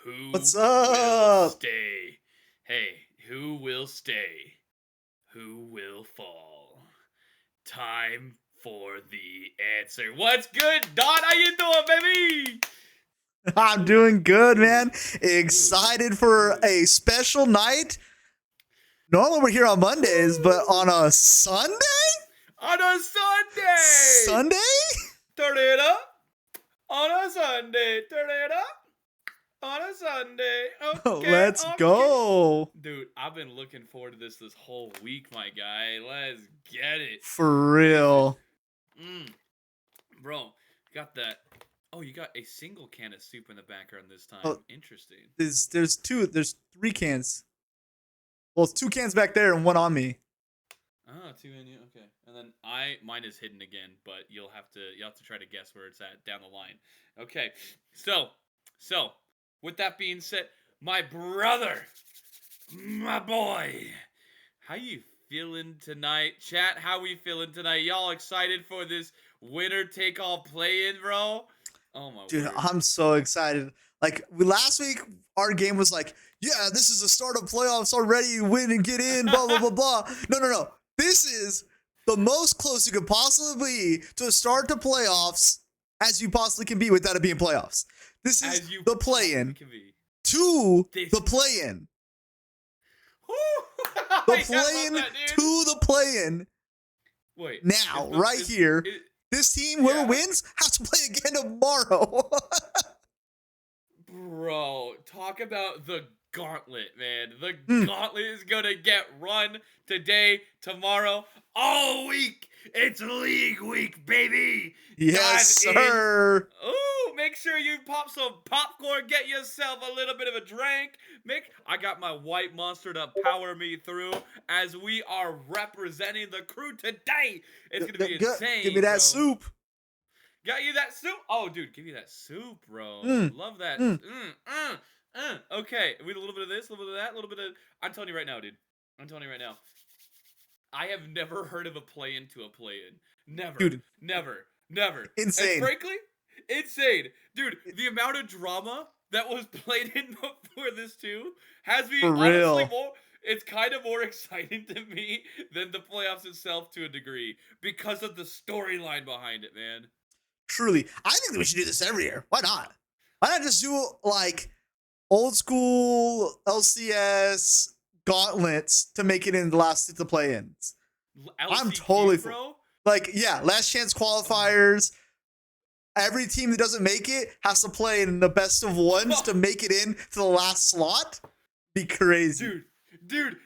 Who What's will up? stay? Hey, who will stay? Who will fall? Time for the answer. What's good, Don? How you doing, baby? I'm Ooh, doing good, ooh, man. ooh, Excited for ooh. a special night. Normally we're here on Mondays, but on Woo! a Sunday? On a Sunday! Sunday? Turn it up. On a Sunday. Turn it up. On a Sunday. Okay, Let's okay. go. Dude, I've been looking forward to this whole week, my guy. Let's get it. For Listen, real. mm, bro, got that. Oh, you got a single can of soup in the background this time. Oh, Interesting. there's three cans. Well, it's two cans back there and one on me. Ah, two in you. Okay, and then mine is hidden again, but you'll have to try to guess where it's at down the line. Okay, so with that being said, my brother, my boy, how you feeling tonight? Chat, how we feeling tonight? Y'all excited for this winner take all play in, bro? Oh my Dude, word. I'm so excited. Like last week, our game was like, yeah, this is the start of playoffs already. You win and get in, blah blah blah blah. No. This is the most close you could possibly be to a start to playoffs as you possibly can be without it being playoffs. This is As you the possibly play-in can be. to This the play-in. Woo! The I love play-in that, dude. to the play-in Wait, is now, the right is here. it? This team, whoever Yeah, wins, has to play again tomorrow. bro. Talk about the gauntlet, man. The Mm, gauntlet is gonna get run today, tomorrow, all week. It's league week, baby. yes, Dive in. sir. Ooh, make sure you pop some popcorn, get yourself a little bit of a drink. I got my white monster to power me through as we are representing the crew today. It's gonna be Give me insane, that bro. soup. Got you that soup? Oh, dude, give you that soup, bro. Mm, Love that. mm. Okay, we need a little bit of this, a little bit of that, a little bit of. I'm telling you right now, dude. I'm telling you right now. I have never heard of a play-in to a play-in. Never, Dude, never, never. And insane. frankly, insane, dude. The amount of drama that was played in before this too has me For honestly real. more. It's kind of more exciting to me than the playoffs itself to a degree because of the storyline behind it, man. Truly. I think that we should do this every year. Why not? Why not just do like old school LCS gauntlets to make it in the last to the play-ins? I'm totally LCQ, for bro. like, yeah, last chance qualifiers. Every team that doesn't make it has to play in the best of ones to make it in to the last slot. Be crazy. dude, dude,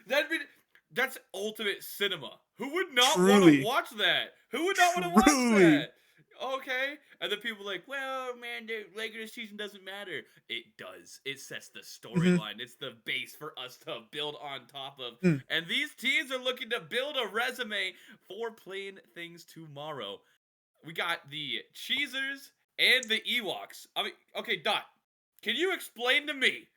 that's ultimate cinema. Who would not want to Truly. watch that? Who would not want to watch Truly. that? Okay, and then people are like, well, man, the regular season doesn't matter. It does. It sets the Mm-hmm. storyline. It's the base for us to build on top of. Mm. And these teams are looking to build a resume for playing things tomorrow. We got the Cheezers and the Ewoks. I mean, okay, Dot, can you explain to me?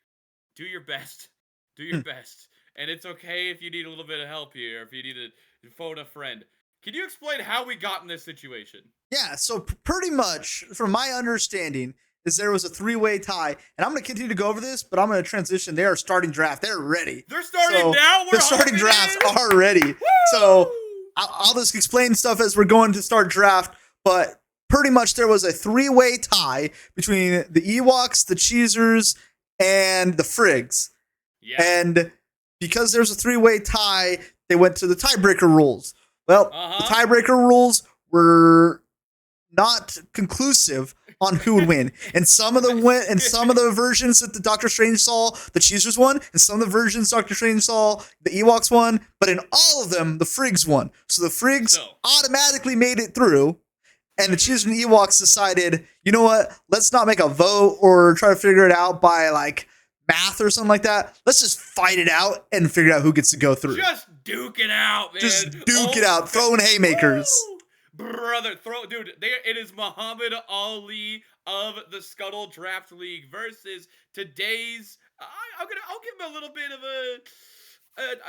Do your best. Do your Mm. best. And it's okay if you need a little bit of help here, if you need to phone a friend. Can you explain how we got in this situation? Yeah, so pretty much, from my understanding, is there was a three-way tie, and I'm going to continue to go over this, but I'm going to transition. They are starting draft. They're ready. They're starting So now. the We're starting hopping drafts in. are ready. So Woo! I'll just explain stuff as we're going to start draft, but pretty much there was a three-way tie between the Ewoks, the Cheezers, and the Frigs. Yeah. And because there's a three-way tie, they went to the tiebreaker rules. Well, the tiebreaker rules were not conclusive on who would win. And some of the versions that the Doctor Strange saw, the Cheezers won, and some of the versions Doctor Strange saw, the Ewoks won, but in all of them, the Frigs won. So the Frigs automatically made it through, and the Cheezers and Ewoks decided, you know what, let's not make a vote or try to figure it out by like math or something like that. Let's just fight it out and figure out who gets to go through. Just duke it out, man. Just duke it out, throwing haymakers. Woo! Brother, dude. It is Muhammad Ali of the Scuttle Draft League versus today's. I'll give him a little bit of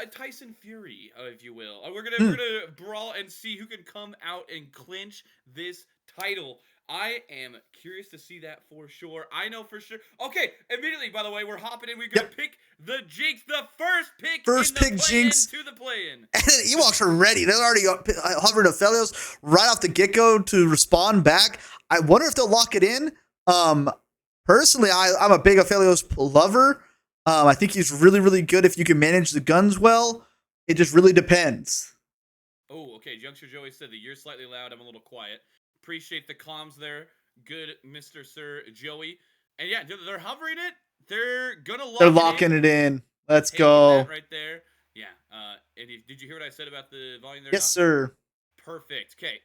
a Tyson Fury, if you will. We're gonna brawl and see who can come out and clinch this title. I am curious to see that for sure. I know for sure. Okay, immediately, by the way, we're hopping in. We're going to pick the Jinx, the first pick First in the pick Jinx to the play-in. And then Ewoks are ready. They're already hovering Aphelios right off the get-go to respond back. I wonder if they'll lock it in. Personally, I'm a big Aphelios lover. I think he's really, really good if you can manage the guns well. It just really depends. Oh, okay. Youngster Joey said that you're slightly loud. I'm a little quiet. Appreciate the comms there. Good, Mr. Sir Joey. And yeah, they're hovering it. They're gonna lock They're locking it in. Let's go. Right there. Yeah. And did you hear what I said about the volume there? Yes, sir. Perfect. Okay.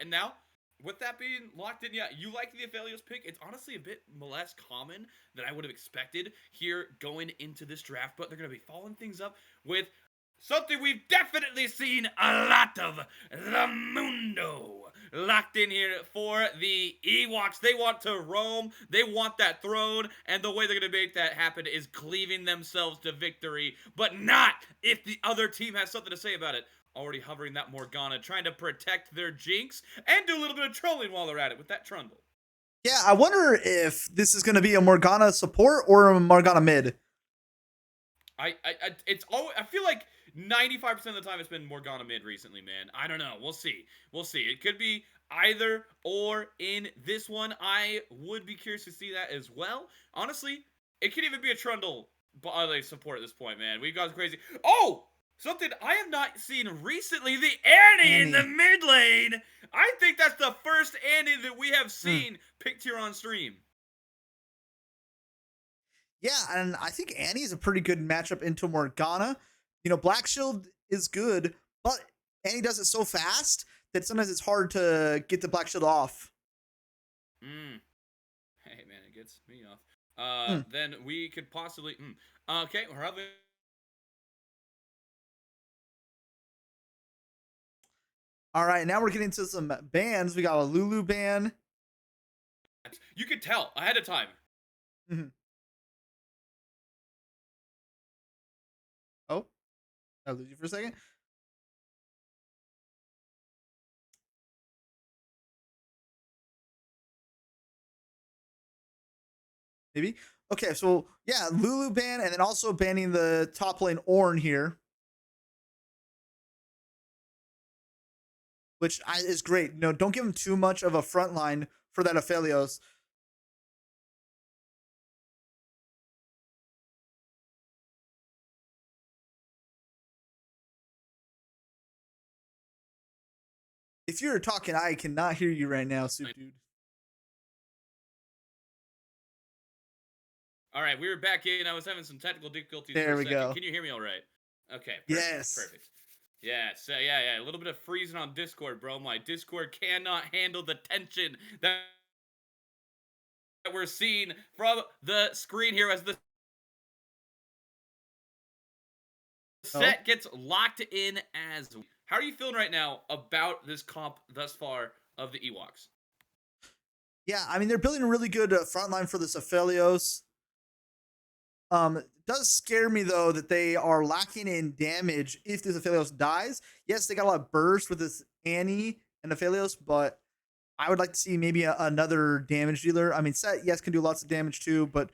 And now, with that being locked in, yeah, you like the Aphelios pick. It's honestly a bit less common than I would have expected here going into this draft, but they're gonna be following things up with something we've definitely seen a lot of, the Mundo. Locked in here for the Ewoks. They want to roam. They want that throne. And the way they're going to make that happen is cleaving themselves to victory. But not if the other team has something to say about it. Already hovering that Morgana, trying to protect their Jinx and do a little bit of trolling while they're at it with that Trundle. Yeah, I wonder if this is going to be a Morgana support or a Morgana mid. I feel like 95% of the time it's been Morgana mid recently, man. I don't know. We'll see. It could be either or in this one. I would be curious to see that as well. Honestly, it could even be a Trundle support at this point, man. We've gone crazy. Oh! Something I have not seen recently, the Annie in the mid lane. I think that's the first Annie that we have seen picked here on stream. Yeah, and I think Annie is a pretty good matchup into Morgana. You know, Black Shield is good, but Annie does it so fast that sometimes it's hard to get the Black Shield off. Hey, man, it gets me off. Then we could possibly... Okay, we're having... All right, now we're getting to some bans. We got a Lulu ban. You could tell ahead of time. Oh, I lose you for a second. Maybe. Okay, so yeah, Lulu ban, and then also banning the top lane Ornn here, which is great. No, don't give him too much of a front line for that Aphelios. If you're talking, I cannot hear you right now, Soup Dude. All right, we were back in. I was having some technical difficulties. There we go. Can you hear me all right? Okay. Perfect, yes. Perfect. Yeah. So yeah. A little bit of freezing on Discord, bro. My Discord cannot handle the tension that we're seeing from the screen here as the set gets locked in. How are you feeling right now about this comp thus far of the Ewoks? Yeah, I mean, they're building a really good front line for this Aphelios. It does scare me, though, that they are lacking in damage if this Aphelios dies. Yes, they got a lot of burst with this Annie and Aphelios, but I would like to see maybe another damage dealer. I mean, Set, yes, can do lots of damage too, but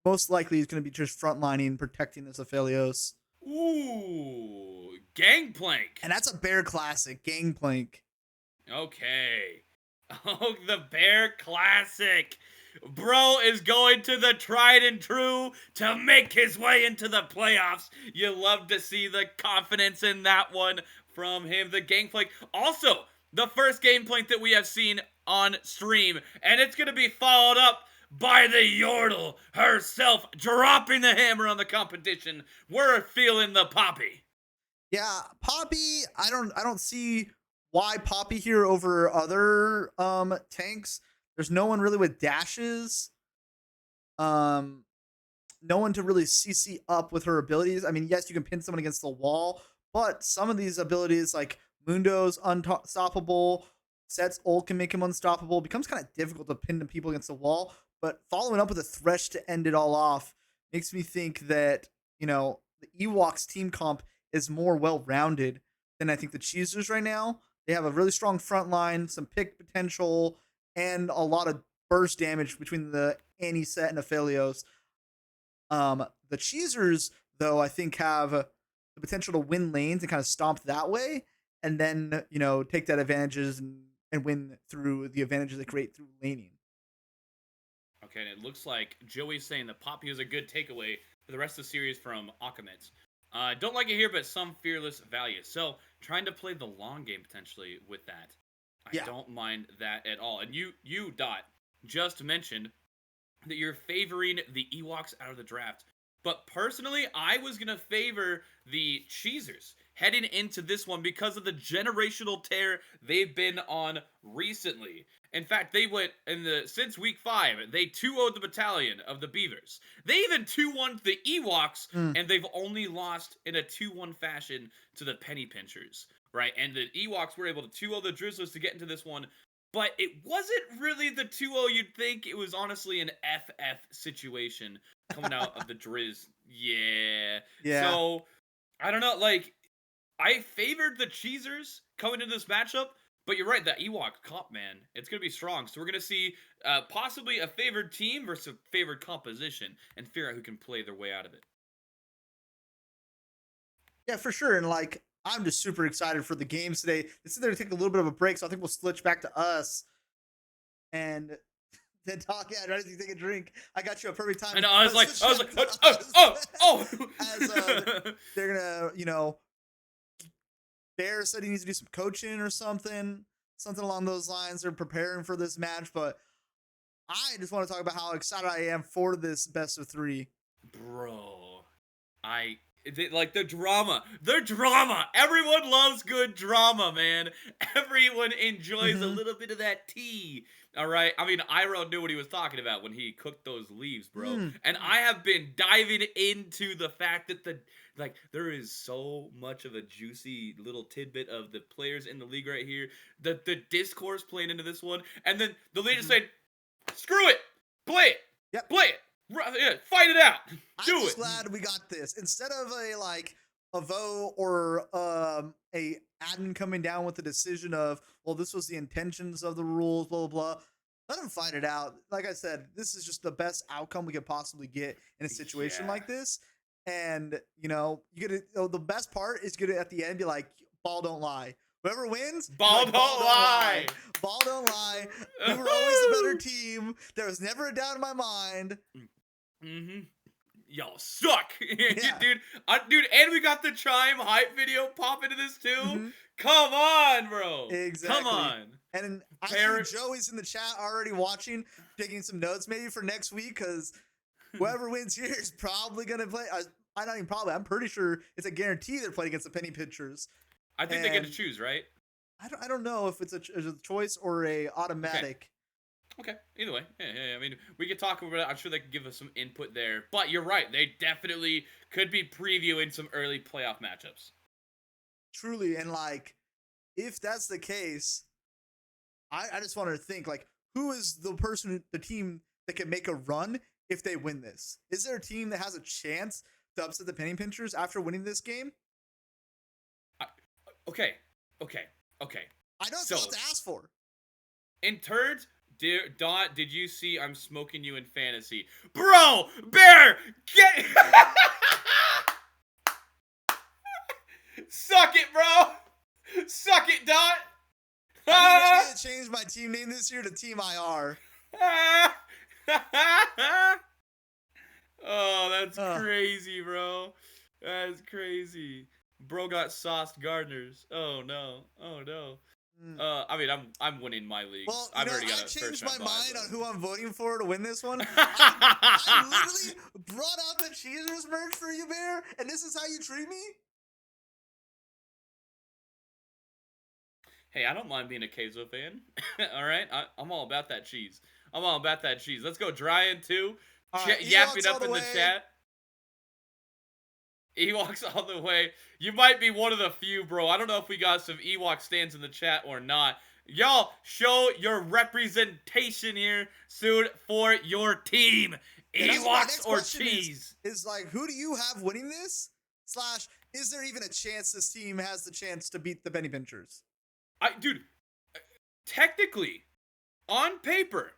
most likely he's going to be just frontlining, protecting this Aphelios. Ooh, Gangplank. And that's a Bear classic, Gangplank. Okay. Oh, the Bear classic. Bro is going to the tried and true to make his way into the playoffs. You love to see the confidence in that one from him. The Gangplank. Also, the first Gangplank that we have seen on stream. And it's going to be followed up by the Yordle herself, dropping the hammer on the competition. We're feeling the Poppy. Yeah, Poppy, I don't see why Poppy here over other tanks. There's no one really with dashes. No one to really CC up with her abilities. I mean, yes, you can pin someone against the wall, but some of these abilities like Mundo's unstoppable, Set's ult can make him unstoppable. It becomes kind of difficult to pin the people against the wall, but following up with a Thresh to end it all off makes me think that, you know, the Ewoks team comp is more well-rounded than I think the CHEEZERS right now. They have a really strong front line, some pick potential, and a lot of burst damage between the Anisette and Aphelios. The Cheezers, though, I think have the potential to win lanes and kind of stomp that way, and then take that advantages and win through the advantages they create through laning. Okay, and it looks like Joey's saying that Poppy is a good takeaway for the rest of the series from Akamets. Don't like it here, but some fearless value. So trying to play the long game potentially with that. I don't mind that at all. And you Dot just mentioned that you're favoring the EWOKS out of the draft. But personally, I was going to favor the CHEEZERS heading into this one because of the generational tear they've been on recently. In fact, they went since week 5, they 2-0'd the battalion of the Beavers. They even 2-1'd the EWOKS, and they've only lost in a 2-1 fashion to the Penny Pinchers, right? And the EWOKS were able to 2-0 the Drizzlers to get into this one, but it wasn't really the 2-0 you'd think. It was honestly an FF situation coming out of the Drizz. Yeah. So, I don't know, like, I favored the CHEEZERS coming into this matchup, but you're right, that EWOK comp, man, it's going to be strong. So we're going to see possibly a favored team versus a favored composition and figure out who can play their way out of it. Yeah, for sure. And, like, I'm just super excited for the games today. This is going to take a little bit of a break, so I think we'll switch back to us. And then talk, ready to take a drink. I got you a perfect time. And I was like, as they're going to, Bear said he needs to do some coaching or something along those lines. They're preparing for this match, but I just want to talk about how excited I am for this best of 3. Bro, like the drama. Everyone loves good drama, man. Everyone enjoys a little bit of that tea. All right. I mean, Iroh knew what he was talking about when he cooked those leaves, bro. And I have been diving into the fact that there is so much of a juicy little tidbit of the players in the league right here. The discourse playing into this one, and then the leader said, "Screw it, play it, play it." Yeah, fight it out. Do it. I'm just glad we got this instead of a vote or a admin coming down with the decision of, well, this was the intentions of the rules, blah blah blah. Let them fight it out. Like I said, this is just the best outcome we could possibly get in a situation like this. And you get it. The best part is get it at the end. Be like, ball don't lie. Whoever wins, ball don't lie. Ball don't lie. We were always the better team. There was never a doubt in my mind. Y'all suck, dude. And we got the Chime hype video pop into this too. Come on, bro. Exactly. Come on. And I see Joey's in the chat already watching, taking some notes maybe for next week, because whoever wins here is probably gonna play. I'm pretty sure it's a guarantee they're playing against the Penny Pitchers. I think they get to choose, right? I don't know if it's a choice or a automatic. Okay. Either way, yeah. I mean, we could talk about it. I'm sure they could give us some input there. But you're right; they definitely could be previewing some early playoff matchups. Truly, and if that's the case, I just wanted to think who is the team that can make a run if they win this? Is there a team that has a chance to upset the Penny Pinchers after winning this game? Okay. I know it's a lot to ask for. In turns, Dot, did you see I'm smoking you in fantasy? Bro, Bear, get... Suck it, bro. Suck it, Dot. I'm going to change my team name this year to Team IR. Oh, that's crazy, bro. That's crazy. Bro got sauced gardeners. Oh no. I mean, I'm winning my league. Well, I've already got I changed my mind on who I'm voting for to win this one. I literally brought out the CHEEZERS merch for you, Bear, and this is how you treat me? Hey, I don't mind being a Queso fan. All right, I'm all about that cheese. Let's go, Dryan too. Yapping up in the chat. EWOKS all the way. You might be one of the few, bro. I don't know if we got some EWOK stands in the chat or not. Y'all, show your representation here soon for your team. EWOKS or cheese. Is who do you have winning this? / is there even a chance this team has the chance to beat the Penny Pinchers? Dude, technically, on paper,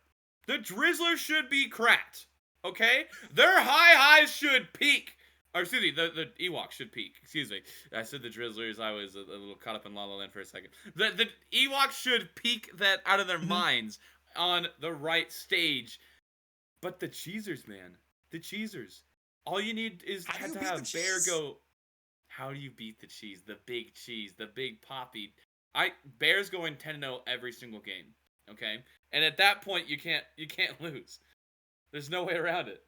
the Drizzlers should be cracked. Okay? Their highs should peak. Or excuse me, the Ewoks should peak. Excuse me. I said the Drizzlers. I was a little caught up in La La Land for a second. The Ewoks should peak that out of their minds on the right stage. But the CHEEZERS, man. The CHEEZERS. All you need is to have Bear go. How do you beat the cheese? The big cheese. The big poppy. Bear's going 10-0 every single game. Okay? And at that point, you can't lose. There's no way around it.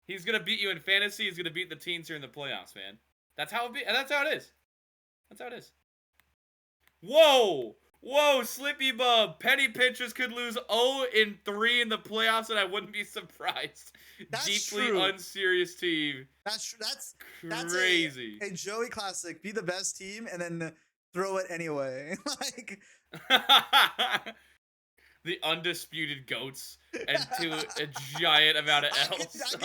He's gonna beat you in fantasy. He's gonna beat the teams here in the playoffs, man. That's how it is. That's how it is. Whoa, Slippy Bub. Penny Pinchers could lose 0-3 in the playoffs, and I wouldn't be surprised. That's Deeply true. Unserious team. That's crazy. A Joey classic. Be the best team, and then throw it anyway. Like. The undisputed goats and a giant amount of elves. I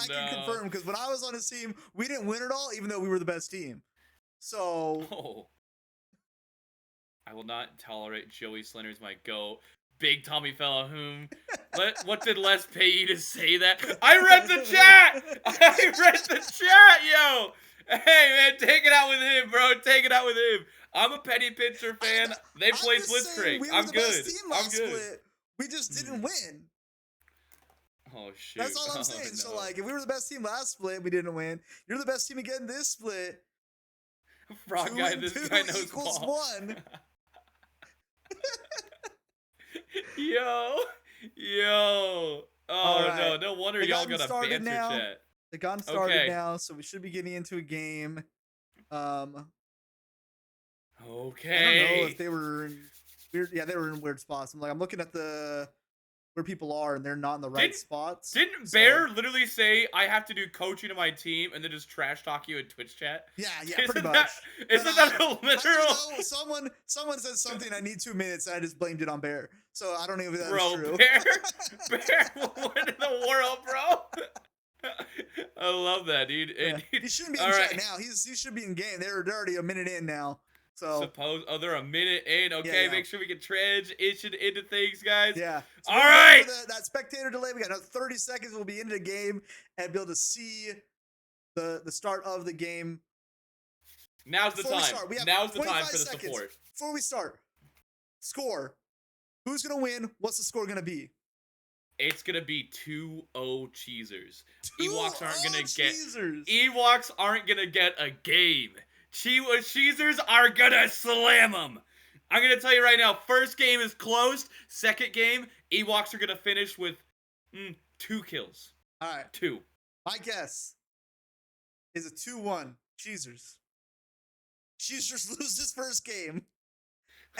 can confirm, because when I was on his team, we didn't win it all, even though we were the best team. So. I will not tolerate Joey Slender as my goat. Big Tommy fella whom. What did Les pay you to say that? I read the chat! Yo! Hey, man, take it out with him, bro. Take it out with him. I'm a Penny Pincher fan. They played Blitzkrieg. I'm good. Split. We just didn't win. Oh, shoot. That's all I'm saying. No. So, like, if we were the best team last split, we didn't win. You're the best team again this split. Frog guy, this guy knows equals ball. 1. Yo. Oh, right. No wonder y'all got a banter chat. The gun started now, so we should be getting into a game. Okay. I don't know if they were in weird. Yeah, they were in weird spots. I'm looking at where people are, and they're not in the right spots. Didn't Bear literally say, I have to do coaching to my team, and then just trash talk you in Twitch chat? Yeah, pretty much. Isn't that a literal? Someone said something, I need 2 minutes, and I just blamed it on Bear. So I don't know if that's true. Bear, what in the world, bro? I love that, dude. Yeah. He shouldn't be in chat now. He should be in game. They're already a minute in now. So they're a minute in. Okay, yeah. Make sure we can transition into things, guys. Yeah. So all right. That spectator delay. We got another 30 seconds. We'll be into the game and be able to see the start of the game. Now's the time. Now's the time for the support. Before we start, score. Who's gonna win? What's the score gonna be? It's gonna be 2-0 CHEEZERS. Ewoks aren't gonna get a game. CHEEZERS are gonna slam them. I'm gonna tell you right now. First game is closed. Second game, Ewoks are gonna finish with 2 kills. All right, 2. My guess is a 2-1 CHEEZERS. CHEEZERS lose this first game,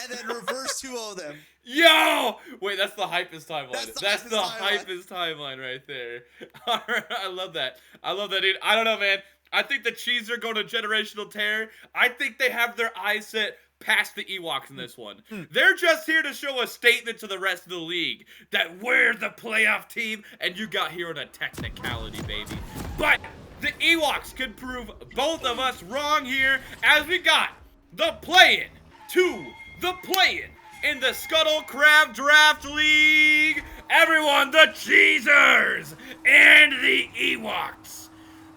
and then reverse 2-0 them. Yo! Wait, that's the hypest timeline. That's the hypest timeline right there. All right, I love that. Dude. I don't know, man. I think the Cheezer are going to generational terror. I think they have their eyes set past the Ewoks in this one. They're just here to show a statement to the rest of the league that we're the playoff team, and you got here on a technicality, baby. But the Ewoks could prove both of us wrong here, as we got the play-in to the play-in in the Scuttle Crab Draft League. Everyone, the CHEEZERS and the Ewoks.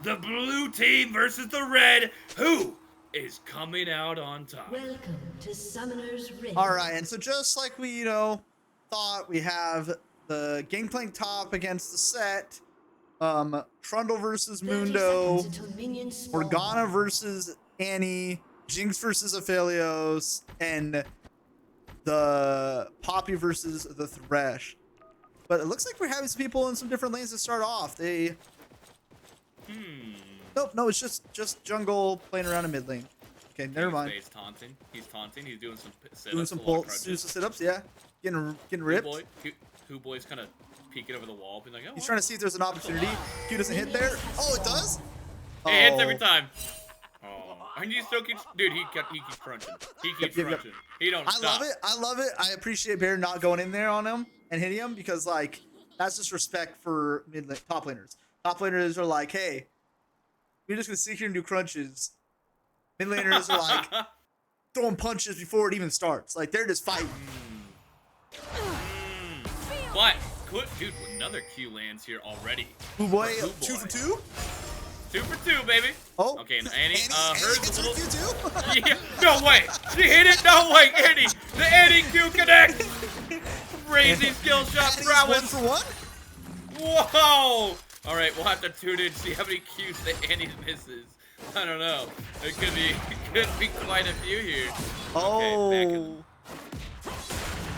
The blue team versus the red. Who is coming out on top? Welcome to Summoner's Rift. All right, and so just like we, thought, we have the Gangplank top against the set. Trundle versus Mundo. Morgana versus Annie. Jinx versus Aphelios. And the Poppy versus the Thresh. But it looks like we're having some people in some different lanes to start off. Nope, no, it's just jungle playing around in mid lane. Okay, never mind. He's taunting. He's doing some sit-ups. Doing some bolts, doing some sit-ups, yeah. Getting ripped. Who boy's kind of peeking over the wall, being like, oh. He's trying to see if there's an opportunity. Q doesn't hit there. Oh, it does? It hits every time. Oh, and you still keeps, dude. He keeps crunching. He keeps crunching. He don't stop. I love it. I appreciate Bear not going in there on him and hitting him, because like that's just respect for top laners. Top laners are like, hey, we're just gonna sit here and do crunches. Mid laners are like throwing punches before it even starts. Like they're just fighting. But, dude, another Q lands here already. Ooh boy, 2 for 2? 2 for 2, baby. Oh, okay, and Annie, Annie hers gets a her little. Q too? Yeah, no way. She hit it. No way, Annie. The Annie Q connect. Crazy skill shot Annie's prowess. 1 for 1? Whoa. All right, we'll have to tune in, see how many Qs that Annie misses. I don't know. It could be quite a few here. Oh. Okay, back in.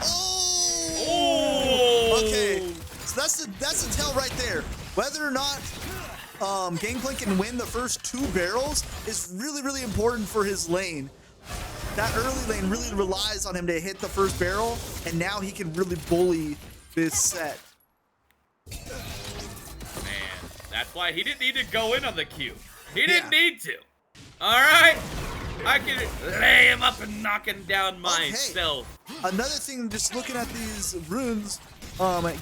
Oh. Okay. So that's the tell right there. Whether or not Gangplank can win the first 2 barrels is really, really important for his lane. That early lane really relies on him to hit the first barrel, and now he can really bully this set. Man, that's why he didn't need to go in on the Q. He didn't need to. All right. I can lay him up and knock him down myself. Okay. Another thing, just looking at these runes,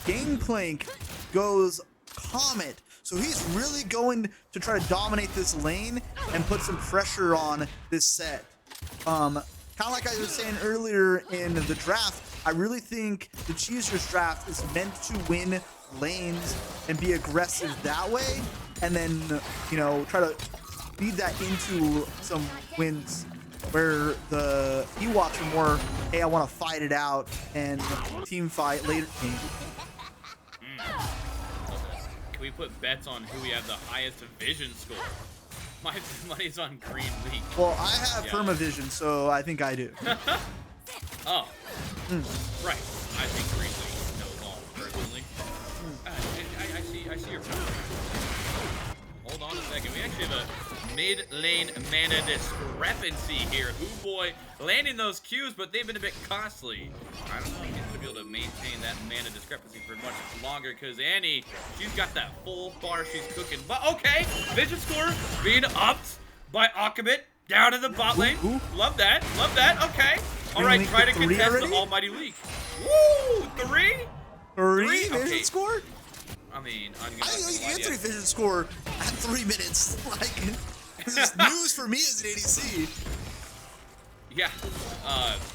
Gangplank goes Comet. So he's really going to try to dominate this lane and put some pressure on this set. Kind of like I was saying earlier in the draft, I really think the CHEEZERS draft is meant to win lanes and be aggressive that way, and then, you know, try to feed that into some wins where the EWOKS are more, hey, I want to fight it out and team fight later game. Can we put bets on who we have the highest vision score? My money's on Green League. Well, I have Permavision, so I think I do. Oh. Right. I think Green League knows all, personally. I see your point. Hold on a second. We actually have a mid-lane mana discrepancy here. Hoo boy landing those Qs, but they've been a bit costly. I don't know if he's going to be able to maintain that mana discrepancy for much longer, because Annie, she's got that full bar she's cooking. But okay, vision score being upped by Akabit down in the bot lane. Love that. Love that. Okay. All right, try to contest the Almighty League. Woo! 3? 3 vision score? I mean, I think you can get 3 vision score at 3 minutes. Like, this is news for me as an ADC. Yeah,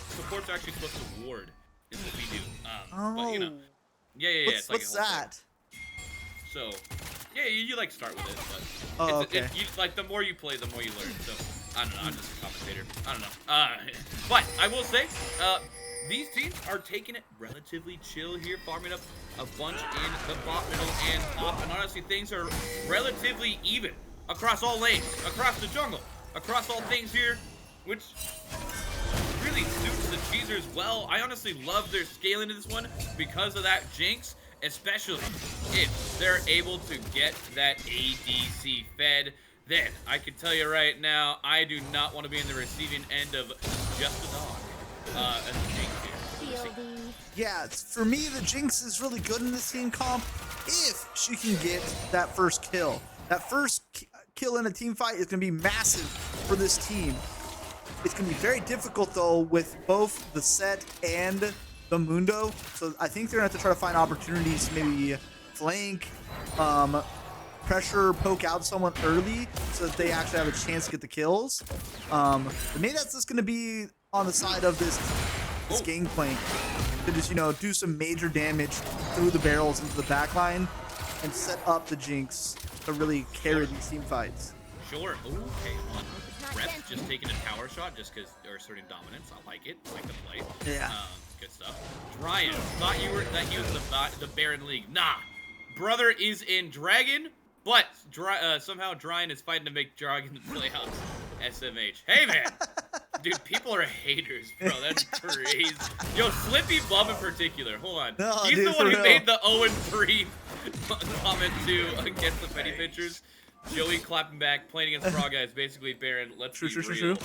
support's actually supposed to ward, is what we do. But you know, yeah. It's like what's that? So, yeah, you like start with it, but okay. Like the more you play, the more you learn. So, I don't know. I'm just a commentator. I don't know. But I will say, these teams are taking it relatively chill here, farming up a bunch in the bot, middle, and top. And honestly, things are relatively even across all lanes, across the jungle, across all things here, which really suits the CHEEZERS well. I honestly love their scaling to this one because of that Jinx, especially if they're able to get that ADC fed. Then I can tell you right now, I do not want to be in the receiving end of just a dog. As a Jinx here. Yeah, for me, the Jinx is really good in this team comp if she can get that first kill. That first kill in a team fight is going to be massive for this team. It's going to be very difficult, though, with both the set and the Mundo. So I think they're going to have to try to find opportunities to maybe flank, pressure, poke out someone early so that they actually have a chance to get the kills. But maybe that's just going to be on the side of this Gangplank to just, you know, do some major damage through the barrels into the backline and set up the Jinx to really carry these team fights. Sure. Okay. Reps just taking a tower shot just because they're asserting dominance. I like it. I like the play. Yeah. Good stuff. Dryan, thought you were that you was the Baron League. Nah. Brother is in Dragon, but somehow Dryan is fighting to make Dragon the playoffs. SMH. Hey man. Dude, people are haters, bro. That's crazy. Yo, Slippy Bum in particular. Hold on. No, He's dude, the one who real. made the 0-3 comment too against the Petty Pitchers. Joey clapping back, playing against Frog Guys. Basically, Baron, let's be real.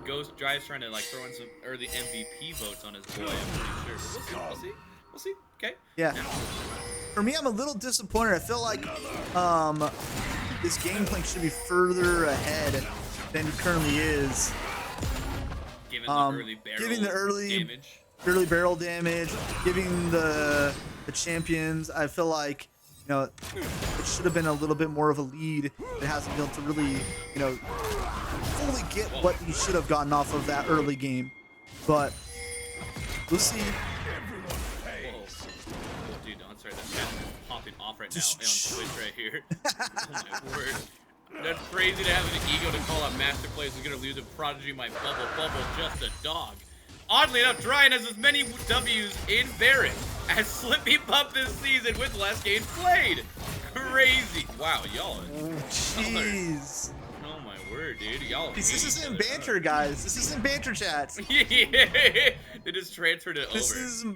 Ghost Drive's trying to like throw in some early MVP votes on his boy. I'm pretty sure. We'll see. Okay. Yeah. For me, I'm a little disappointed. I feel like this Gangplank should be further ahead than he currently is. Given the early barrel damage, giving the champions, I feel like, you know, it should have been a little bit more of a lead. It hasn't been able to really, you know, fully get what he should have gotten off of that early game. But we'll see. right now on Twitch right here. Oh my word. That's crazy to have an ego to call out master plays. We're gonna lose a Prodigy, my bubble, just a dog. Oddly enough, Dryan has as many W's in Barret as Slippy Pup this season with less games played. Crazy. Wow, y'all. Jeez. Oh my word, dude. Y'all. This isn't banter, guys. This isn't banter chat. Yeah. They just transferred it over.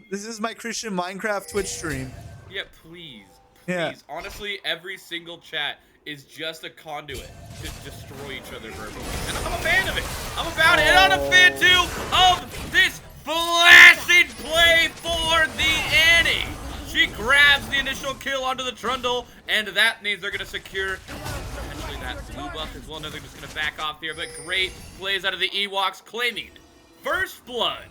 This is my Christian Minecraft Twitch stream. Yeah, please. Yeah. Honestly, every single chat is just a conduit to destroy each other verbally. And I'm a fan of it. I'm about it. And I'm a fan, too, of this flaccid play for the Annie. She grabs the initial kill onto the Trundle, and that means they're going to secure potentially that blue buff as well. No, they're just going to back off here, but great plays out of the EWOKS, claiming first blood.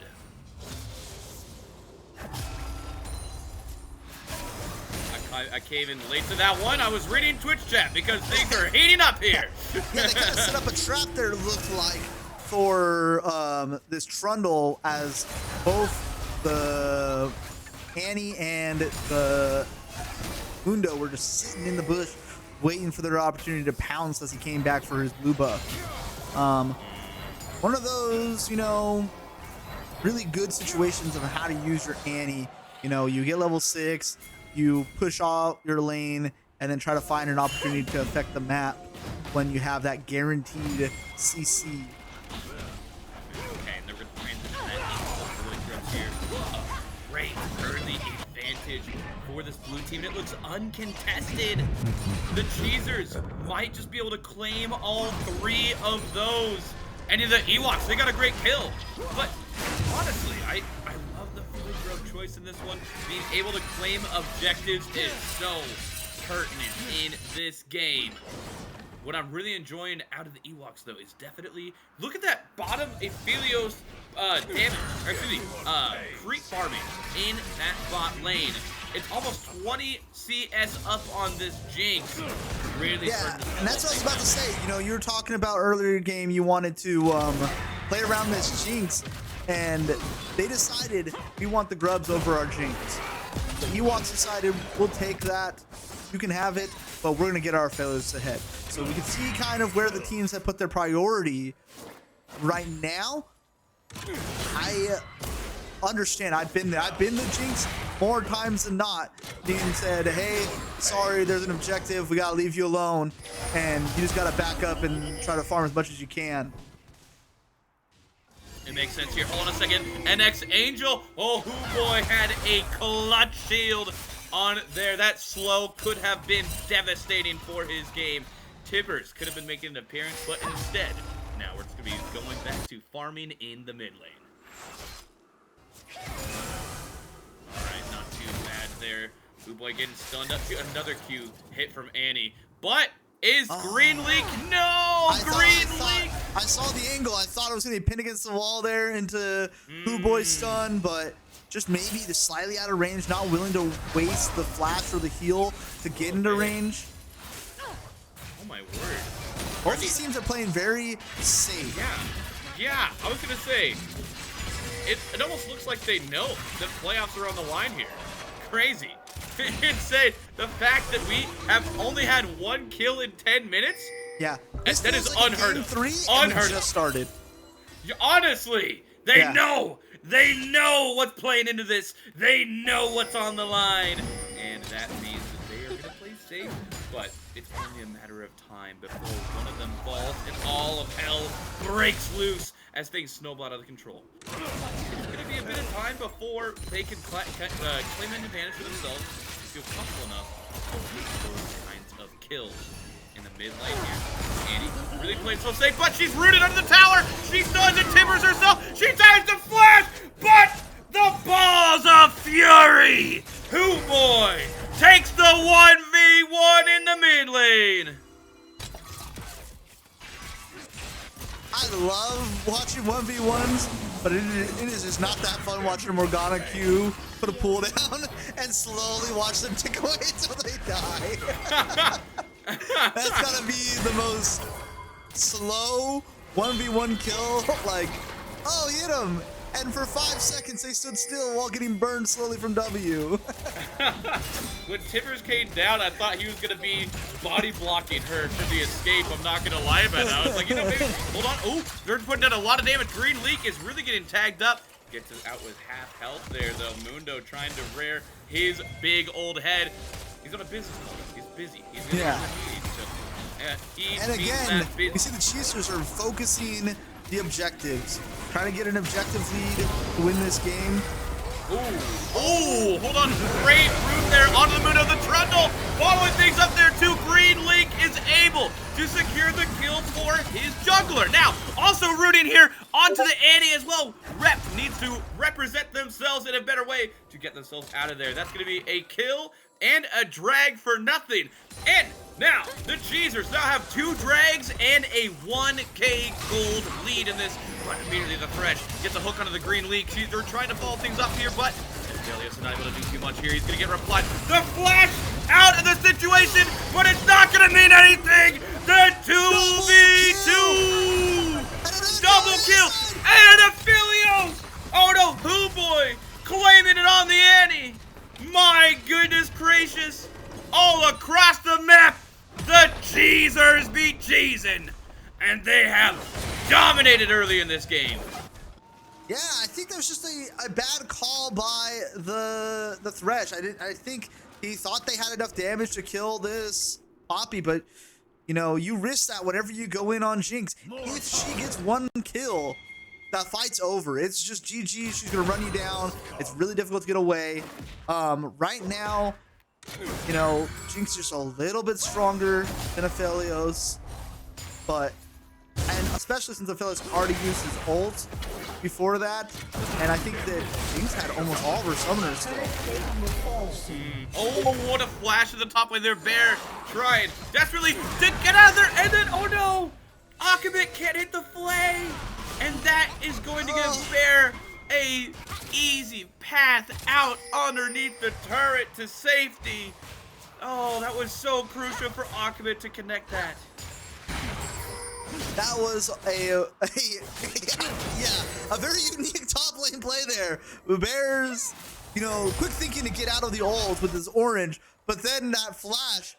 I came in late to that one. I was reading Twitch chat because things are heating up here. Yeah, they kind of set up a trap there, it looked like, for this Trundle, as both the Annie and the Mundo were just sitting in the bush waiting for their opportunity to pounce as he came back for his blue buff. One of those, you know, really good situations of how to use your Annie. You know, you get level 6, you push off your lane, and then try to find an opportunity to affect the map when you have that guaranteed CC. Okay, and they're going to transition that really good here. Great early advantage for this blue team, and it looks uncontested. The CHEEZERS might just be able to claim all 3 of those. And the EWOKS, they got a great kill. But honestly, I love the fully drug choice in this one. Being able to claim objectives is so pertinent in this game. What I'm really enjoying out of the EWOKS, though, is definitely, look at that bottom Aphelios damage, or excuse me, creep farming in that bot lane. It's almost 20 CS up on this Jinx. Really, yeah, and that's what I was about to say. You know, you were talking about earlier in the game, you wanted to play around this Jinx, and they decided we want the grubs over our Jinx. The EWOKS decided we'll take that, you can have it, but we're gonna get our failures ahead. So we can see kind of where the teams have put their priority right now. I understand. I've been there. I've been the Jinx more times than not, being said, hey, sorry, there's an objective, we gotta leave you alone, and you just gotta back up and try to farm as much as you can. It makes sense here. Hold on a second. NX Angel, oh, boy, had a clutch shield on there. That slow could have been devastating for his game. Tibbers could have been making an appearance, but instead, now we're just going to be going back to farming in the mid lane. Alright, not too bad there. Blue Boy getting stunned up. Another Q hit from Annie. But is Green Leak? No! I saw the angle. I thought it was going to be pinned against the wall there into Blue Boy's stun, but just maybe just slightly out of range, not willing to waste the flash or the heal to get into range. Oh my word. Both these teams are playing very safe. Yeah, I was going to say, it almost looks like they know that playoffs are on the line here. Crazy. Insane. The fact that we have only had 1 kill in 10 minutes? Yeah. That is like unheard of. Unheard of. Just started. Honestly, they know. They know what's playing into this. They know what's on the line. And that means that they are going to play safe. But it's only a matter of time before one of them falls and all of hell breaks loose as things snowball out of control. It's going to be a bit of time before they can claim an advantage for themselves and feel comfortable enough to make those kinds of kills in the mid lane here. Annie really played so safe, but she's rooted under the tower. She stuns and timbers herself. She tries to flash, but the balls of fury. Who boy takes the 1v1 in the mid lane. I love watching 1v1s, but it is just not that fun watching Morgana Q put a pull down and slowly watch them tick away until they die. That's gotta be the most slow 1v1 kill. Like, oh, hit him. And for 5 seconds, they stood still while getting burned slowly from W. When Tibbers came down, I thought he was going to be body blocking her for the escape. I'm not going to lie about it. I was like, you know, maybe, hold on. Oh, they're putting down a lot of damage. Green Leak is really getting tagged up. Gets it out with half health there, though. Mundo trying to rear his big old head. He's on a business call. He's busy. He's going to And again, you see the CHEEZERS are focusing the objectives. Trying to get an objective lead to win this game. Ooh, hold on. Great move there onto the Mundo. The Trundle following things up there too. Green Link is able to secure the kill for his jungler. Now, also rooting here onto the Annie as well. Rep needs to represent themselves in a better way to get themselves out of there. That's going to be a kill and a drag for nothing. And now, the CHEEZERS now have 2 drags and a 1k gold lead in this. But immediately the Thresh gets a hook onto the Green Leak. They're trying to follow things up here, but Delius is not able to do too much here. He's going to get replied. The flash out of the situation, but it's not going to mean anything. The 2v2! Double kill! And a Filio! Oh no, Who Boy claiming it on the Annie. My goodness gracious. All across the map, the CHEEZERS be cheesing. And they have dominated early in this game. Yeah, I think that was just a bad call by the Thresh. I think he thought they had enough damage to kill this Poppy, but you know, you risk that whenever you go in on Jinx. If she gets 1 kill, that fight's over. It's just GG. She's gonna run you down. It's really difficult to get away. Right now, you know, Jinx is just a little bit stronger than Aphelios, but and especially since Aphelios already used his ult before that, and I think that Jinx had almost all of her summoners still. Oh, what a flash in the top lane there. Bear trying desperately to get out of there, and then, oh no! Akabit can't hit the flay! And that is going to give Bear a easy path out underneath the turret to safety. Oh, that was so crucial for Akabit to connect that. That was a very unique top lane play there. Bear's, you know, quick thinking to get out of the ult with his orange, but then that flash,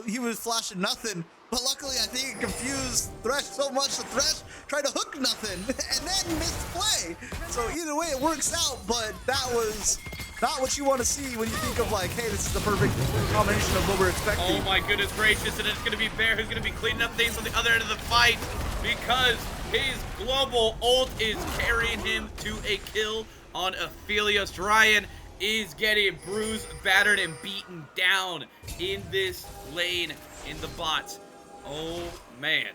he was flashing nothing. But luckily, I think it confused Thresh so much the Thresh tried to hook nothing and then missed play. So either way, it works out, but that was not what you want to see when you think of like, hey, this is the perfect combination of what we're expecting. Oh my goodness gracious, and it's going to be Bear who's going to be cleaning up things on the other end of the fight because his global ult is carrying him to a kill on Aphelios. Ryan is getting bruised, battered, and beaten down in this lane in the bots. Oh, man.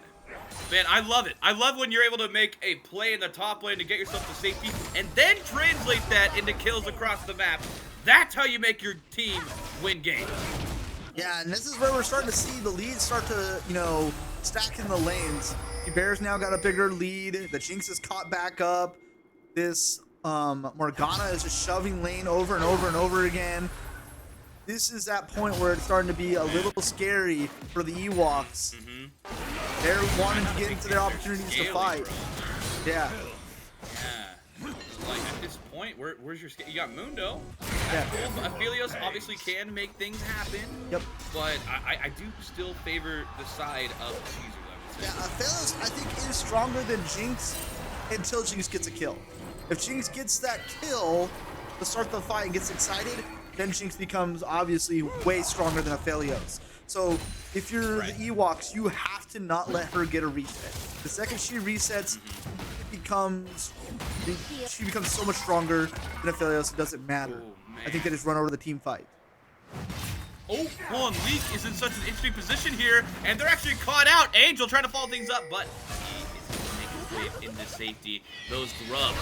Man, I love it. I love when you're able to make a play in the top lane to get yourself to safety and then translate that into kills across the map. That's how you make your team win games. Yeah, and this is where we're starting to see the leads start to, you know, stack in the lanes. The Bears now got a bigger lead. The Jinx is caught back up. This Morgana is just shoving lane over and over and over again. This is that point where it's starting to be a little scary for the EWOKS. They're wanting to get into their opportunities to fight. Yeah. Yeah. Like at this point, where's your scale? You got Mundo. Yeah. Aphelios obviously can make things happen. Yep. But I do still favor the side of CHEEZERS. Yeah, Aphelios, I think, is stronger than Jinx until Jinx gets a kill. If Jinx gets that kill to start the fight and gets excited, then Jinx becomes obviously way stronger than Aphelios. So if you're the EWOKS, you have to not let her get a reset. The second she resets, she becomes so much stronger than Aphelios. It doesn't matter. I think they just run over the team fight. Oh, hold on. Leak is in such an interesting position here, and they're actually caught out. Angel trying to follow things up, but he is going to make his way into safety. Those grubs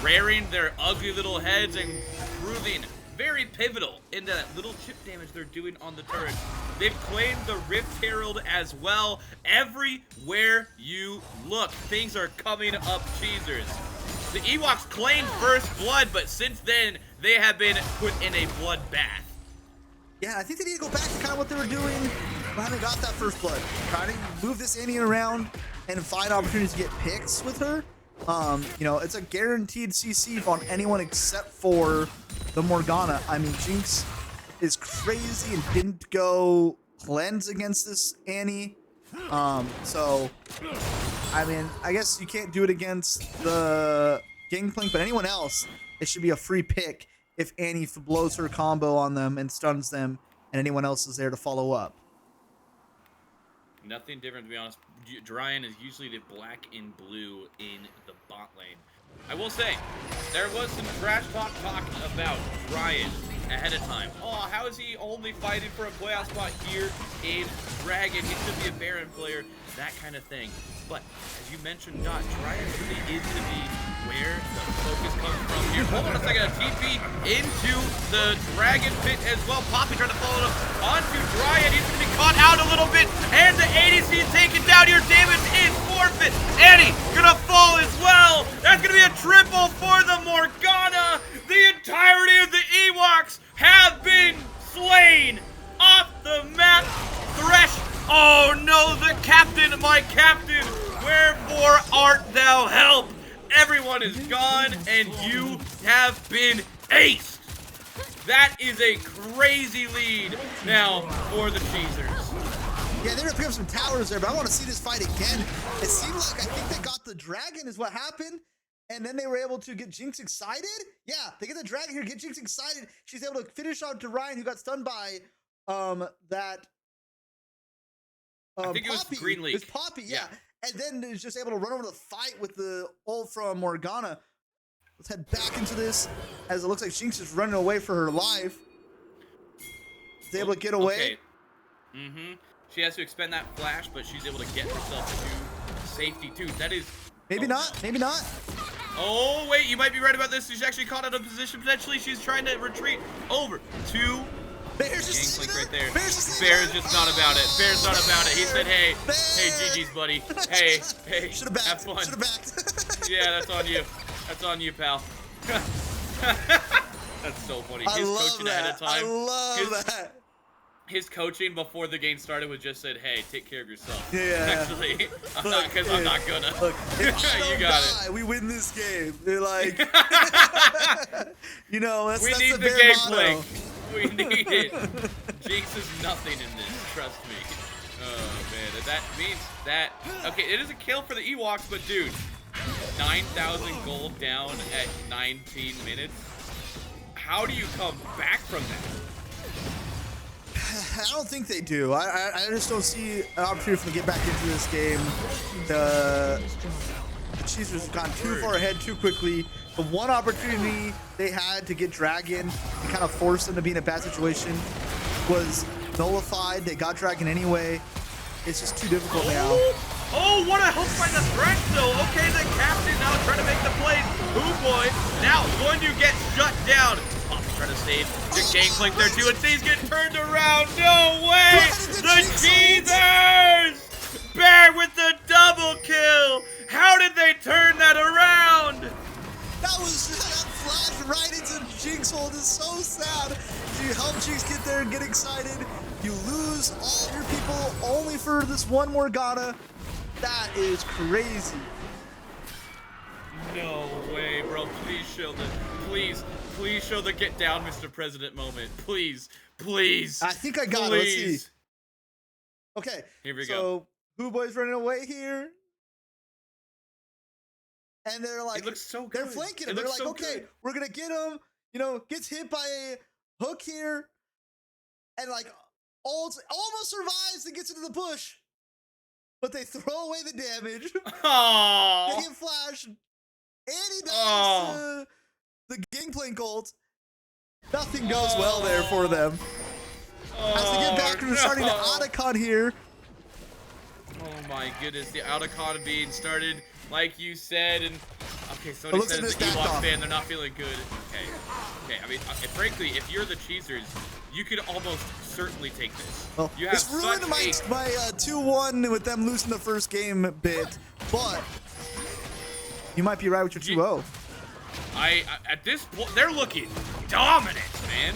rearing their ugly little heads and proving very pivotal in that little chip damage they're doing on the turret. They've claimed the Rift Herald as well. Everywhere you look, things are coming up CHEEZERS. The EWOKS claimed first blood, but since then, they have been put in a bloodbath. Yeah, I think they need to go back to kind of what they were doing when they got that first blood. Try to move this Annie around and find opportunities to get picks with her. You know, it's a guaranteed CC on anyone except for the Morgana. I mean, Jinx is crazy and didn't go cleanse against this Annie. So, I mean, I guess you can't do it against the Gangplank, but anyone else, it should be a free pick if Annie blows her combo on them and stuns them, and anyone else is there to follow up. Nothing different, to be honest. Dryan is usually the black and blue in the bot lane. I will say, there was some trash talk about Dryan ahead of time. Oh, how is he only fighting for a playoff spot here in Dragon? He should be a Baron player, that kind of thing. But, as you mentioned, Dot, Dryan really is going to be where the focus comes from here. Hold on a second, a TP into the Dragon pit as well. Poppy trying to follow up onto Dryan. He's going to be caught out a little bit, and the ADC is taken down here. Damage is forfeit. Annie going to fall as well. That's going to be a triple for the Morgana. The entirety of the EWOKS have been slain off the map. Thresh. Oh no, the captain, my captain. Wherefore art thou help? Everyone is gone, and you have been aced. That is a crazy lead now for the CHEEZERS. Yeah, they're gonna pick up some towers there, but I want to see this fight again. It seemed like I think they got the dragon is what happened, and then they were able to get Jinx excited. Yeah, they get the dragon here, get Jinx excited. She's able to finish on to Ryan, who got stunned by that. I think it was Poppy. Green League. It was Poppy, yeah. And then is just able to run over the fight with the ult from Morgana. Let's head back into this as it looks like Jinx is running away for her life. Is able to get away. Okay. She has to expend that flash, but she's able to get herself to safety too. That is maybe not. Maybe not. Oh wait, you might be right about this. She's actually caught out of position potentially. She's trying to retreat over to Bear's just right there. Bear's just not about it. Bear's not about it. He said, hey, GG's, buddy. Hey, Should've backed. have fun. Should've backed. Yeah, that's on you. That's on you, pal. That's so funny. His coaching ahead of time. I love that. His coaching before the game started was just said, hey, take care of yourself. Yeah. Actually, I'm not gonna. Look, if I don't you got die, it. we win this game. They're like, you know, that's we that's need the the Bear motto. gameplay. We need it. Jinx is nothing in this, trust me. Oh man, that means that, okay, it is a kill for the EWOKS, but dude, 9,000 gold down at 19 minutes. How do you come back from that? I don't think they do. I just don't see an opportunity for them to get back into this game. The CHEEZERS have gone too far ahead too quickly. The one opportunity they had to get Dragon and kind of force them to be in a bad situation was nullified. They got Dragon anyway. It's just too difficult now. Oh, what a hook by the Thresh, though. Okay, the captain now trying to make the plays. Ooh, boy. Now going to get shut down. Poppy trying to save the Gangplank there, too. And he's getting turned around. No way. The CHEEZERS. Bear with the double kill. How did they turn that around? That was that flash right into Jinx hold. It's so sad. You help Jinx get there and get excited. You lose all your people only for this one Morgana. That is crazy. No way, bro. Please show the, please show the get down, Mr. President moment. Please. I think I got it. Let's see. Okay. Here we go. go. Who Boy's running away here. And they're like, it looks so good. They're flanking him. They're like, so okay, good. we're going to get him. You know, gets hit by a hook here. And like, almost survives and gets into the bush. But they throw away the damage. Aww. They get flashed. And he dies to the Gangplank ult. Nothing goes well there for them. As they get back, we're starting to Otacon here. Oh my goodness, the Otacon being started, like you said, and okay, so it says the EWOKS fan, they're not feeling good. Okay, I mean, frankly, if you're the CHEEZERS, you could almost certainly take this. Well, you have it's ruined my 2-1 with them losing the first game bit, but you might be right with your 2-0. At this point, they're looking dominant, man.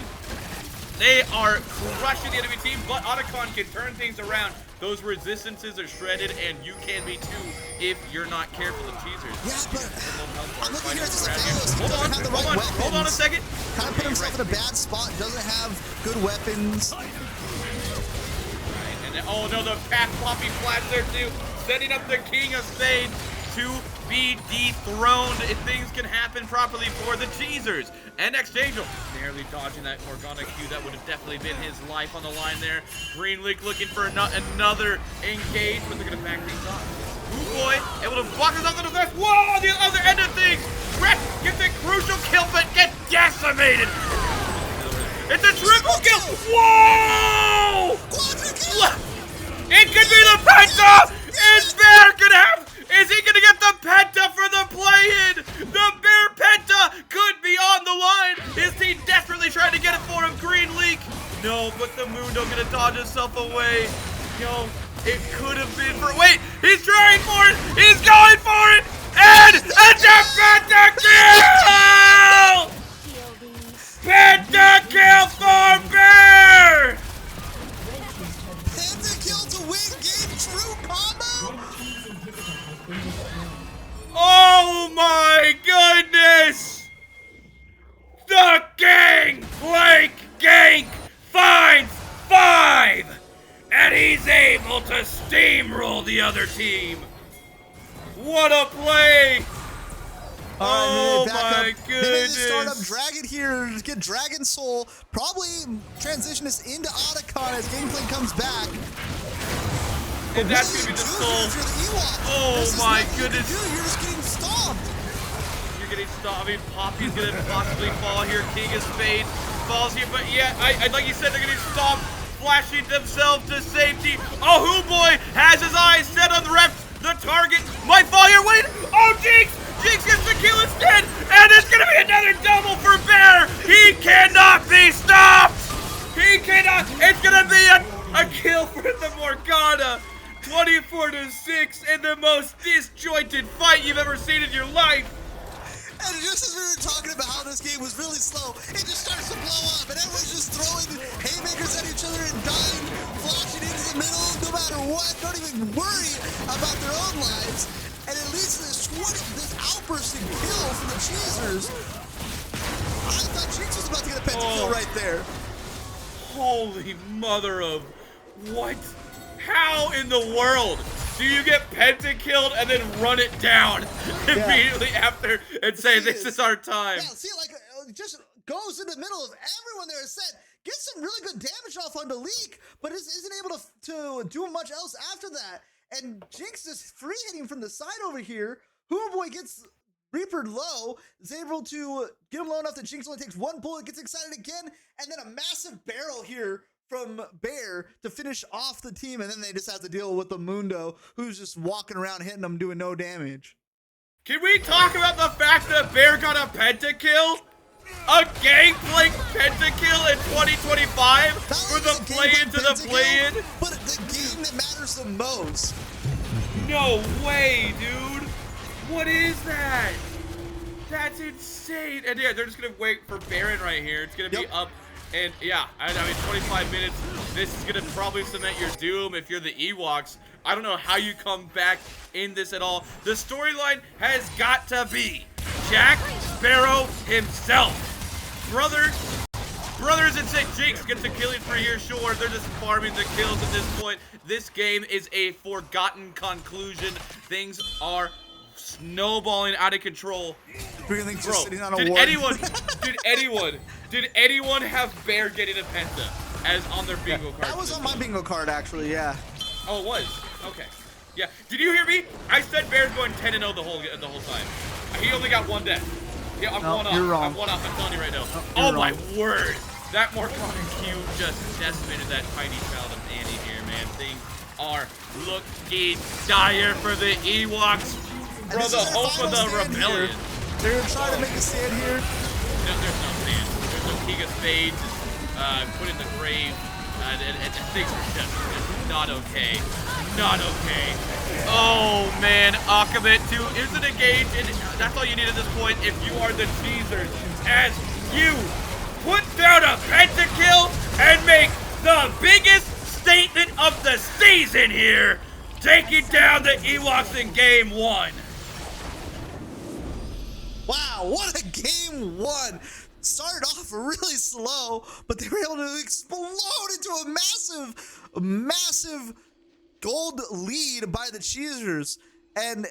They are crushing the enemy team, but Otacon can turn things around. those resistances are shredded, and you can be too if you're not careful of cheezers. Yeah, but I'm looking here at this Hold on a second. Kind of put himself in a bad spot. Doesn't have good weapons. And then, oh no, the path floppy flash there too, setting up the King of Spades to be dethroned if things can happen properly for the Cheezers. And Angel narrowly dodging that Morgana Q. That would have definitely been his life on the line there. Green Leak looking for another engage, but they're going to back things off. Ooh boy, able to block us off to the left. Whoa, the other end of things. Rex gets a crucial kill, but gets decimated. It's a triple kill. Whoa! It could be the Penta. Is Bear gonna have? Is he gonna get the Penta for the play-in? The Bear Penta could be on the line. His team desperately trying to get it for him. Green Leak. No, but the Mundo gonna dodge himself away. Yo, it could have been for. Wait, he's trying for it. He's going for it. And it's a Penta kill! Penta kill for Bear! Penta kill to win game true combo? Oh my goodness! The Gank finds 5! And he's able to steamroll the other team. What a play! Oh my goodness! Start up Dragon here, get Dragon Soul, probably transition us into Otacon as gameplay comes back. And that's gonna be the soul. Oh my goodness! You're just getting stomped. You're getting stomped. I mean, Poppy's gonna possibly fall here. King of Spades falls here, but yeah, like you said, they're getting stomped, flashing themselves to safety. Oh, Who Boy has his eyes set on the ref. The target might fall here. Wait! Oh, Jinx! Jinx gets the kill instead, and it's gonna be another double for Bear. He cannot be stopped. He cannot. It's gonna be a kill for the Morgana. 24-6 in the most disjointed fight you've ever seen in your life. And just as we were talking about how this game was really slow, it just starts to blow up, and everyone's just throwing haymakers at each other and dying, flashing into the middle, no matter what. Don't even worry about their own lives. And it leads to this outbursting kill from the Cheezers. I thought Jinx was about to get a pentakill right there. Holy mother of what? How in the world do you get pentakilled and then run it down immediately after and say this is our time? Yeah, see, like, it just goes in the middle of everyone there. Said gets some really good damage off on the Leak, but isn't able to do much else after that. And Jinx is free hitting from the side over here. Boy gets Reapered low, is able to get him low enough that Jinx only takes one bullet, gets excited again, and then a massive barrel here from Bear to finish off the team, and then they just have to deal with the Mundo, who's just walking around hitting them, doing no damage. Can we talk about the fact that Bear got a pentakill? A Gangplank pentakill in 2025 for the play-in to the play-in? But the game that matters the most. No way, dude. What is that? That's insane. And yeah, they're just going to wait for Baron right here. It's going to be up. And yeah, I mean, 25 minutes. This is going to probably cement your doom if you're the EWOKS. I don't know how you come back in this at all. The storyline has got to be Jack Sparrow himself. Brothers and St. Jinx gets a killing for here, sure. They're just farming the kills at this point. This game is a forgotten conclusion. Things are snowballing out of control. Bro, sitting on a did ward. anyone have Bear getting a penta as on their bingo card? That was on my bingo card, actually, yeah. Oh, it was? Okay. Yeah. Did you hear me? I said Bear's going 10-0 the whole time. He only got one death. Yeah, I'm one off. You're wrong. I'm one off. I'm telling you right now. Oh my word. That Morgana Q just decimated that tiny child of Annie here, man. Things are looking dire for the EWOKS. Bro, the hope of the rebellion. They're trying to make a stand here. No, there's no stand. There's no King of Spades put in the grave. And things are just not okay. Not okay. Oh, man. Akabit, too. Isn't engaged. And that's all you need at this point if you are the Cheezers. As you put down a pentakill and make the biggest statement of the season here, taking down the Ewoks in Game 1. Wow, what a Game 1. Started off really slow, but they were able to explode into a massive gold lead by the CHEEZERS. And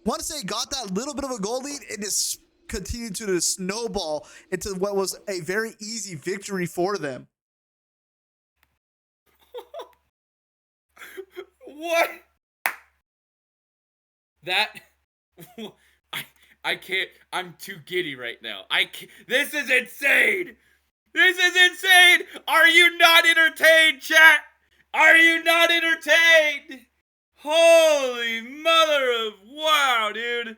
once they got that little bit of a gold lead, it just continued to snowball into what was a very easy victory for them. What? That... I can't. I'm too giddy right now. I can't. This is insane. This is insane. Are you not entertained, chat? Are you not entertained? Holy mother of wow, dude.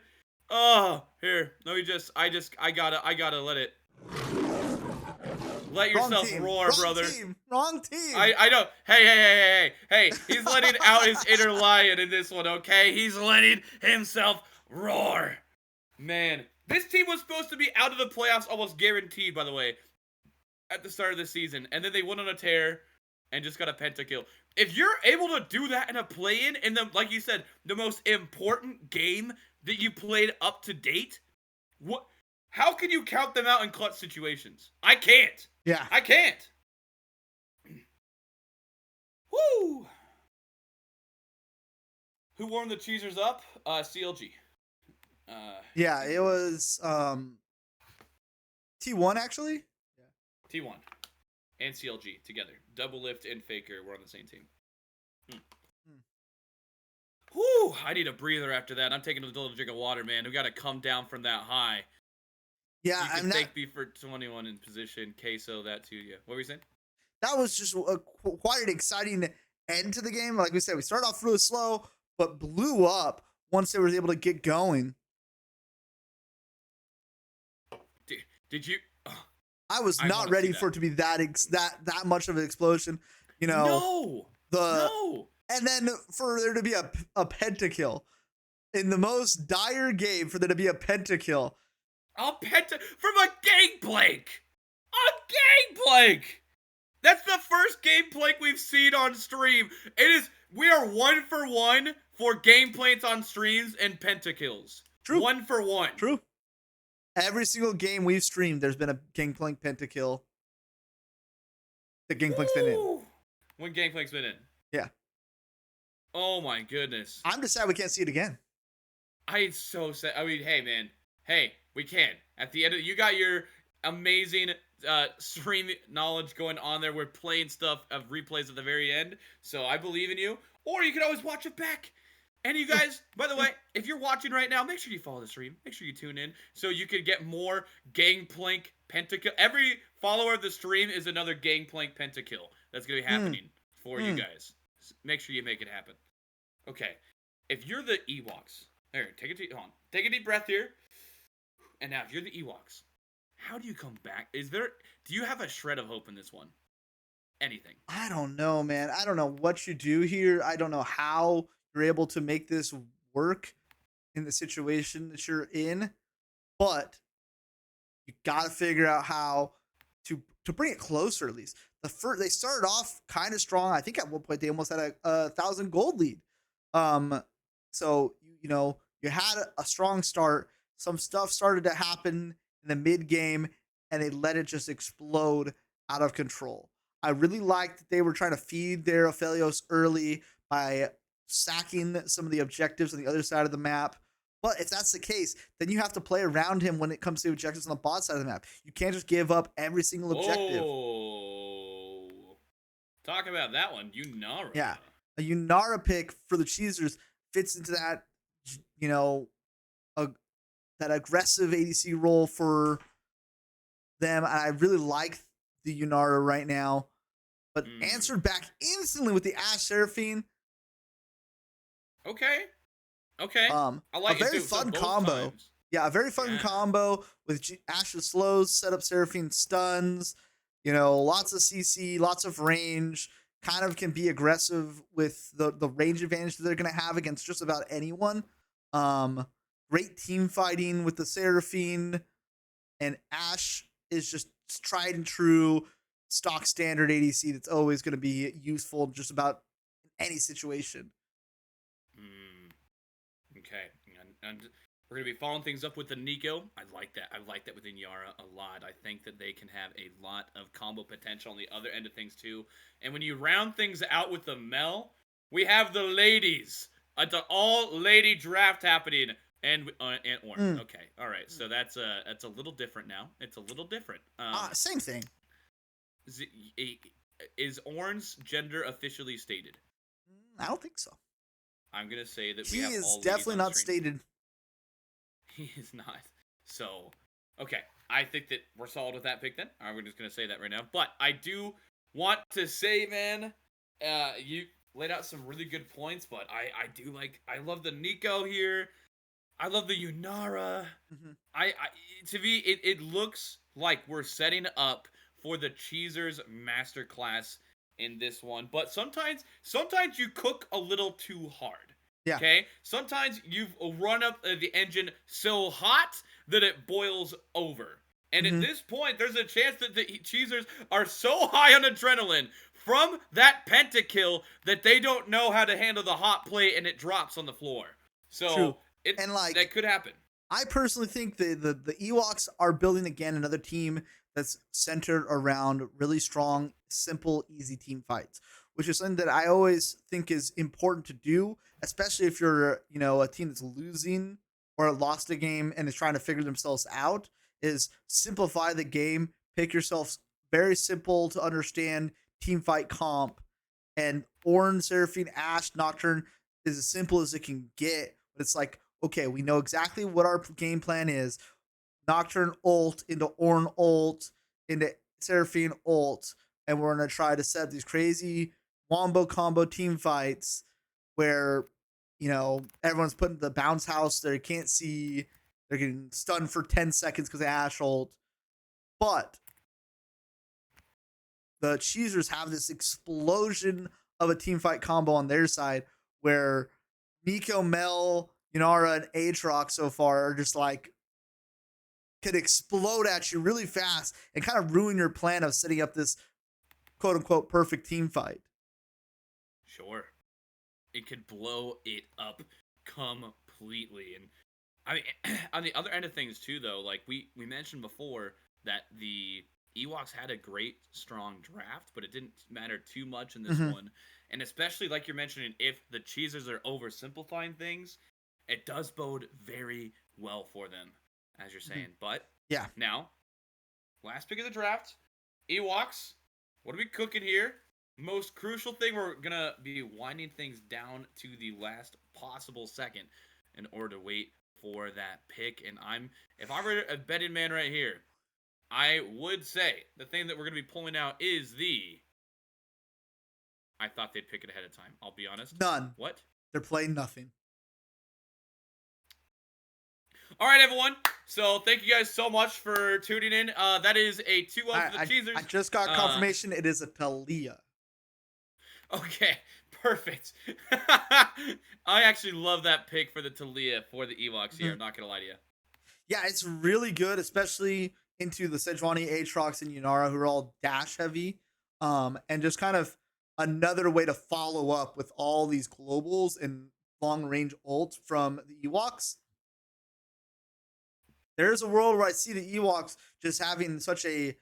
Oh, here. Let me just. I gotta let it. Let yourself roar, brother. Wrong team. I know. Hey. He's letting out his inner lion in this one, okay? He's letting himself roar. Man, this team was supposed to be out of the playoffs almost guaranteed, by the way, at the start of the season. And then they went on a tear and just got a pentakill. If you're able to do that in a play-in, in the, like you said, the most important game that you played up to date, how can you count them out in clutch situations? I can't. Yeah. I can't. Woo! Who warmed the CHEEZERS up? CLG. Yeah, it was T1 actually. Yeah. T1 and CLG together. Double Lift and Faker were on the same team. Whew, I need a breather after that. I'm taking a little drink of water, man. We got to come down from that high. Yeah, you can thank me for 21 in position. Queso, that too. Yeah. What were you saying? That was just quite an exciting end to the game. Like we said, we started off really slow, but blew up once they were able to get going. Did you? I was not ready for it to be that much of an explosion. You know, no. And then for there to be a pentakill in the most dire game, for there to be a pentakill. From a gangplank. A gangplank. That's the first gangplank we've seen on stream. We are 1 for 1 for gangplanks on streams and pentakills. True. 1 for 1. True. Every single game we've streamed, there's been a gangplank pentakill. The gangplank's been in. When gangplank's been in. Yeah. Oh my goodness. I'm just sad we can't see it again. I'm so sad. I mean, hey man. Hey, we can. At the end of you got your amazing stream knowledge going on there. We're playing stuff of replays at the very end. So I believe in you. Or you can always watch it back. And you guys, by the way, if you're watching right now, make sure you follow the stream. Make sure you tune in so you can get more gangplank pentakill. Every follower of the stream is another gangplank pentakill that's going to be happening for you guys. Make sure you make it happen. Okay. If you're the EWOKS, there, take a deep breath here. And now, if you're the EWOKS, how do you come back? Do you have a shred of hope in this one? Anything? I don't know, man. I don't know what you do here. I don't know how you're able to make this work in the situation that you're in, but you got to figure out how to bring it closer. At least they started off kind of strong. I think at one point they almost had a 1,000 gold lead. So you had a strong start. Some stuff started to happen in the mid game, and they let it just explode out of control. I really liked that they were trying to feed their Aphelios early by sacking some of the objectives on the other side of the map. But if that's the case, then you have to play around him when it comes to objectives on the bot side of the map. You can't just give up every single objective. Oh, talk about that one, Yunara. Yeah, a Yunara pick for the CHEEZERS fits into that, that aggressive ADC role for them. I really like the Yunara right now, but answered back instantly with the Ashe Seraphine. Okay. I like a very fun combo. Times. Yeah, a very fun combo with Ashe's slows, set up Seraphine stuns. Lots of CC, lots of range. Kind of can be aggressive with the range advantage that they're going to have against just about anyone. Great team fighting with the Seraphine, and Ashe is just tried and true. stock standard ADC that's always going to be useful just about any situation. Okay, and we're gonna be following things up with the Nico. I like that. I like that within Yara a lot. I think that they can have a lot of combo potential on the other end of things too. And when you round things out with the Mel, we have the ladies. It's an all-lady draft happening, and Orn. Okay, all right. So that's a little different now. It's a little different. Same thing. Is Orn's gender officially stated? I don't think so. I'm gonna say that he is definitely not stated. He is not. So, okay. I think that we're solid with that pick then. We're just gonna say that right now. But I do want to say, man, you laid out some really good points. But I love the Nico here. I love the Yunara. To me, it looks like we're setting up for the CHEEZERS masterclass in this one, but sometimes you cook a little too hard. Yeah. Okay? Sometimes you've run up the engine so hot that it boils over. And at this point, there's a chance that the CHEEZERS are so high on adrenaline from that pentakill that they don't know how to handle the hot plate and it drops on the floor. So that could happen. I personally think the EWOKS are building again another team that's centered around really strong, simple, easy team fights, which is something that I always think is important to do, especially if you're, a team that's losing or lost a game and is trying to figure themselves out, is simplify the game, pick yourself very simple to understand team fight comp, and Ornn, Seraphine, Ashe, Nocturne is as simple as it can get, but it's like, okay, we know exactly what our game plan is. Nocturne ult into Ornn ult into Seraphine ult, and we're going to try to set these crazy wombo combo team fights where, everyone's put in the bounce house. They can't see. They're getting stunned for 10 seconds because of Ashe ult. But the CHEEZERS have this explosion of a team fight combo on their side where Nico, Mel, Yunara, and Aatrox so far are just like, could explode at you really fast and kind of ruin your plan of setting up this quote unquote perfect team fight. Sure. It could blow it up completely. And I mean, on the other end of things too, though, like we mentioned before that the EWOKS had a great, strong draft, but it didn't matter too much in this one. And especially like you're mentioning, if the CHEEZERS are oversimplifying things, it does bode very well for them, as you're saying. But yeah, now, last pick of the draft, EWOKS. What are we cooking here? Most crucial thing, we're gonna be winding things down to the last possible second in order to wait for that pick. And if I were a betting man right here, I would say the thing that we're gonna be pulling out is I thought they'd pick it ahead of time. I'll be honest. None. What? They're playing nothing. All right, everyone. So thank you guys so much for tuning in. That is a 2-1 for the CHEEZERS. I just got confirmation. It is a Talia. Okay, perfect. I actually love that pick for the Talia for the EWOKS here. I'm not going to lie to you. Yeah, it's really good, especially into the Sejuani, Aatrox, and Yunara, who are all dash heavy. And just kind of another way to follow up with all these globals and long range ults from the EWOKS. There's a world where I see the EWOKS just having such a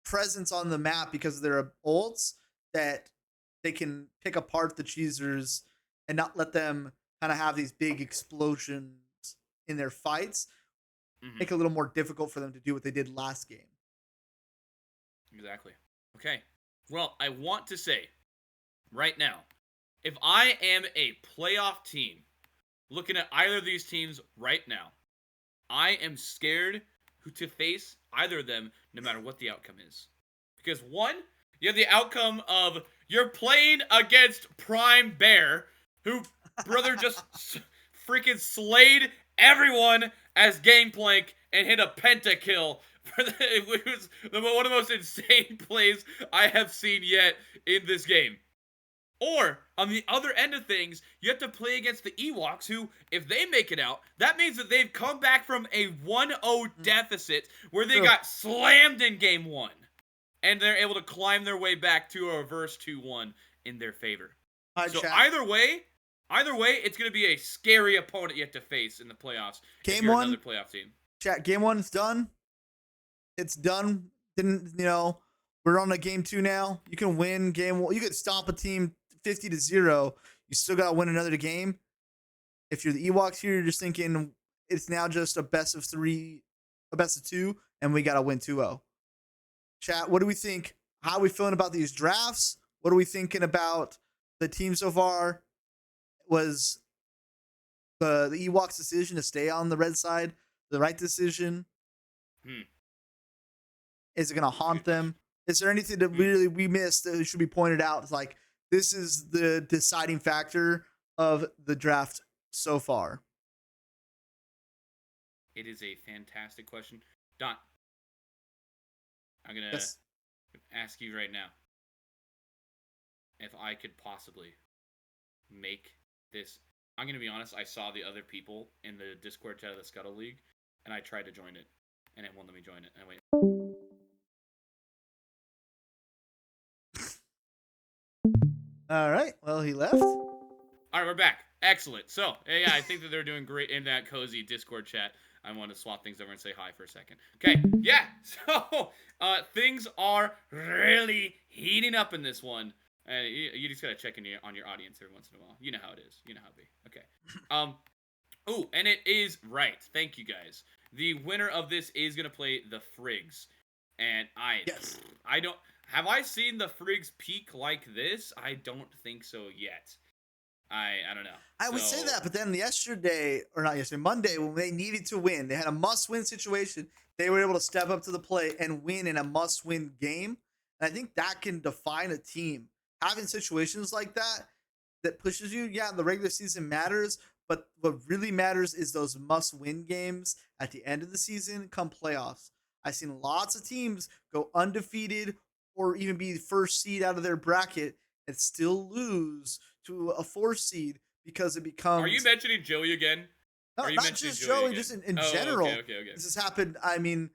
presence on the map because of their ults that they can pick apart the CHEEZERS and not let them kind of have these big explosions in their fights. Make it a little more difficult for them to do what they did last game. Exactly. Okay. Well, I want to say right now, if I am a playoff team looking at either of these teams right now, I am scared to face either of them no matter what the outcome is. Because one, you have the outcome of you're playing against Prime Bear, who, brother, just freaking slayed everyone as Gangplank and hit a pentakill. It was one of the most insane plays I have seen yet in this game. Or, on the other end of things, you have to play against the EWOKS, who, if they make it out, that means that they've come back from a 1-0 deficit where they got slammed in game one. and they're able to climb their way back to a reverse 2-1 in their favor. So chat. either way, it's going to be a scary opponent you have to face in the playoffs. Game if you're one, another playoff team. Chat, game 1's done. It's done. We're on to game 2 now. You can win game 1. You could stomp a team 50-0. You still got to win another game. If you're the EWOKS here, you're just thinking it's now just a best of 3, a best of 2, and we got to win 2-0. Chat, what do we think? How are we feeling about these drafts? What are we thinking about the team so far? Was the EWOKS decision to stay on the red side the right decision? Is it going to haunt them? Is there anything that really we missed that should be pointed out? It's like, this is the deciding factor of the draft so far. It is a fantastic question. Don, I'm going to ask you right now if I could possibly make this. I'm going to be honest, I saw the other people in the Discord chat of the Scuttle League, and I tried to join it, and it won't let me join it. And I wait. All right. Well, he left. All right, we're back. Excellent. So, yeah, I think that they're doing great in that cozy Discord chat. I want to swap things over and say hi for a second. Okay, yeah. So, things are really heating up in this one. You just gotta check in on your audience every once in a while. You know how it is. You know how it be. Okay. Oh, and it is right. Thank you guys. The winner of this is gonna play the Frigs, and I don't. Have I seen the Frigs peak like this? I don't think so yet. I don't know. I would say that, but then Monday, when they needed to win, they had a must-win situation. They were able to step up to the plate and win in a must-win game. And I think that can define a team. Having situations like that pushes you. Yeah, the regular season matters, but what really matters is those must-win games at the end of the season come playoffs. I've seen lots of teams go undefeated or even be the first seed out of their bracket and still lose to a 4th seed because it becomes. Are you mentioning Joey again? No, not just Joey, just in general. Okay. This has happened. I mean,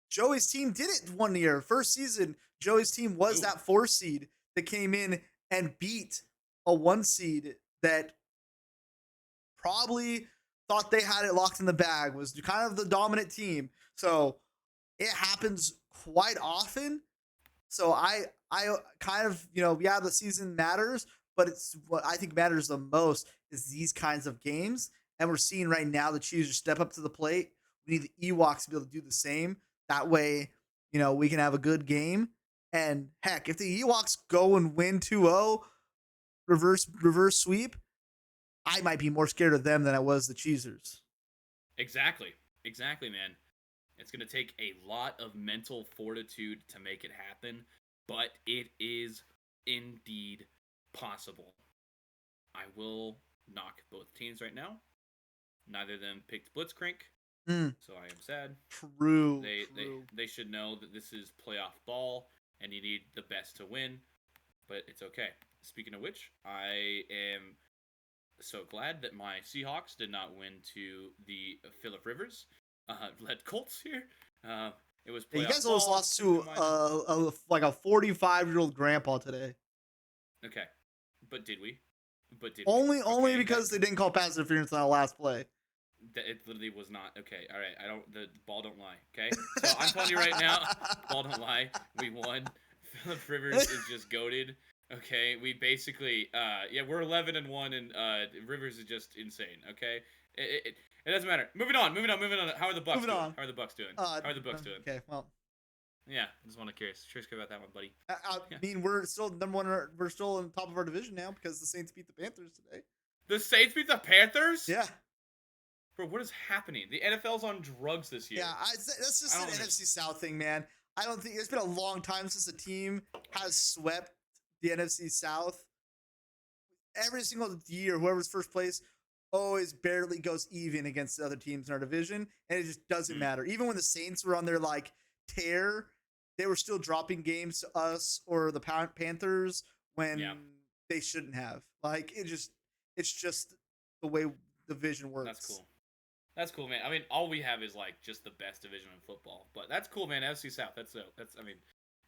Joey's team did it one year. First season, Joey's team was that 4th seed that came in and beat a 1 seed that probably thought they had it locked in the bag, was kind of the dominant team. So it happens quite often. So I kind of, the season matters, but it's what I think matters the most is these kinds of games. And we're seeing right now the CHEEZERS step up to the plate. We need the EWOKS to be able to do the same. That way, we can have a good game. And heck, if the EWOKS go and win 2-0, reverse sweep, I might be more scared of them than I was the CHEEZERS. Exactly, man. It's going to take a lot of mental fortitude to make it happen, but it is indeed possible. I will knock both teams right now. Neither of them picked Blitzcrank, so I am sad. True. They should know that this is playoff ball, and you need the best to win, but it's okay. Speaking of which, I am so glad that my Seahawks did not win to the Phillip Rivers led Colts here. It was you guys almost lost to a 45-year-old grandpa today. Okay, but did we? Only because they didn't call pass interference on the last play. It literally was not. Okay, all right. The ball don't lie. Okay, so I'm telling you right now, ball don't lie. We won. Phillip Rivers is just goated. Okay, we basically, we're 11-1, and Rivers is just insane. Okay, it doesn't matter. Moving on. How are the Bucks doing? How are the Bucks doing? Okay, well. Yeah, just want to curious about that one, buddy. I mean, we're still number one. We're still on top of our division now because the Saints beat the Panthers today. The Saints beat the Panthers? Yeah. Bro, what is happening? The NFL's on drugs this year. Yeah, that's just an NFC South thing, man. I don't think it's been a long time since a team has swept the NFC South. Every single year, whoever's first place always barely goes even against the other teams in our division, and it just doesn't matter. Even when the Saints were on their tear, they were still dropping games to us or the Panthers when they shouldn't have. It's just the way the division works. That's cool, man. I mean, all we have is just the best division in football, but that's cool, man. NFC South. That's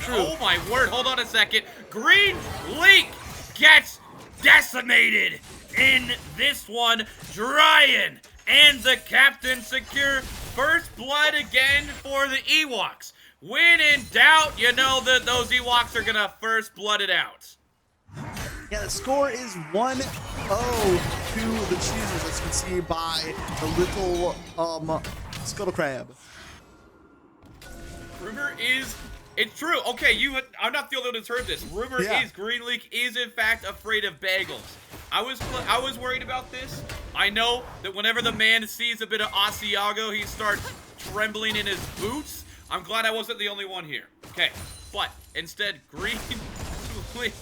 True. Oh my word, hold on a second. Green Leak gets decimated in this one. Dryan and the captain secure first blood again for the EWOKS. When in doubt, you know that those EWOKS are gonna first blood it out. Yeah, the score is 1-0 to the Cheezers, as you can see by the little Scuttle Crab. Rumor is, it's true. Okay, I'm not the only one who's heard this. Rumor is Green Leak is in fact afraid of bagels. I was worried about this. I know that whenever the man sees a bit of Asiago, he starts trembling in his boots. I'm glad I wasn't the only one here. Okay, but instead, Green Leak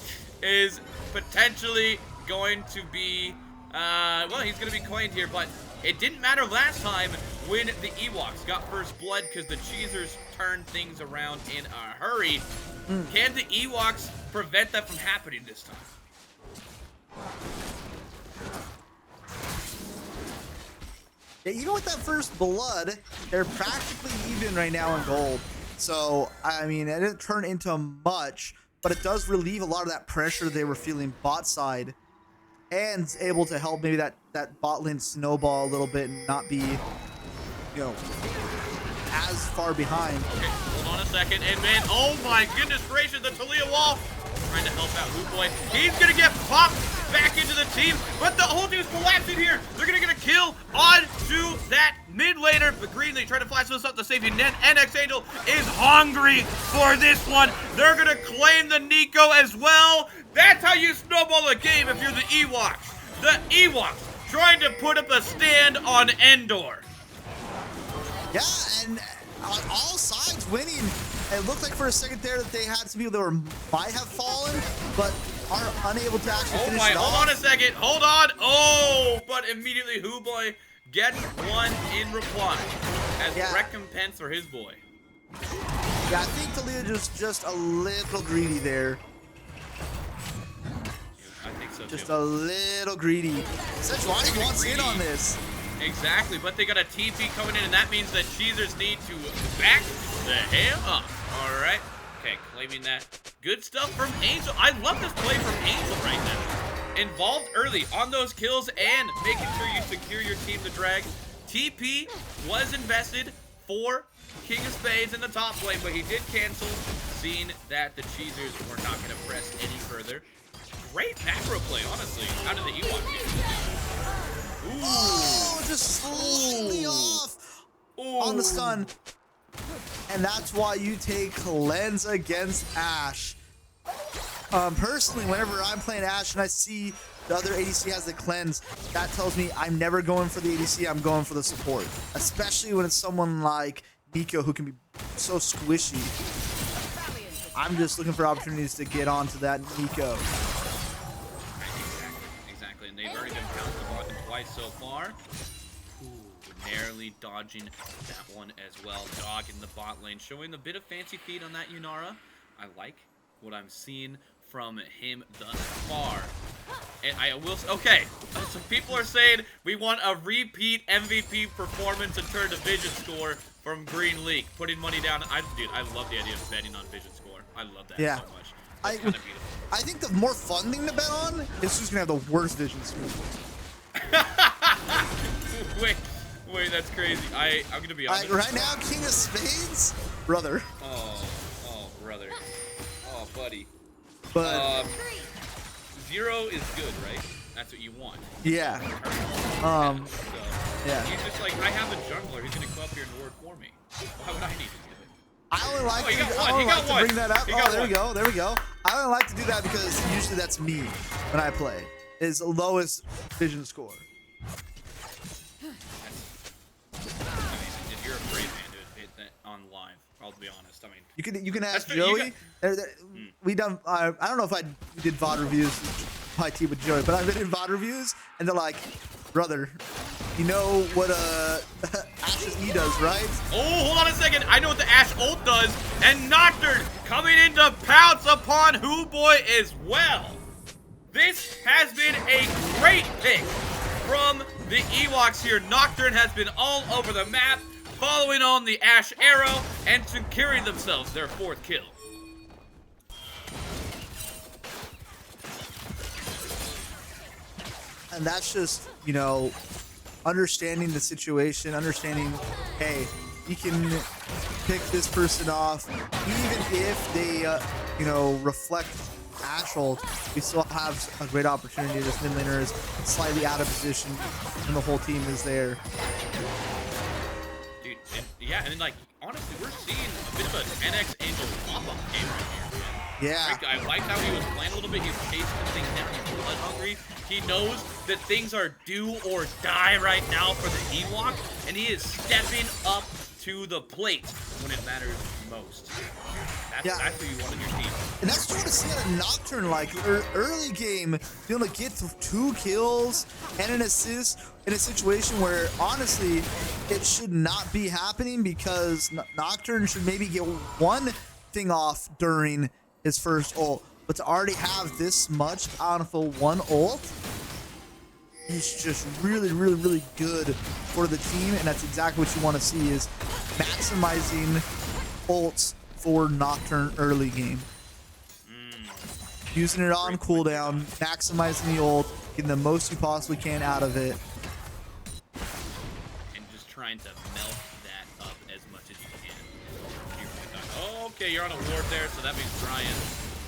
is potentially going to be, well, he's going to be coined here, but it didn't matter last time when the EWOKS got first blood because the Cheezers turned things around in a hurry. Can the EWOKS prevent that from happening this time? Yeah, you know, with that first blood, they're practically even right now in gold. So, I mean, it didn't turn into much, but it does relieve a lot of that pressure they were feeling bot side, and able to help maybe that bot lane snowball a little bit and not be, you know, as far behind. Okay, hold on a second, and man, oh my goodness gracious, the Talia wall trying to help out Hoot Boy. He's gonna get popped back into the team, but the whole team's collapsing here. They're gonna get a kill onto that mid laner, but Green Leak trying to flash this up to safety. NX Angel is hungry for this one. They're gonna claim the Nico as well. That's how you snowball a game if you're the EWOKS. The EWOKS trying to put up a stand on Endor. Yeah, and on all sides winning. It looked like for a second there that they had some people that might have fallen, but are unable to actually finish it off. Hold on a second. Hold on. Oh, but immediately Hoot Boy gets one in reply as recompense for his boy. Yeah, I think Talia just a little greedy there. I think so just too. a little greedy. Sejuani wants in on this. Exactly, but they got a TP coming in, and that means that Cheezers need to back the hell up. All right. Okay, claiming that. Good stuff from Angel. I love this play from Angel right now. Involved early on those kills and making sure you secure your team to drag. TP was invested for King of Spades in the top lane, but he did cancel, seeing that the Cheezers were not going to press any further. Great macro play, honestly, out of the EWOKS. Ooh. Oh, just slightly off on the stun. And that's why you take cleanse against Ashe. Personally, whenever I'm playing Ashe and I see the other ADC has the cleanse, that tells me I'm never going for the ADC, I'm going for the support. Especially when it's someone like Nico who can be so squishy. I'm just looking for opportunities to get onto that Nico. Exactly, and they've already been counter twice so far. Narrowly dodging that one as well. Dog in the bot lane, showing a bit of fancy feet on that Yunara. I like what I'm seeing from him thus far. And I will, okay, so people are saying we want a repeat MVP performance and turn to vision score from Green Leak. Putting money down. Dude, I love the idea of betting on vision score. I love that so much. That's kind of beautiful. I think the more fun thing to bet on is who's gonna have the worst vision score. Wait, that's crazy. I'm gonna be honest. Right now, King of Spades, brother. Oh, brother. Oh, buddy. But 0 is good, right? That's what you want. Yeah. Yeah. He's just like, I have a jungler. He's gonna come up here and ward for me. Why would I need to do it? I only like to bring that up. Oh, there we go. There we go. I only like to do that because usually that's me when I play. Is lowest vision score. If you're a brave man to hit that on live, I'll be honest. I mean, you can ask Joey. We done. I don't know if I did VOD reviews, my team with Joey, but I've been in VOD reviews, and they're like, brother, you know what Ashe's E does, right? Oh, hold on a second. I know what the Ashe ult does, and Nocturne coming in to pounce upon Hoot Boy as well. This has been a great pick from the EWOKS here. Nocturne has been all over the map, following on the Ashe arrow and securing themselves their 4th kill. and that's just, you know, understanding the situation, understanding, hey, you can pick this person off, even if they, you know, reflect Ashhold, we still have a great opportunity. This mid laner is slightly out of position, and the whole team is there. Dude, and, yeah, and then, like, honestly, we're seeing a bit of an NX Angel pop-up game right here, man. Yeah. I liked how he was playing a little bit. He was chasing things down. He's blood hungry. He knows that things are do or die right now for the Ewok, and he is stepping up to the plate when it matters most. That's what you want in your team. And that's what you want to see out of Nocturne, like early game, being able to get 2 kills and an assist in a situation where honestly it should not be happening, because Nocturne should maybe get one thing off during his first ult, but to already have this much out of a 1 ult is just really, really, really good for the team, and that's exactly what you want to see, is maximizing ults for Nocturne early game. Using it on cooldown, maximizing the ult, getting the most you possibly can out of it. And just trying to melt that up as much as you can. Oh, okay, you're on a ward there, so that means Brian,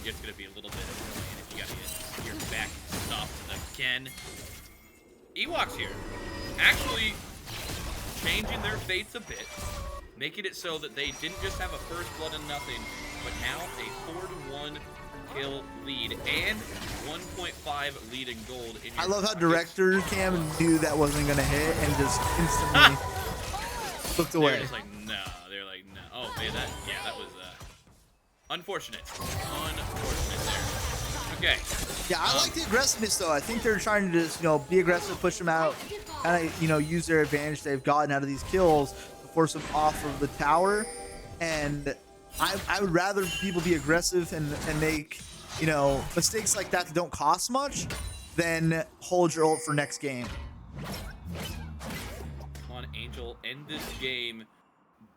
it's going to be a little bit annoying if you got to get your back stopped again. Ewoks here, actually changing their fates a bit, making it so that they didn't just have a first blood and nothing, but now a 4-1 kill lead and 1.5 lead in gold. I love how Director Cam knew that wasn't going to hit and just instantly looked away. They're just like, no. They're like, no. Oh, man, that was unfortunate. Unfortunate there. Okay. Yeah, I like the aggressiveness, though. I think they're trying to just, you know, be aggressive, push them out, kind of, you know, use their advantage they've gotten out of these kills to force them off of the tower. And I would rather people be aggressive and make, you know, mistakes like that don't cost much than hold your ult for next game. Come on, Angel, end this game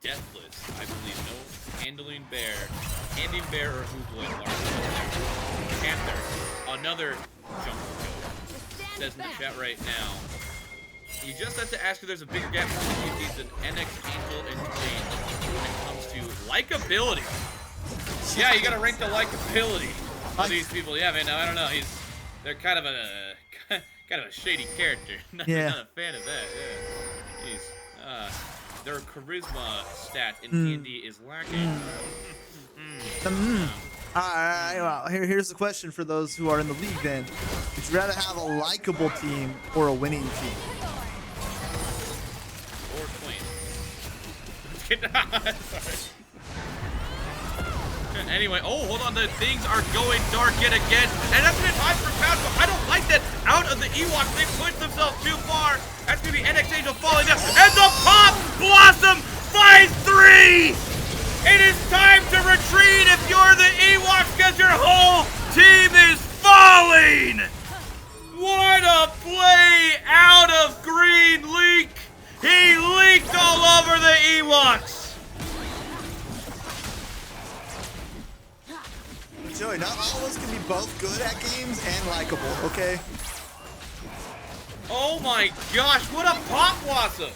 deathless. I believe no handling bear or Hoogland are Panther, another jungle kill. Says in the chat right now. You just have to ask if there's a bigger gap between these than NX Angel and Jane when it comes to likability. Yeah, you gotta rank the likability of these people. Yeah, man. No, I don't know. They're kind of a shady character. Not a fan of that. Yeah. Their charisma stat in D&D is lacking. Alright, well, here's the question for those who are in the league then. Would you rather have a likable team or a winning team? Or Queen. Sorry. Anyway, oh, hold on, the things are going dark yet again, and that's gonna time for Castle. I don't like that. Out of the Ewoks, they pushed themselves too far. That's gonna be NX Angel falling down, and the Pop Blossom finds 3! It is time to retreat if you're the Ewoks, because your whole team is falling! What a play out of Green Leak! He leaked all over the Ewoks! Joey, not all of us can be both good at games and likable, okay? Oh my gosh, what a Pop Blossom!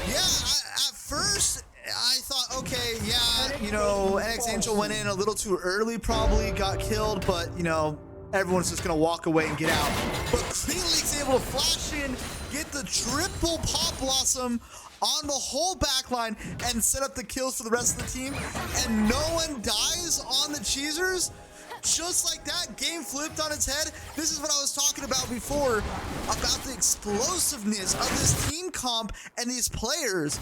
Yeah, at first, I thought, okay, yeah, you know, NX Angel went in a little too early, probably got killed, but, you know, everyone's just going to walk away and get out. But Green Leak's able to flash in, get the triple Pop Blossom on the whole backline and set up the kills for the rest of the team, and no one dies on the Cheezers. Just like that, game flipped on its head. This is what I was talking about before, about the explosiveness of this team comp and these players.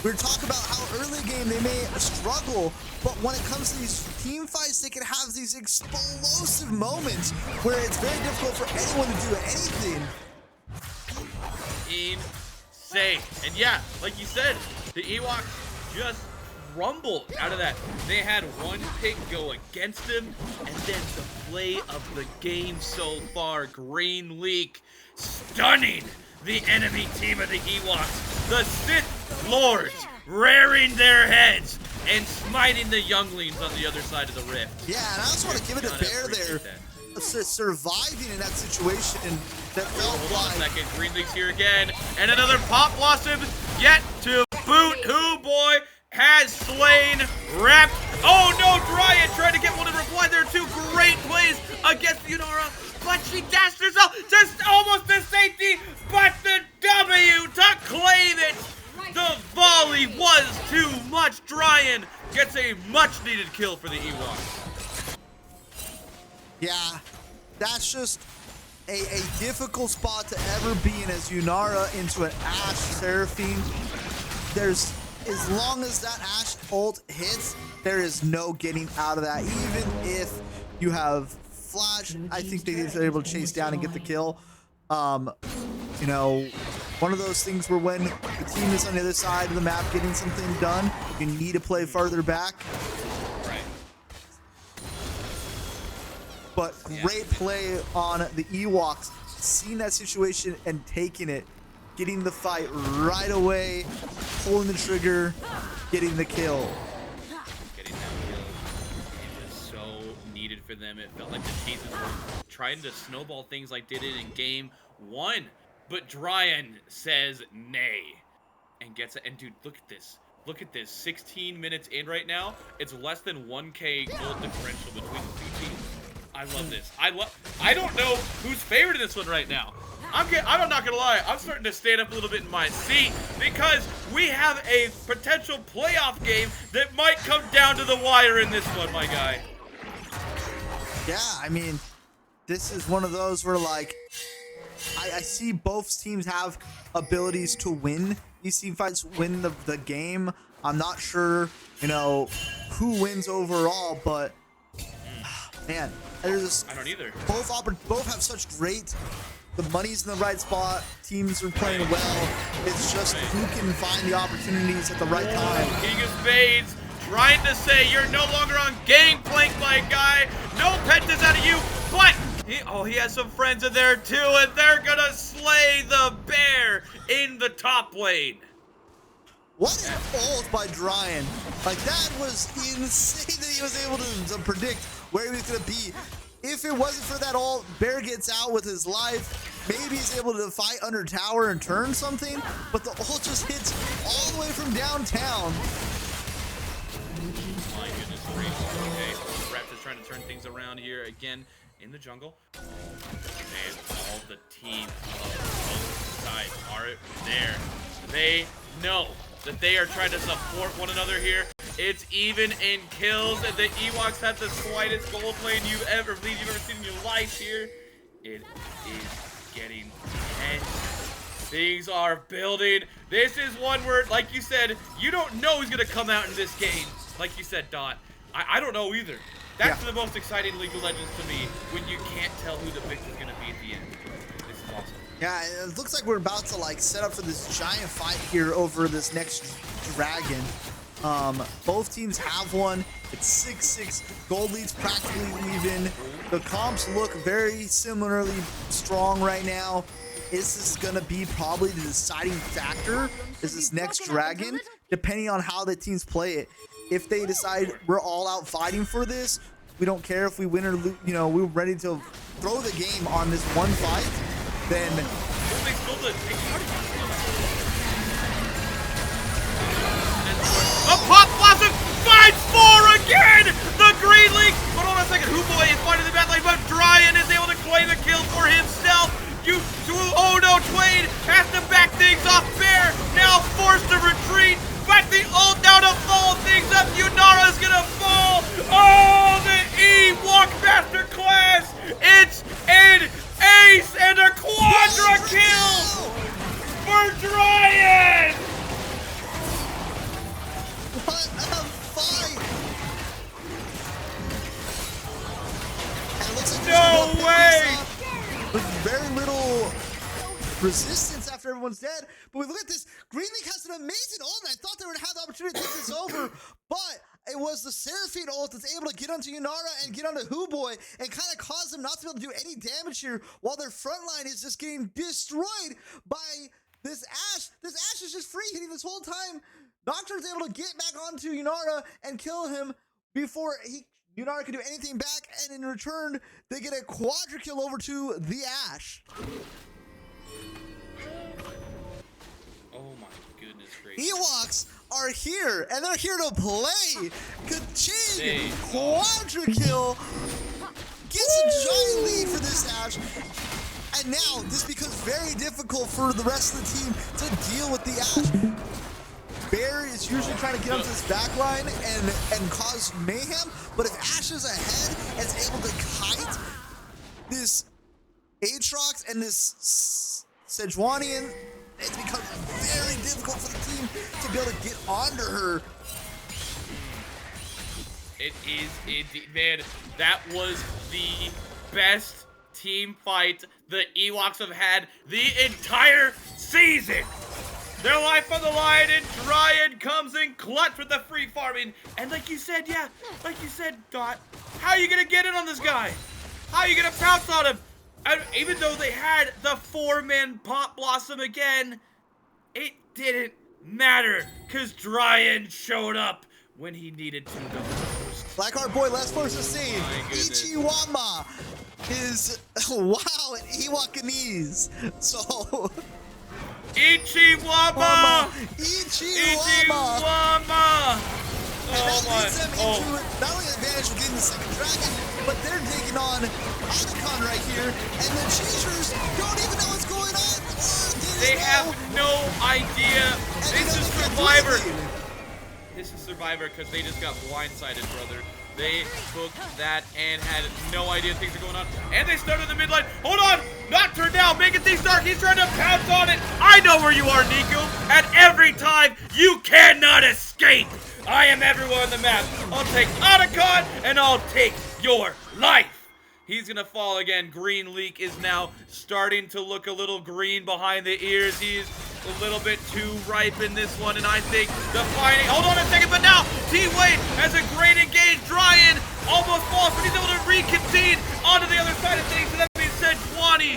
We were talking about how early game they may struggle, but when it comes to these team fights, they can have these explosive moments where it's very difficult for anyone to do anything. Insane. And yeah, like you said, the Ewoks just rumbled out of that. They had one pick go against him, and then the play of the game so far, Green Leak stunning the enemy team of the Ewoks. The Sith Lords rearing their heads and smiting the younglings on the other side of the rift. Yeah, and I also want to give it a bear there. surviving in that situation that felt Hold on a like... second. Green League's here again. And another Pop Blossom yet to boot. Who boy has slain Wrapped. Oh no, Dryad tried to get one in reply. There are two great plays against Yunara, but she dashed herself just almost to safety. But the W to claim it. The volley was too much. Dryan gets a much needed kill for the EWOKS. Yeah, that's just a difficult spot to ever be in as Yunara into an Ashe Seraphine. There's, as long as that Ashe ult hits, there is no getting out of that. Even if you have Flash, I think they're able to chase down and get the kill. You know, one of those things where when the team is on the other side of the map getting something done, you need to play farther back. Right. But great play on the EWOKS, seeing that situation and taking it, getting the fight right away, pulling the trigger, getting the kill. Getting that kill. It was so needed for them. It felt like the CHEEZERS were trying to snowball things like did it in game 1. But Dryan says nay and gets it. And dude, look at this. Look at this. 16 minutes in right now. It's less than 1K gold differential between the two teams. I love this. I don't know who's favored in this one right now. I'm not gonna lie. I'm starting to stand up a little bit in my seat because we have a potential playoff game that might come down to the wire in this one, my guy. Yeah, I mean, this is one of those where, like, I see both teams have abilities to win these team fights, win the game. I'm not sure, you know, who wins overall, but man, there's I don't either. Both have such great. The money's in the right spot. Teams are playing well. It's just who can find the opportunities at the right time. King of Spades trying to say you're no longer on Gangplank, my guy. No pentas out of you, but he has some friends in there too, and they're gonna slay the bear in the top lane. What an ult by Dryan. Like, that was insane that he was able to predict where he was going to be. If it wasn't for that ult, Bear gets out with his life. Maybe he's able to fight under tower and turn something, but the ult just hits all the way from downtown. My goodness gracious. Okay, Reps is trying to turn things around here again in the jungle. And all the teams of both sides are there. They know that they are trying to support one another here. It's even in kills, and the EWOKS have the slightest gold lane you've ever seen in your life here. It is getting tense. Things are building. This is one where, like you said, you don't know who's gonna come out in this game. Like you said, Dot. I don't know either. That's the most exciting League of Legends to me, when you can't tell who the victor's gonna be at the end. This is awesome. Yeah, it looks like we're about to, like, set up for this giant fight here over this next dragon. Both teams have one. It's 6-6. Gold lead's practically even. The comps look very similarly strong right now. Is this gonna be probably the deciding factor? Is this next dragon? Depending on how the teams play it. If they decide we're all out fighting for this, we don't care if we win or lose, you know, we're ready to throw the game on this one fight, then a Pop Blossom finds 4 again! The Green League! But hold on a second, Hooboy is fighting the back line, but Dryan is able to claim the kill for himself. Oh no, Twain has to back things off. Bear now forced to retreat, but the ult now to follow things up. Yunara's gonna fall. Oh, the EWOK Masterclass! It's an ace and a quadra kill for Dryan! what a fight! And it looks like No way! With very little resistance after everyone's dead. But we look at this. Green League has an amazing ult, and I thought they would have the opportunity to take this over, but it was the Seraphine ult that's able to get onto Yunara and get onto Hooboy and kind of cause them not to be able to do any damage here while their front line is just getting destroyed by this Ashe. This Ashe is just free hitting this whole time. Nocturne's able to get back onto Yunara and kill him before Yunara can do anything back, and in return, they get a quadra kill over to the Ashe. Oh my goodness gracious. EWOKS are here, and they're here to play. Ka-ching! They Quadra kill. Gets a giant lead for this Ashe. And now this becomes very difficult for the rest of the team to deal with the Ashe. Bear is usually trying to get up to this back line and cause mayhem, but if Ashe is ahead and is able to kite this Aatrox and this Sejuanian, it becomes very difficult for the team to be able to get onto her. It is indeed, man. That was the best team fight the EWOKS have had the entire season. Their life on the line, and Dryan comes in clutch with the free farming. And like you said, yeah, like you said, Dot, how are you gonna get in on this guy? How are you gonna pounce on him? And even though they had the 4-man Pop Blossom again, it didn't matter, because Dryan showed up when he needed to the most. Blackheart Boy, last force to save. Ichiwama is, wow, an Ewokanese. So... Ichiwama! Ichiwama! Oh that leads them into not only an advantage of getting the second dragon, but they're taking on Otacon right here, and the CHEEZERS don't even know what's going on. They have no idea. This is Survivor. This is Survivor because they just got blindsided, brother. They booked that and had no idea things are going on. And they started the mid lane. Hold on! Knocked her down, making things dark. He's trying to pounce on it. I know where you are, Nico. And every time, you cannot escape. I am everywhere on the map. I'll take Otacon and I'll take your life. He's gonna fall again. Green Leak is now starting to look a little green behind the ears. He's a little bit too ripe in this one, and I think the fighting. Hold on a second, but now T-Wade has a great engage. Dryan almost falls, but he's able to reconvene onto the other side of things. And that means Sejuani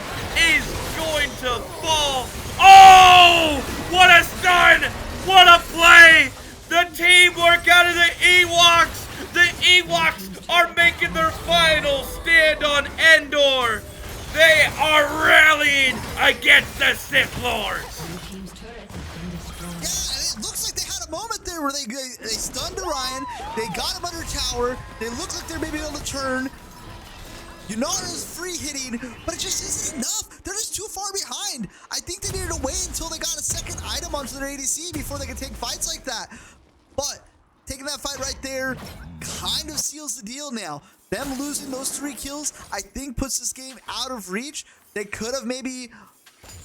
is going to fall. Oh! What a stun! What a play! The teamwork out of the EWOKS. The EWOKS are making their final stand on Endor. They are rallying against the Sith Lords. Yeah, it looks like they had a moment there where they stunned Orion. They got him under tower. They look like they're maybe able to turn. Yunara's free hitting, but it just isn't enough. They're just too far behind. I think they needed to wait until they got a second item onto their ADC before they could take fights like that. But taking that fight right there kind of seals the deal now. Them losing those 3 kills, I think, puts this game out of reach. They could have maybe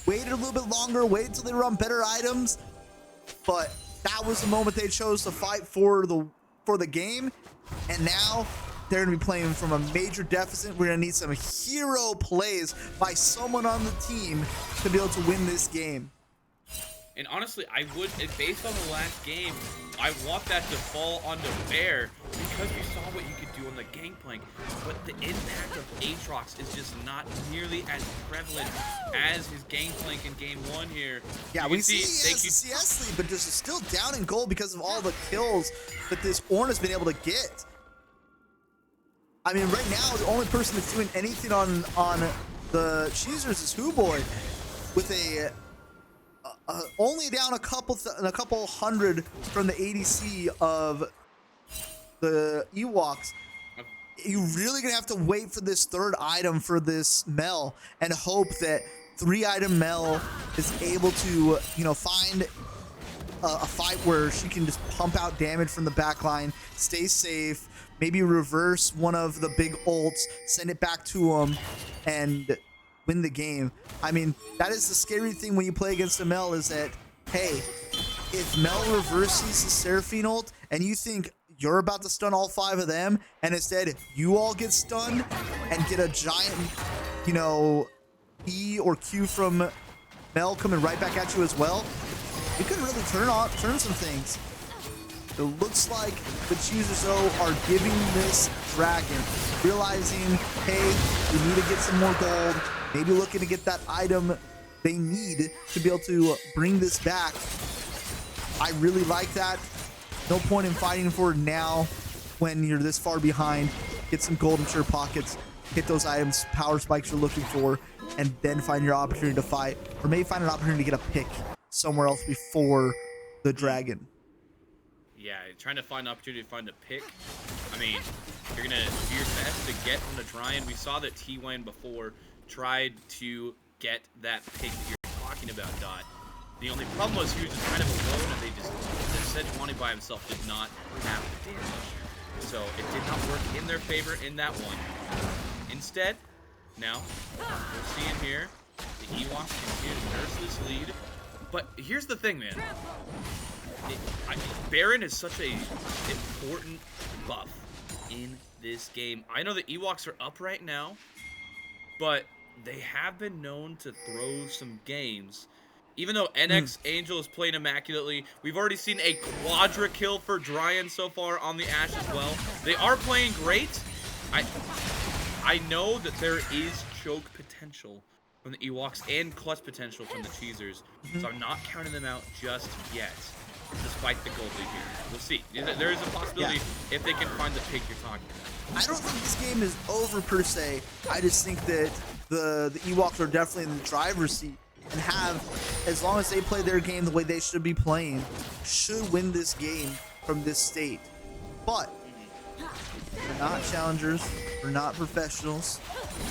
waited a little bit longer, waited until they were on better items. But that was the moment they chose to fight for the game. And now they're going to be playing from a major deficit. We're going to need some hero plays by someone on the team to be able to win this game. And honestly, I would, based on the last game, I want that to fall onto Bear because we saw what you could do on the Gangplank. But the impact of Aatrox is just not nearly as prevalent as his Gangplank in game 1 here. Yeah, we see he has the CS lead, but just still down in gold because of all the kills that this Ornn has been able to get. I mean, right now, the only person that's doing anything on the CHEEZERS is Hooboy with a... only down a couple hundred from the ADC of the EWOKS. You're really gonna have to wait for this 3rd item for this Mel and hope that 3-item Mel is able to, you know, find a fight where she can just pump out damage from the back line, stay safe, maybe reverse one of the big ults, send it back to him, and win the game. I mean, that is the scary thing when you play against a Mel is that, hey, if Mel reverses the Seraphine ult and you think you're about to stun all 5 of them and instead you all get stunned and get a giant, you know, E or Q from Mel coming right back at you as well, you could really turn some things. It looks like the CHEEZERS though are giving this dragon, realizing, hey, we need to get some more gold, maybe looking to get that item they need to be able to bring this back. I really like that. No point in fighting for it now when you're this far behind. Get get some gold into your pockets, hit those items, power spikes you're looking for, and then find your opportunity to fight, or maybe find an opportunity to get a pick somewhere else before the dragon. Yeah, trying to find an opportunity to find a pick. I mean, you're gonna do your best to get on the Dryan. We saw that T-Wayne before tried to get that pick that you're talking about, Dot. The only problem was he was just kind of alone, and the Sejuani by himself did not have the damage. So it did not work in their favor in that one. Instead, now, we're seeing here, the EWOKS continue to nurse this lead. But here's the thing, man. Baron is such a important buff in this game. I know the EWOKS are up right now, but they have been known to throw some games. Even though NX Angel is playing immaculately, we've already seen a quadra kill for Dryan so far on the Ashe as well. They are playing great. I know that there is choke potential from the EWOKS and clutch potential from the CHEEZERS, so I'm not counting them out just yet. Despite the gold lead here, we'll see. There is a possibility if they can find the pick you're talking about. I don't think this game is over per se. I just think that the EWOKS are definitely in the driver's seat and have, as long as they play their game the way they should be playing, should win this game from this state. But we're not challengers. We're not professionals.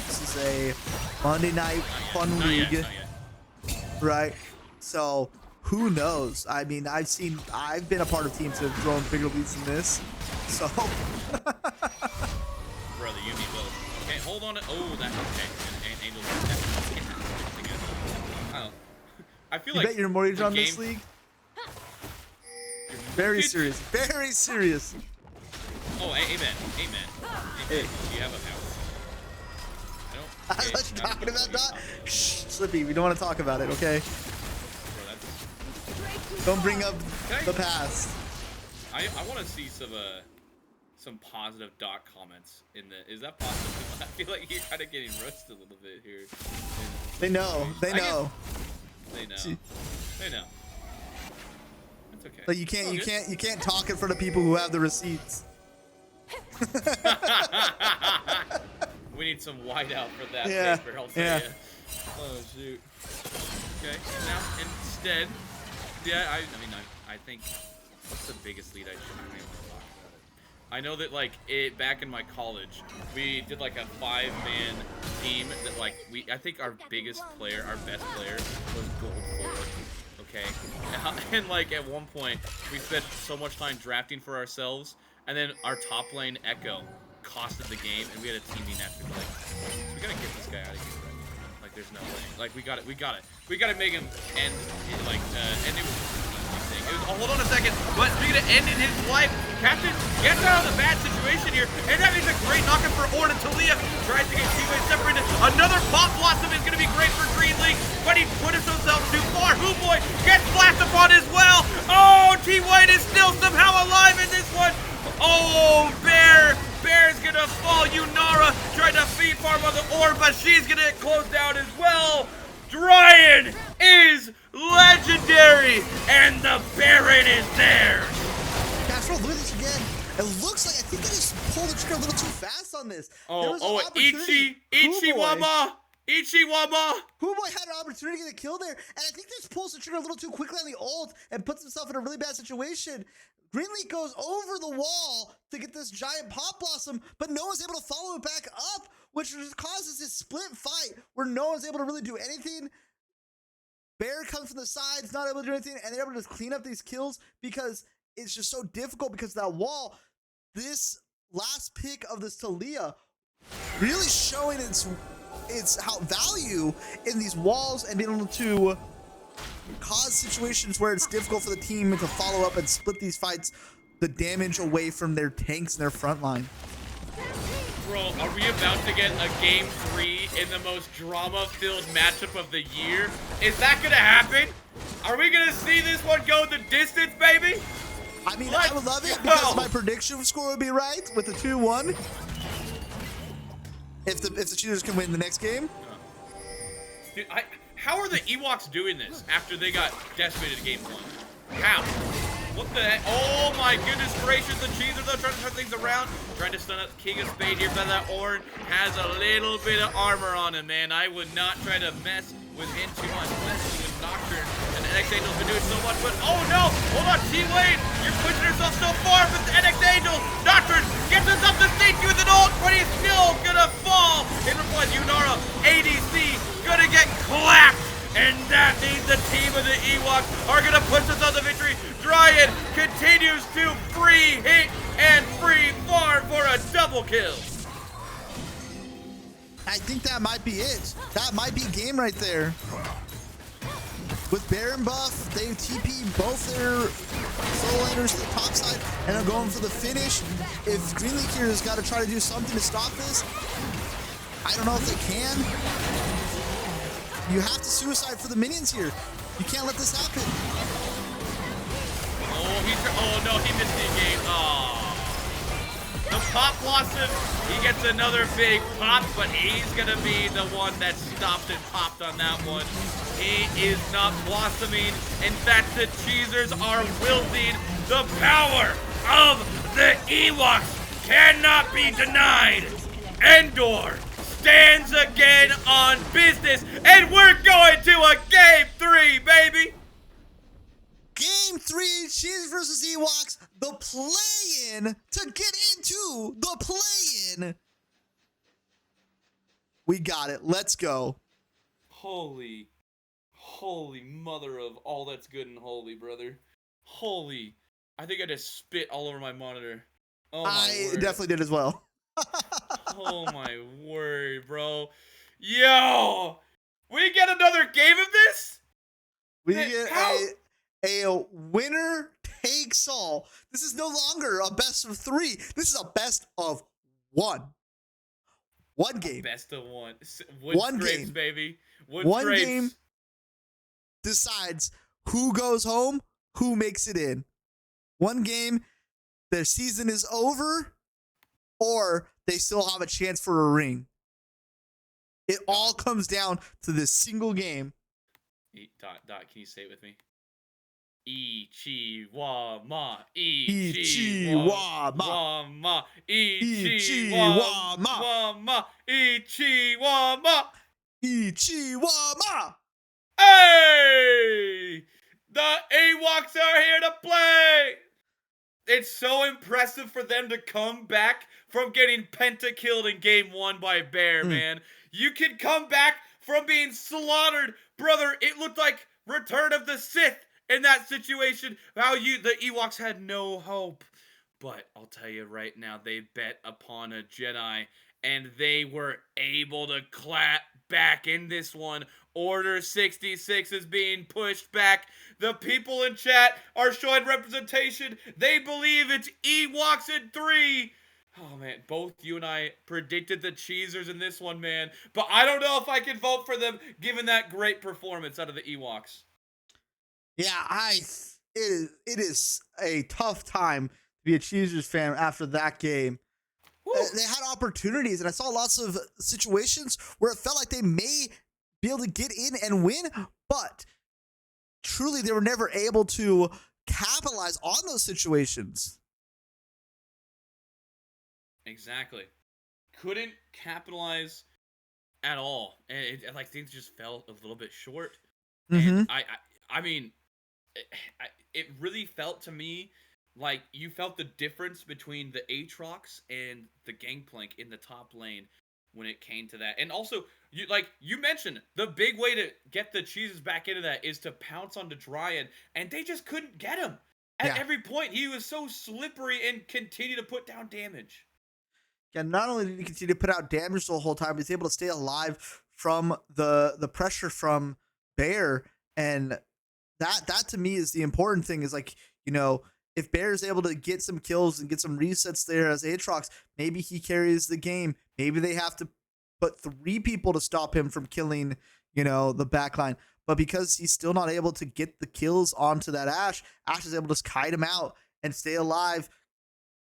This is a Monday night fun league, right? So who knows? I mean, I've been a part of teams that have thrown bigger leads than this. So brother, you be both. Okay, hold on. Oh, that okay. And Angel's I feel like bet your mortgage on game, this league. Very serious. Very serious. Oh, amen. Hey. Do you have a house? I don't know what you're talking about, Dot. Shh, Slippy, we don't want to talk about it, okay? Don't bring up the past. I want to see some positive Dot comments in the. Is that possible? I feel like you're kind of getting roasted a little bit here. They know. They know. They know. They know. It's okay. Like you can't talk in front of people who have the receipts. We need some whiteout for that paper, I'll tell you. Oh shoot. Okay, now instead, I think what's the biggest lead I should be able to talk about it? I know that like back in my college, we did like a 5-man team that like I think our biggest player, our best player was Gold 4. Okay, and like at one point we spent so much time drafting for ourselves, and then our top lane Echo costed the game, and we had a team meeting after like, we gotta get this guy out of here, right? Like there's no way. Like we gotta make him end like end it with thing. It was, hold on a second, but speaking of ending his life, Captain gets out of the bad situation here, and that makes a great knockup for Ornn. Talia tries to get teammates separated. Another Pop Blossom is gonna be great for Green League, but he put himself too far. Boy gets blasted upon as well. Oh, T-White is still somehow alive in this one. Oh, Bear's gonna fall. Yunara tried to feed farm on the orb, but she's gonna get closed down as well. Dryan is legendary, and the Baron is there. Castro, look at this again. It looks like I think they just pulled the trigger a little too fast on this. Ichiwama. Huboy had an opportunity to get a kill there, and I think this pulls the trigger a little too quickly on the ult and puts himself in a really bad situation. Greenleaf goes over the wall to get this giant Pop Blossom, but no one's able to follow it back up, which just causes this split fight where no one's able to really do anything. Bear comes from the sides, not able to do anything, and they're able to just clean up these kills because it's just so difficult because of that wall. This last pick of this Talia really showing its value in these walls and being able to cause situations where it's difficult for the team to follow up and split these fights, the damage away from their tanks and their front line. Bro, are we about to get a Game 3 in the most drama-filled matchup of the year? Is that gonna happen? Are we gonna see this one go the distance, baby? I mean, I would love it because my prediction score would be right with the 2-1. If the CHEEZERS can win the next game. Dude, how are the EWOKS doing this after they got decimated in Game 1? How? What the heck? Oh my goodness gracious, the Cheezers are trying to turn things around. Trying to stun up King of Spade here, but that Orin has a little bit of armor on him, man. I would not try to mess with him too much, especially with Nocturne. And the NX Angel's been doing so much, but oh no! Hold on, T-Wayne! You're pushing yourself so far, but the NX Angel! Nocturne gets us up to safety with an ult, but he's still gonna fall! In reply, Yunara, ADC, gonna get clapped! And that means the team of the EWOKS are going to push us on the victory. Dryan continues to free hit and free farm for a double kill. I think that might be it. That might be game right there. With Baron buff, they TP both their solo laners to the top side and are going for the finish. If Green League here has got to try to do something to stop this, I don't know if they can. You have to suicide for the minions here. You can't let this happen. Oh no, he missed the game. Oh. The pop blossom, he gets another big pop, but he's gonna be the one that stopped and popped on that one. He is not blossoming. In fact, the Cheezers are wielding the power of the EWOKS. Cannot be denied. Endor stands again on business, and we're going to a game 3, baby. Game 3, Cheezers versus EWOKS, the play-in to get into the play-in. We got it. Let's go. Holy mother of all that's good and holy, brother. Holy. I think I just spit all over my monitor. Oh, my word. Definitely did as well. Oh my word, bro. Yo! We get another game of this? We get a winner takes all. This is no longer a best of 3. This is a best of 1. One game. Best of 1. One game, game, baby. One game decides who goes home, who makes it in. One game, their season is over, or they still have a chance for a ring. It all comes down to this single game. Dot, can you say it with me? Ichi-wa-ma, Ichi-wa-ma, Ichi-wa-ma, Ichi-wa-ma, Ichi-wa-ma. Hey! The EWOKS are here to play! It's so impressive for them to come back from getting penta-killed in game 1 by Bear, man. You can come back from being slaughtered. Brother, it looked like Return of the Sith in that situation. How the EWOKS had no hope. But I'll tell you right now, they bet upon a Jedi, and they were able to clap back in this one. Order 66 is being pushed back. The people in chat are showing representation. They believe it's EWOKS in 3. Oh, man, both you and I predicted the Cheezers in this one, man. But I don't know if I can vote for them, given that great performance out of the EWOKS. Yeah, it is a tough time to be a Cheezers fan after that game. They had opportunities, and I saw lots of situations where it felt like they may be able to get in and win, but truly they were never able to capitalize on those situations. Exactly. Couldn't capitalize at all. And like things just fell a little bit short. And I mean, it really felt to me like you felt the difference between the Aatrox and the Gangplank in the top lane when it came to that. And also, you mentioned, the big way to get the Cheezers back into that is to pounce onto Dryan, and they just couldn't get him. At every point, he was so slippery and continued to put down damage. Yeah, not only did he continue to put out damage the whole time, he was able to stay alive from the pressure from Bear. And that to me is the important thing, is like, you know, if Bear is able to get some kills and get some resets there as Aatrox, maybe he carries the game. Maybe they have to put 3 people to stop him from killing, you know, the backline. But because he's still not able to get the kills onto that Ashe is able to kite him out and stay alive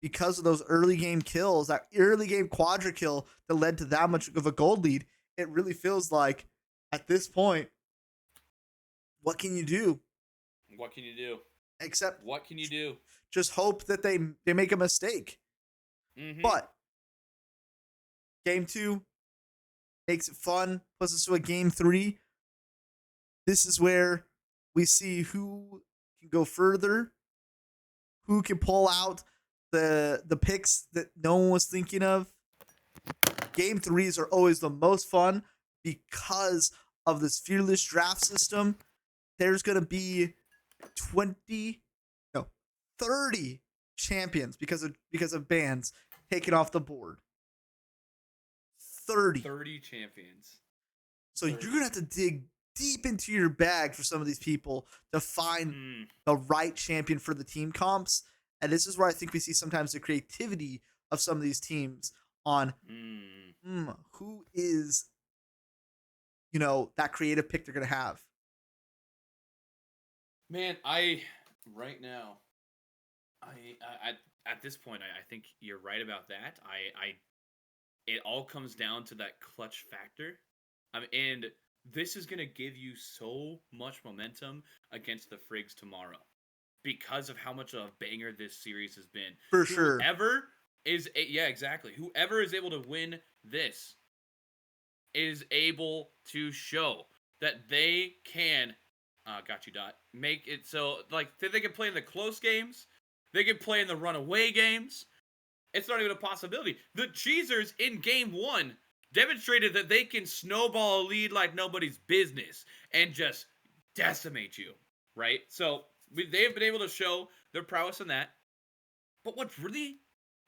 because of those early game kills, that early game quadra kill that led to that much of a gold lead. It really feels like at this point, what can you do? What can you do? Except, what can you do? just hope that they make a mistake. Mm-hmm. But game 2 makes it fun, puts us to a game 3. This is where we see who can go further, who can pull out the picks that no one was thinking of. Game 3s are always the most fun because of this fearless draft system. There's going to be 30 champions because of bans taken off the board. 30 champions. So you're going to have to dig deep into your bag for some of these people to find the right champion for the team comps. And this is where I think we see sometimes the creativity of some of these teams on who is, that creative pick they're going to have. Man, right now, at this point, I think you're right about that. It all comes down to that clutch factor. And this is going to give you so much momentum against the Frigs tomorrow because of how much of a banger this series has been. For sure. Whoever is able to win this is able to show that they can, got you, Dot, make it so, like, they can play in the close games, they can play in the runaway games. It's not even a possibility. The CHEEZERS in game 1 demonstrated that they can snowball a lead like nobody's business and just decimate you, right? So they've been able to show their prowess in that. But what's really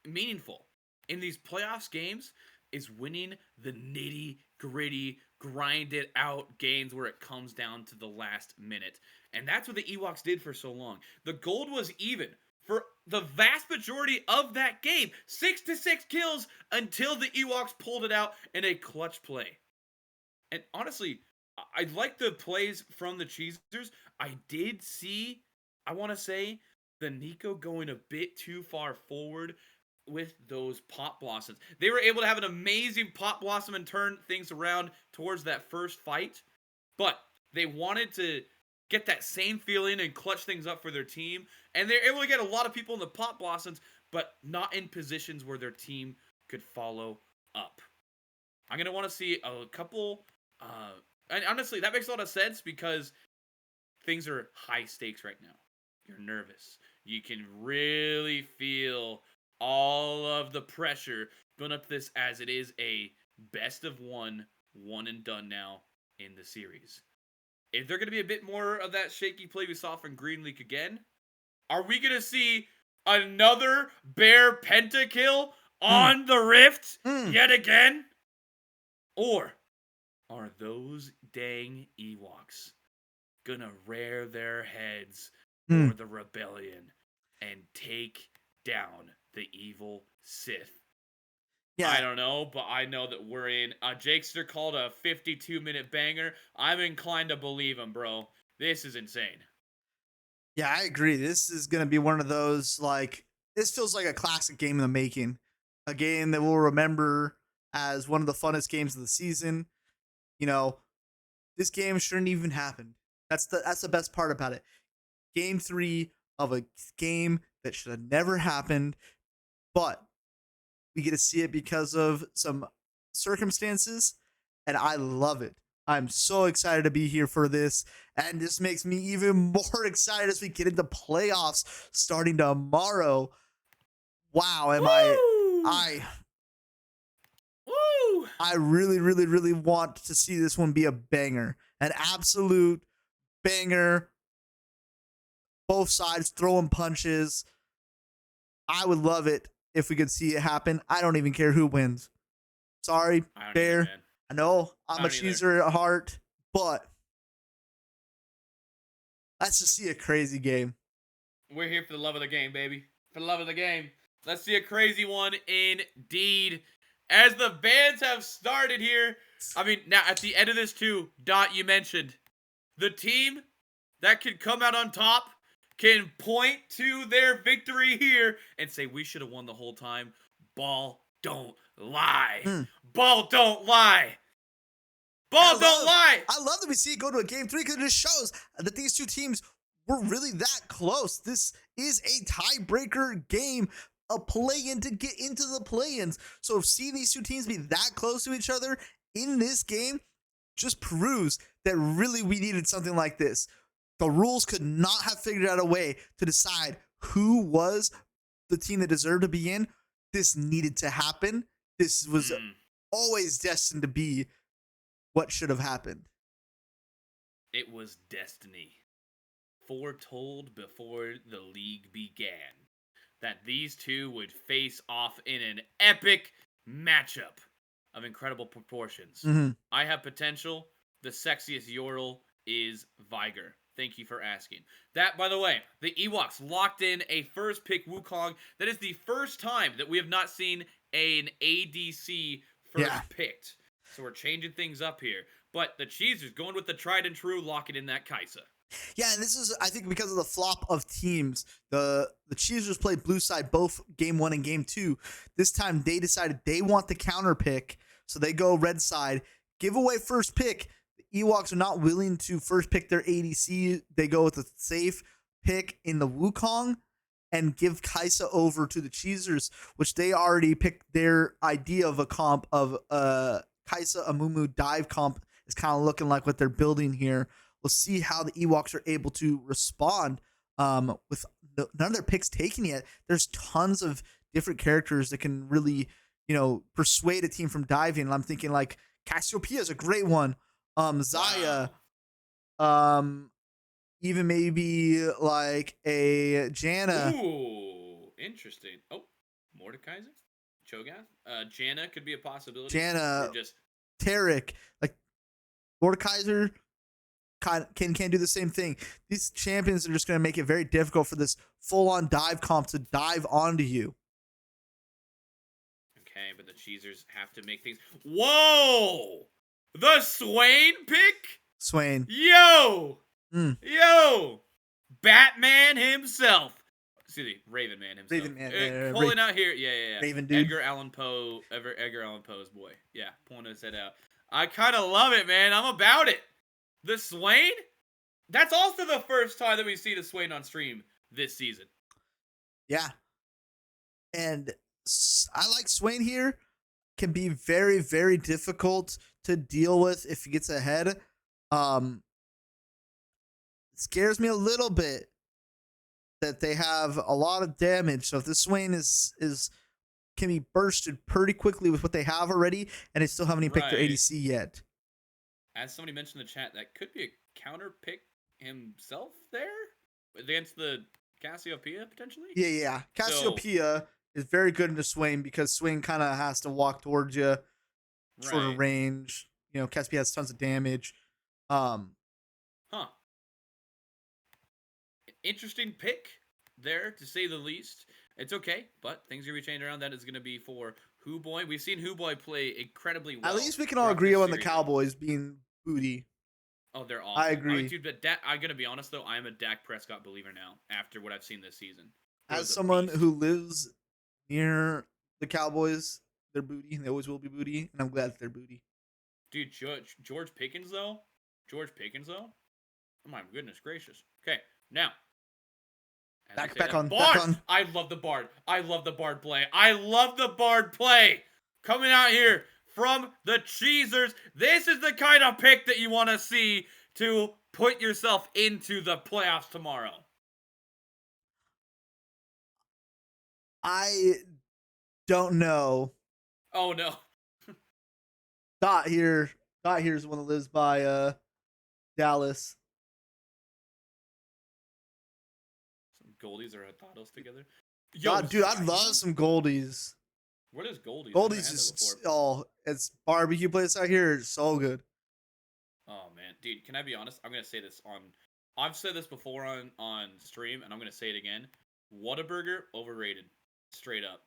meaningful in these playoffs games is winning the nitty-gritty, grinded-out games where it comes down to the last minute. And that's what the EWOKS did for so long. The gold was even for the vast majority of that game. 6-6 kills until the EWOKS pulled it out in a clutch play. And honestly, I like the plays from the CHEEZERS. I did see, I want to say, the Nico going a bit too far forward with those pop blossoms. They were able to have an amazing pop blossom and turn things around towards that first fight. But they wanted to get that same feeling and clutch things up for their team. And they're able to get a lot of people in the pop blossoms, but not in positions where their team could follow up. I'm going to want to see a couple... and honestly, that makes a lot of sense because things are high stakes right now. You're nervous. You can really feel all of the pressure built up to this as it is a best of one and done now in the series. Is there going to be a bit more of that shaky play we saw from Green League again? Are we going to see another bear pentakill on the Rift yet again? Or are those dang EWOKS going to rear their heads for the rebellion and take down the evil Sith? Yeah. I don't know, but I know that we're in. Jakester called a 52-minute banger. I'm inclined to believe him, bro. This is insane. Yeah, I agree. This is going to be one of those, this feels like a classic game in the making. A game that we'll remember as one of the funnest games of the season. This game shouldn't even happen. That's the best part about it. Game 3 of a game that should have never happened, but we get to see it because of some circumstances, and I love it. I'm so excited to be here for this, and this makes me even more excited as we get into playoffs starting tomorrow. Wow, I really, really, really want to see this one be a banger. An absolute banger. Both sides throwing punches. I would love it if we could see it happen. I don't even care who wins. Sorry, Bear. I know I'm a cheeser at heart, but let's just see a crazy game. We're here for the love of the game, baby. For the love of the game. Let's see a crazy one indeed. As the bans have started here, now at the end of this too, Dot, you mentioned the team that can come out on top can point to their victory here and say, we should have won the whole time. Ball don't lie. Ball don't lie. Ball don't lie. I love that we see it go to a game 3 because it just shows that these two teams we're really that close. This is a tiebreaker game, a play-in to get into the play-ins. So if seeing these two teams be that close to each other in this game just proves that really we needed something like this. The rules could not have figured out a way to decide who was the team that deserved to be in. This needed to happen. This was always destined to be what should have happened. It was destiny. Foretold before the league began that these two would face off in an epic matchup of incredible proportions. I have potential. The sexiest Yordle is Viger. Thank you for asking. That, by the way, the EWOKS locked in a first pick Wukong. That is the first time that we have not seen an ADC first picked. So we're changing things up here. But the CHEEZERS going with the tried and true, locking in that Kai'Sa. Yeah, and this is, I think, because of the flop of teams. The CHEEZERS played blue side both game 1 and game 2. This time they decided they want the counter pick, so they go red side, give away first pick. The EWOKS are not willing to first pick their ADC. They go with a safe pick in the Wukong and give Kai'Sa over to the CHEEZERS, which they already picked their idea of a comp of Kai'Sa Amumu dive comp is kind of looking like what they're building here. We'll see how the EWOKS are able to respond with none of their picks taken yet. There's tons of different characters that can really, persuade a team from diving. And I'm thinking like Cassiopeia is a great one. Zaya, even maybe like a Janna. Ooh, interesting. Oh, Mordekaiser? Cho'Gath? Janna could be a possibility. Janna, just Tarek, like Mordekaiser can do the same thing. These champions are just going to make it very difficult for this full-on dive comp to dive onto you. Okay, but the CHEEZERS have to make things... Whoa! The Swain pick? Swain. Yo! Yo! Batman himself. Excuse me, Raven Man himself. Raven Man. Pulling out here. Yeah. Raven dude. Edgar Allan Poe's boy. Yeah, pulling his head out. I kind of love it, man. I'm about it. The Swain? That's also the first time that we've seen a Swain on stream this season. Yeah. And I like Swain here. Can be very, very difficult to deal with if he gets ahead. It scares me a little bit that they have a lot of damage. So if this Swain can be bursted pretty quickly with what they have already, and they still haven't even picked their ADC yet. As somebody mentioned in the chat, that could be a counter pick himself there against the Cassiopeia potentially. Yeah. Cassiopeia is very good into Swain because Swain kind of has to walk towards you, shorter range. Cassiopeia has tons of damage. Interesting pick there, to say the least. It's okay, but things are going to be changing around. That is going to be for Huboy. We've seen Huboy play incredibly well. At least we can all agree on the Cowboys being booty. Oh, they're awesome. I agree. Dude, but I'm going to be honest, though. I am a Dak Prescott believer now after what I've seen this season. As someone who lives near the Cowboys, they're booty. They always will be booty, and I'm glad that they're booty. Dude, George Pickens, though? Oh, my goodness gracious. Okay, now. Back on. I love the Bard. I love the Bard play. Coming out here from the CHEEZERS. This is the kind of pick that you want to see to put yourself into the playoffs tomorrow. I don't know. Oh, no. Dot here is one that lives by Dallas. Goldies or Hatados together. Yo, dude, I'd love some Goldies. What is Goldies? Goldies is it's barbecue place out here. It's so good. Oh man, dude, can I be honest? I'm gonna say this I've said this before on stream, and I'm gonna say it again. Whataburger overrated, straight up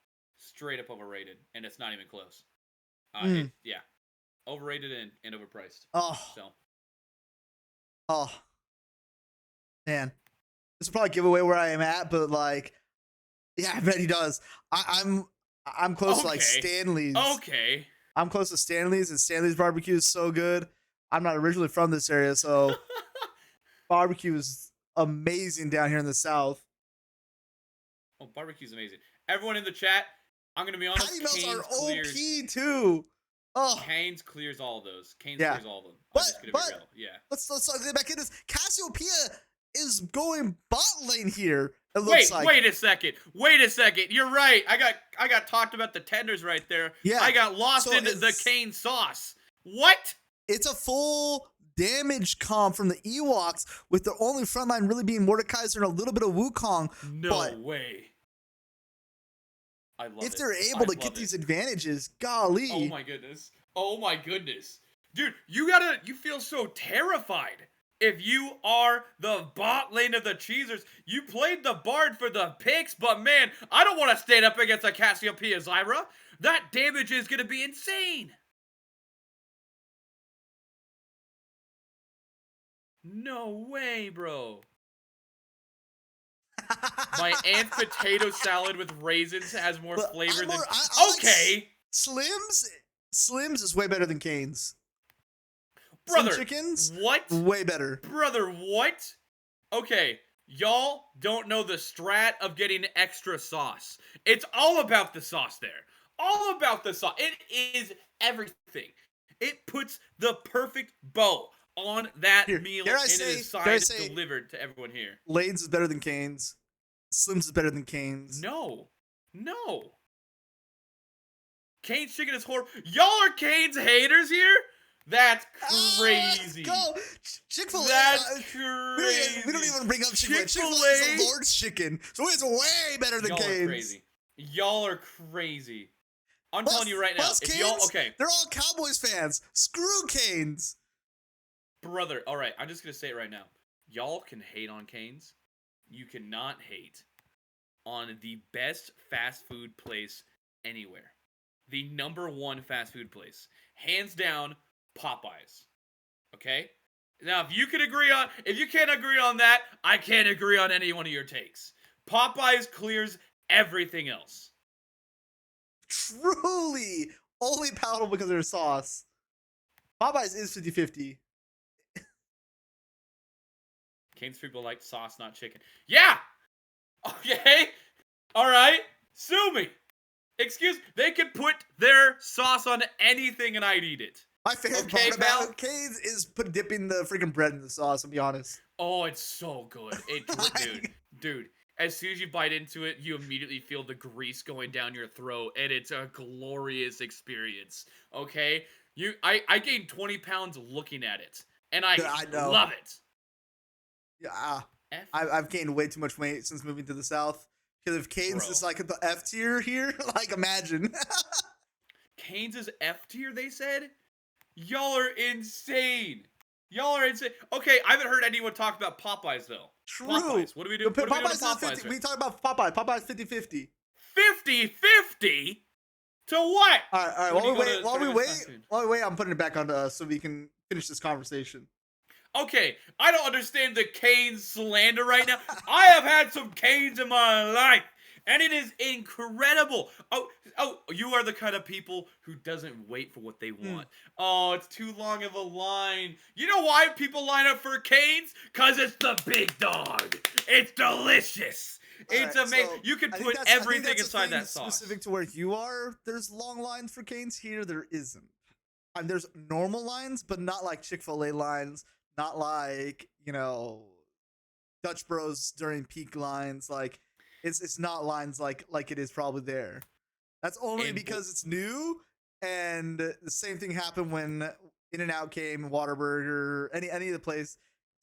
overrated, and it's not even close. Overrated and overpriced. Oh, man. This will probably give away where I am at, but yeah, I bet he does. I'm close to Stanley's. Okay. I'm close to Stanley's, and Stanley's barbecue is so good. I'm not originally from this area, so barbecue is amazing down here in the South. Oh, barbecue's amazing. Everyone in the chat, I'm gonna be honest. Patty melts are clears, OP too. Oh, Cane's clears all of those. Cane's Yeah. clears all of them. I'm But- just gonna but- be real. Yeah. let's get back into this. Cassiopeia is going bot lane here. It looks Wait, like. wait a second. Wait a second. You're right. I got talked about the tenders right there. Yeah, I got lost so in the it's- cane sauce. What? It's a full damage comp from the EWOKS, with the only frontline really being Mordekaiser and a little bit of Wukong. No But way. I love it. if they're able to get these advantages, golly. Oh my goodness. Oh my goodness. Dude, you feel so terrified. If you are the bot lane of the Cheezers, you played the Bard for the picks, but man, I don't want to stand up against a Cassiopeia Zyra. That damage is going to be insane. No way, bro. My aunt's potato salad with raisins has more But flavor I'm than... more- I like Okay. Slims is way better than Cane's. Brother, Slim chickens, what? way better. Brother, what? Okay, y'all don't know the strat of getting extra sauce. It's all about the sauce there. All about the sauce. It is everything. It puts the perfect bow on that meal, dare I and say- it is dare I signed say- delivered to everyone here. Lane's is better than Cane's. Slim's is better than Cane's. No. No. Cane's chicken is horrible. Y'all are Cane's haters here? That's crazy. Let's go. Chick-fil-A. That's we crazy. don't even bring up Chick-fil-A. Chick-fil-A Chick-fil-A is the Lord's chicken, so it's way better than Y'all Cane's. are crazy. Y'all are crazy. I'm telling you right now. Plus If y'all Cane's, okay, they're all Cowboys fans. Screw Cane's. brother. All right, I'm just gonna say it right now. Y'all can hate on Cane's. You cannot hate on the best fast food place anywhere. The #1 fast food place, hands down, Popeyes. Okay. Now, if you can't agree on that, I can't agree on any one of your takes. Popeyes clears everything else. Truly only palatable because of their sauce. Popeyes is 50-50. Cane's people like sauce, not chicken. Yeah! Okay? Alright? Sue me! Excuse me. They could put their sauce on anything and I'd eat it. My favorite Okay, part about pal? Cane's is dipping the freaking bread in the sauce, I'll be honest. Oh, it's so good. Dude. As soon as you bite into it, you immediately feel the grease going down your throat, and it's a glorious experience. Okay? I gained 20 pounds looking at it, and I know. love it. Yeah, I've gained way too much weight since moving to the South. Because if Cane's Bro. is like at the F tier here, like imagine. Cane's is F tier, they said? Y'all are insane. Y'all are insane. Okay, I haven't heard anyone talk about Popeyes, though. True. Popeyes. What do we do? What do we do to Popeyes is Popeyes? 50. We talk about Popeyes. Popeyes 50-50. 50-50? To what? All right. When you go to While we fast food. wait, I'm putting it back on to us so we can finish this conversation. Okay, I don't understand the Canes slander right now. I have had some Canes in my life, and it is incredible. Oh, you are the kind of people who doesn't wait for what they want. Oh, it's too long of a line. You know why people line up for Canes? Because it's the big dog. It's delicious. It's Alright, amazing. so You can I think put that's- I think everything that's a inside thing that sauce. Specific to where you are, there's long lines for Cane's. Here, there isn't. There's normal lines, but not like Chick-fil-A lines. Not like, Dutch Bros during peak lines. Like, it's not lines like it is probably there. That's only And because it's new, and the same thing happened when In-N-Out came, Whataburger, any of the places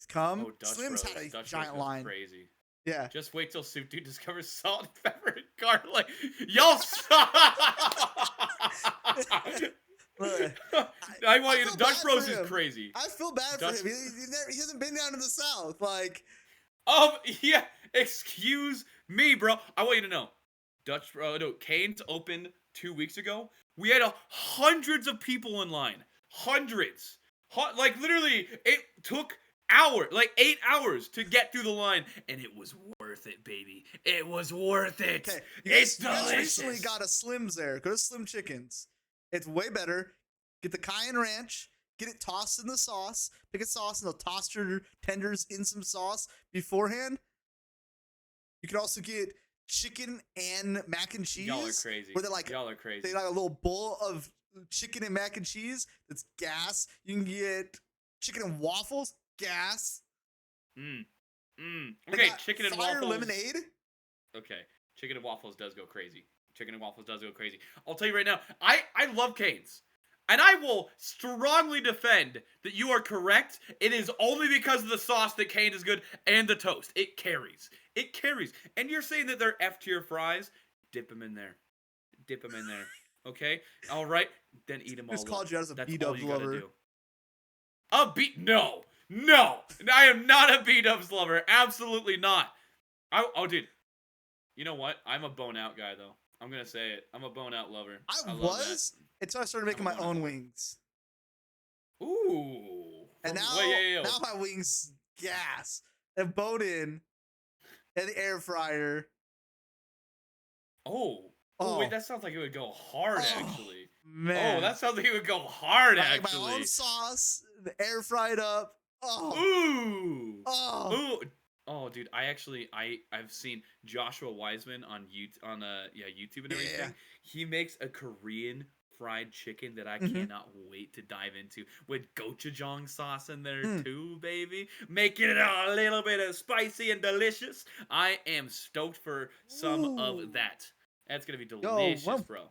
come. Oh, Dutch Slim's Bros. had a Dutch giant Bros goes line. Crazy. Yeah. Just wait till Soup Dude discovers salt, pepper, and garlic. Y'all I want you to. feel Dutch bad Bros for is him. crazy. I feel bad Dutch- for him. He hasn't been down to the South. Like, Yeah. Excuse me, bro. I want you to know. Cane's opened 2 weeks ago. We had hundreds of people in line. Hundreds. Like, literally, it took hours, like 8 hours to get through the line, and it was worth it, baby. It was worth it. okay, It's you guys delicious. recently got a Slim's there. Go to Slim Chickens. It's way better. Get the cayenne ranch. get it tossed in the sauce. Pick a sauce and they'll toss your tenders in some sauce beforehand. You can also get chicken and mac and cheese. Y'all are crazy. Where they're like, y'all are crazy. they like a little bowl of chicken and mac and cheese. That's gas. You can get chicken and waffles. Gas. Okay, chicken and fire waffles. lemonade. Okay, chicken and waffles does go crazy. Chicken and waffles does go crazy. I'll tell you right now, I love Cane's. And I will strongly defend that you are correct. It is only because of the sauce that Cane's is good and the toast. It carries. It carries. And you're saying that they're F-tier fries? Dip them in there. Dip them in there. Okay? All right? Then eat them all Just called up. you out as a That's B-dubs all you gotta lover. do. No. No. I am not a B-dubs lover. Absolutely not. Oh, dude. You know what? I'm a bone-out guy, though. I'm going to say it. I'm a bone-out lover. I love was until I started making my own wings. Ooh. And now, now my wings gas. And bone in. And the air fryer. Oh, wait, that sounds like it would go hard, actually. Man. Oh, that sounds like it would go hard, like actually. my own sauce, the air fried up. Oh. Ooh. Oh. Ooh. Oh, dude, I've seen Joshua Wiseman on YouTube and everything. Yeah. He makes a Korean fried chicken that I cannot wait to dive into with gochujang sauce in there too, baby. Making it a little bit of spicy and delicious. I am stoked for some of that. That's gonna be delicious, bro.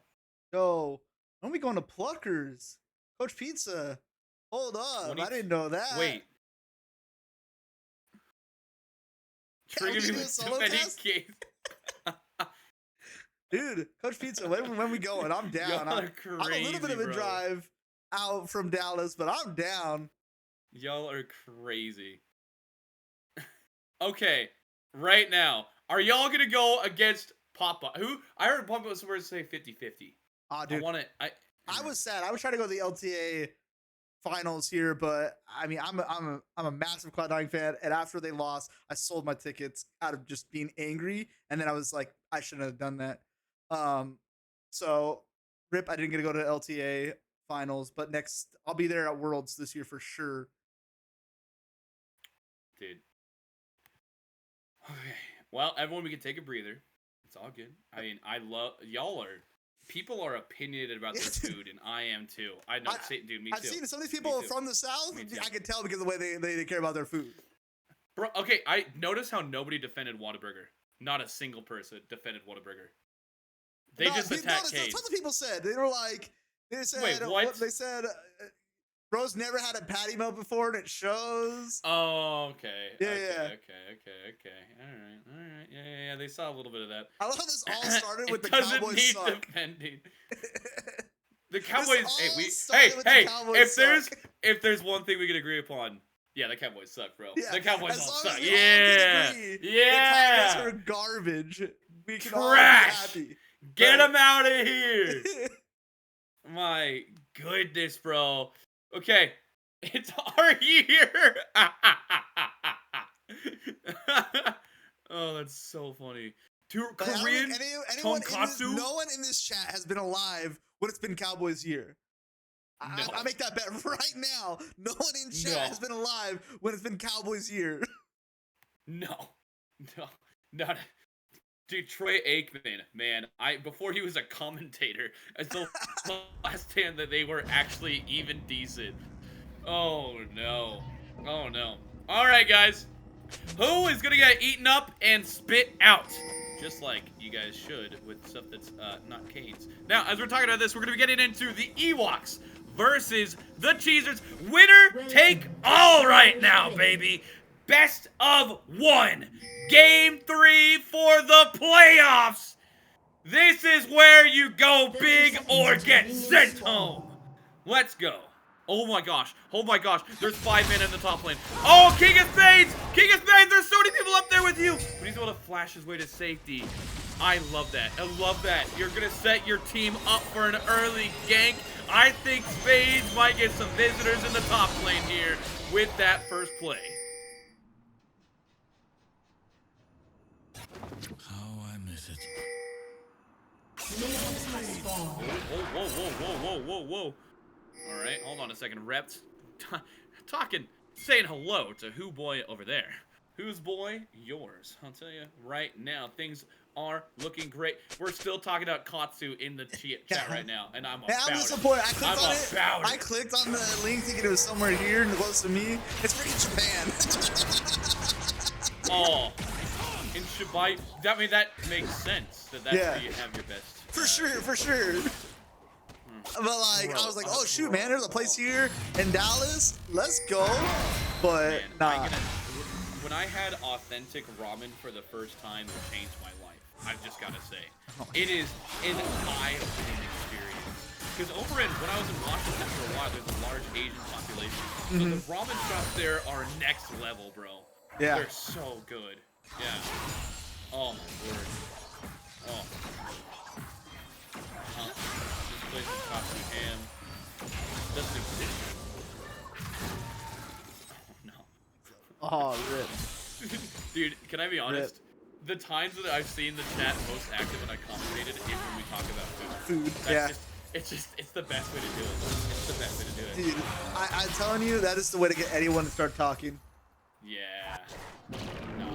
Yo, when we going to Pluckers? Coach Pizza. Hold up, I didn't know that. Wait. Trigger me with defending King. Dude, Coach Pizza, when we going? I'm down. I'm a little bit of a drive out from Dallas, but I'm down. Y'all are crazy. Okay, right now, are y'all gonna go against Papa? Who? I heard Papa was supposed to say 50-50. Oh, dude. I was sad. I was trying to go to the LTA finals here, but I mean, I'm a massive Cloud9 fan, and after they lost, I sold my tickets out of just being angry, and then I was like, I shouldn't have done that. So rip, I didn't get to go to LTA finals, but next I'll be there at Worlds this year for sure. Dude. Okay. Well, everyone, we can take a breather. It's all good. I mean, people are opinionated about their food, and I am too. I know, dude, me too. I've seen some of these people from the South. I can tell because of the way they care about their food. Bro, okay, I noticed how nobody defended Whataburger. Not a single person defended Whataburger. They just attacked Cane's. That's what the people said. They were like, they said, wait, what? They said, bro's never had a patty melt before, and it shows. Oh, okay. Yeah, okay. All right. Yeah. They saw a little bit of that. I love how this all started with the Cowboys Cowboys suck. Defending. The Cowboys. If there's one thing we can agree upon, yeah, the Cowboys suck, bro. Yeah, the Cowboys all suck. All yeah. The Cowboys are garbage. We can all be Trash. happy. Get them out of here. My goodness, bro. Okay, it's our year. Oh, that's so funny. Korean tonkatsu? No one in this chat has been alive when it's been Cowboys year. No. I make that bet right now. No one in chat has been alive when it's been Cowboys year. No. Dude, Troy Aikman, man, before he was a commentator, it's the last time that they were actually even decent. Oh no. All right, guys. Who is gonna get eaten up and spit out? Just like you guys should with stuff that's not Cane's. Now, as we're talking about this, we're gonna be getting into the EWOKS versus the CHEEZERS. Winner take all right now, baby. Best of one. Game 3 for the playoffs. This is where you go big or get sent home. Let's go. Oh my gosh. There's 5 men in the top lane. Oh, King of Spades. There's so many people up there with you. But he's able to flash his way to safety. I love that. You're going to set your team up for an early gank. I think Spades might get some visitors in the top lane here with that first play. How I miss it. Whoa. All right, hold on a second. Reps, saying hello to who boy over there. Whose boy? Yours. I'll tell you right now, things are looking great. We're still talking about Katsu in the chat right now, and I'm about I'm it. disappointed. I clicked on it. About I clicked on the link thinking it was somewhere here and close to me. It's freaking Japan. Oh, in Shibai. I mean, that makes sense. That's where you have your best. For sure. But like, I was like, oh shoot, man, there's a place here in Dallas. Let's go. But nah. When I had authentic ramen for the first time, it changed my life. I've just got to say. It is an eye-opening experience. Because over when I was in Washington for a while, there's a large Asian population. So the ramen shops there are next level, bro. Yeah. They're so good. Yeah. Oh, my word. Oh. This place is costing ham. Doesn't exist. Oh, rip. Dude, can I be honest? Rip. The times that I've seen the chat most active and I commentated is when we talk about food. It's the best way to do it. It's the best way to do it. Dude, I'm telling you, that is the way to get anyone to start talking. Yeah. No.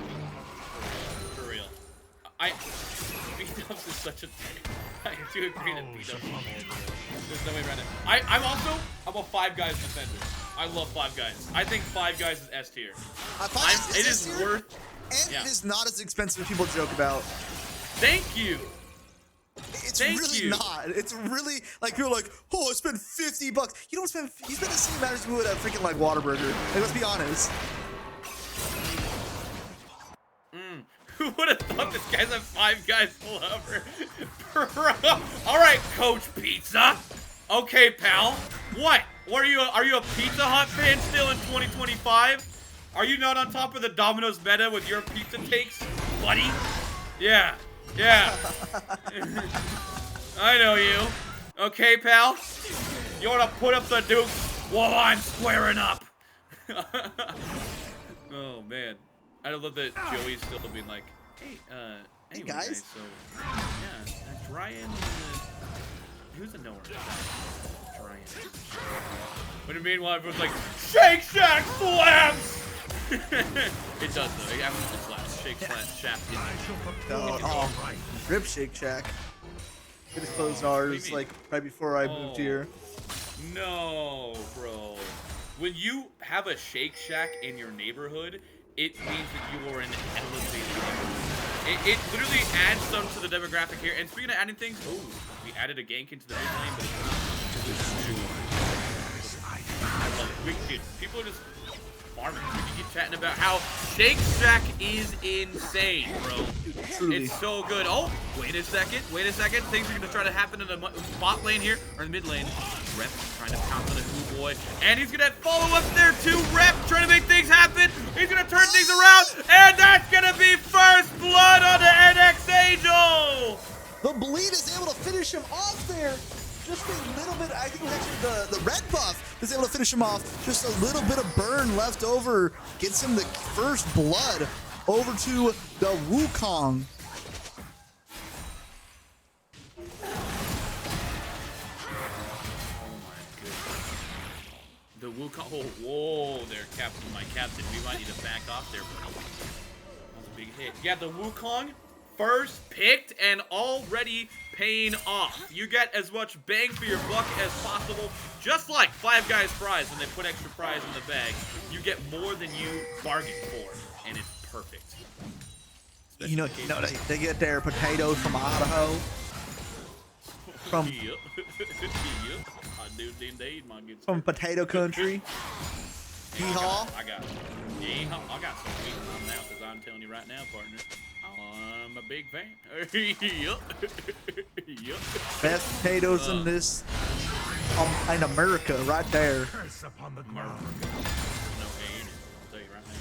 For real. Beat-ups is such a thing. I do agree that beat-ups is horrible. There's no way around it. I'm a Five Guys defender. I love Five Guys. I think Five Guys is S tier. It is worth. And it is not as expensive as people joke about. Thank you. It's really not. It's really like people are like, oh, I spent $50. You don't spend. You spend the same amount as you would at freaking like Whataburger. Like, let's be honest. Who would have thought this guy's a Five Guys lover? All right, Coach Pizza. Okay, pal. What? Are you a Pizza Hut fan still in 2025? Are you not on top of the Domino's meta with your pizza takes, buddy? Yeah. I know you. Okay, pal. You wanna put up the dukes while I'm squaring up? Oh man, I love that Joey's still being like, hey, anyway, guys. So yeah, Ryan. Who's a knower? But meanwhile, everyone's like, Shake Shack slaps! It does though. It absolutely slaps. Shake Shack is rip Shake Shack. We just closed ours like right before I moved here. No, bro. When you have a Shake Shack in your neighborhood, it means that you are in an elevated neighborhood. It literally adds some to the demographic here. And speaking of adding things, we added a gank into the mid lane, but I love it. Dude, people are just farming. We can keep chatting about how Shake Shack is insane, bro. It's so good. Oh, wait a second. Things are going to try to happen in the bot lane here, or in the mid lane. Rep trying to pounce on a Who boy. And he's going to follow up there too. Rep trying to make things happen. He's going to turn things around. And that's going to be first blood on the NX Angel. The bleed is able to finish him off there. Just a little bit, I think it was actually the red buff is able to finish him off. Just a little bit of burn left over. Gets him the first blood over to the Wukong. Oh my goodness. The Wukong, whoa there, Captain, my Captain. We might need to back off there, buddy. That was a big hit. Yeah, the Wukong first picked and already paying off. You get as much bang for your buck as possible, just like Five Guys fries. When they put extra fries in the bag, you get more than you bargained for, and it's perfect. You know, they get their potatoes from Idaho. From yep. I do indeed, my good. From potato country. Yeehaw. I got yeehaw. I got some meat on now, because I'm telling you right now, partner, I'm a big fan. Yup. Best potatoes in this, in America, right there. Curse upon the ground. No aid. I'll tell you right now.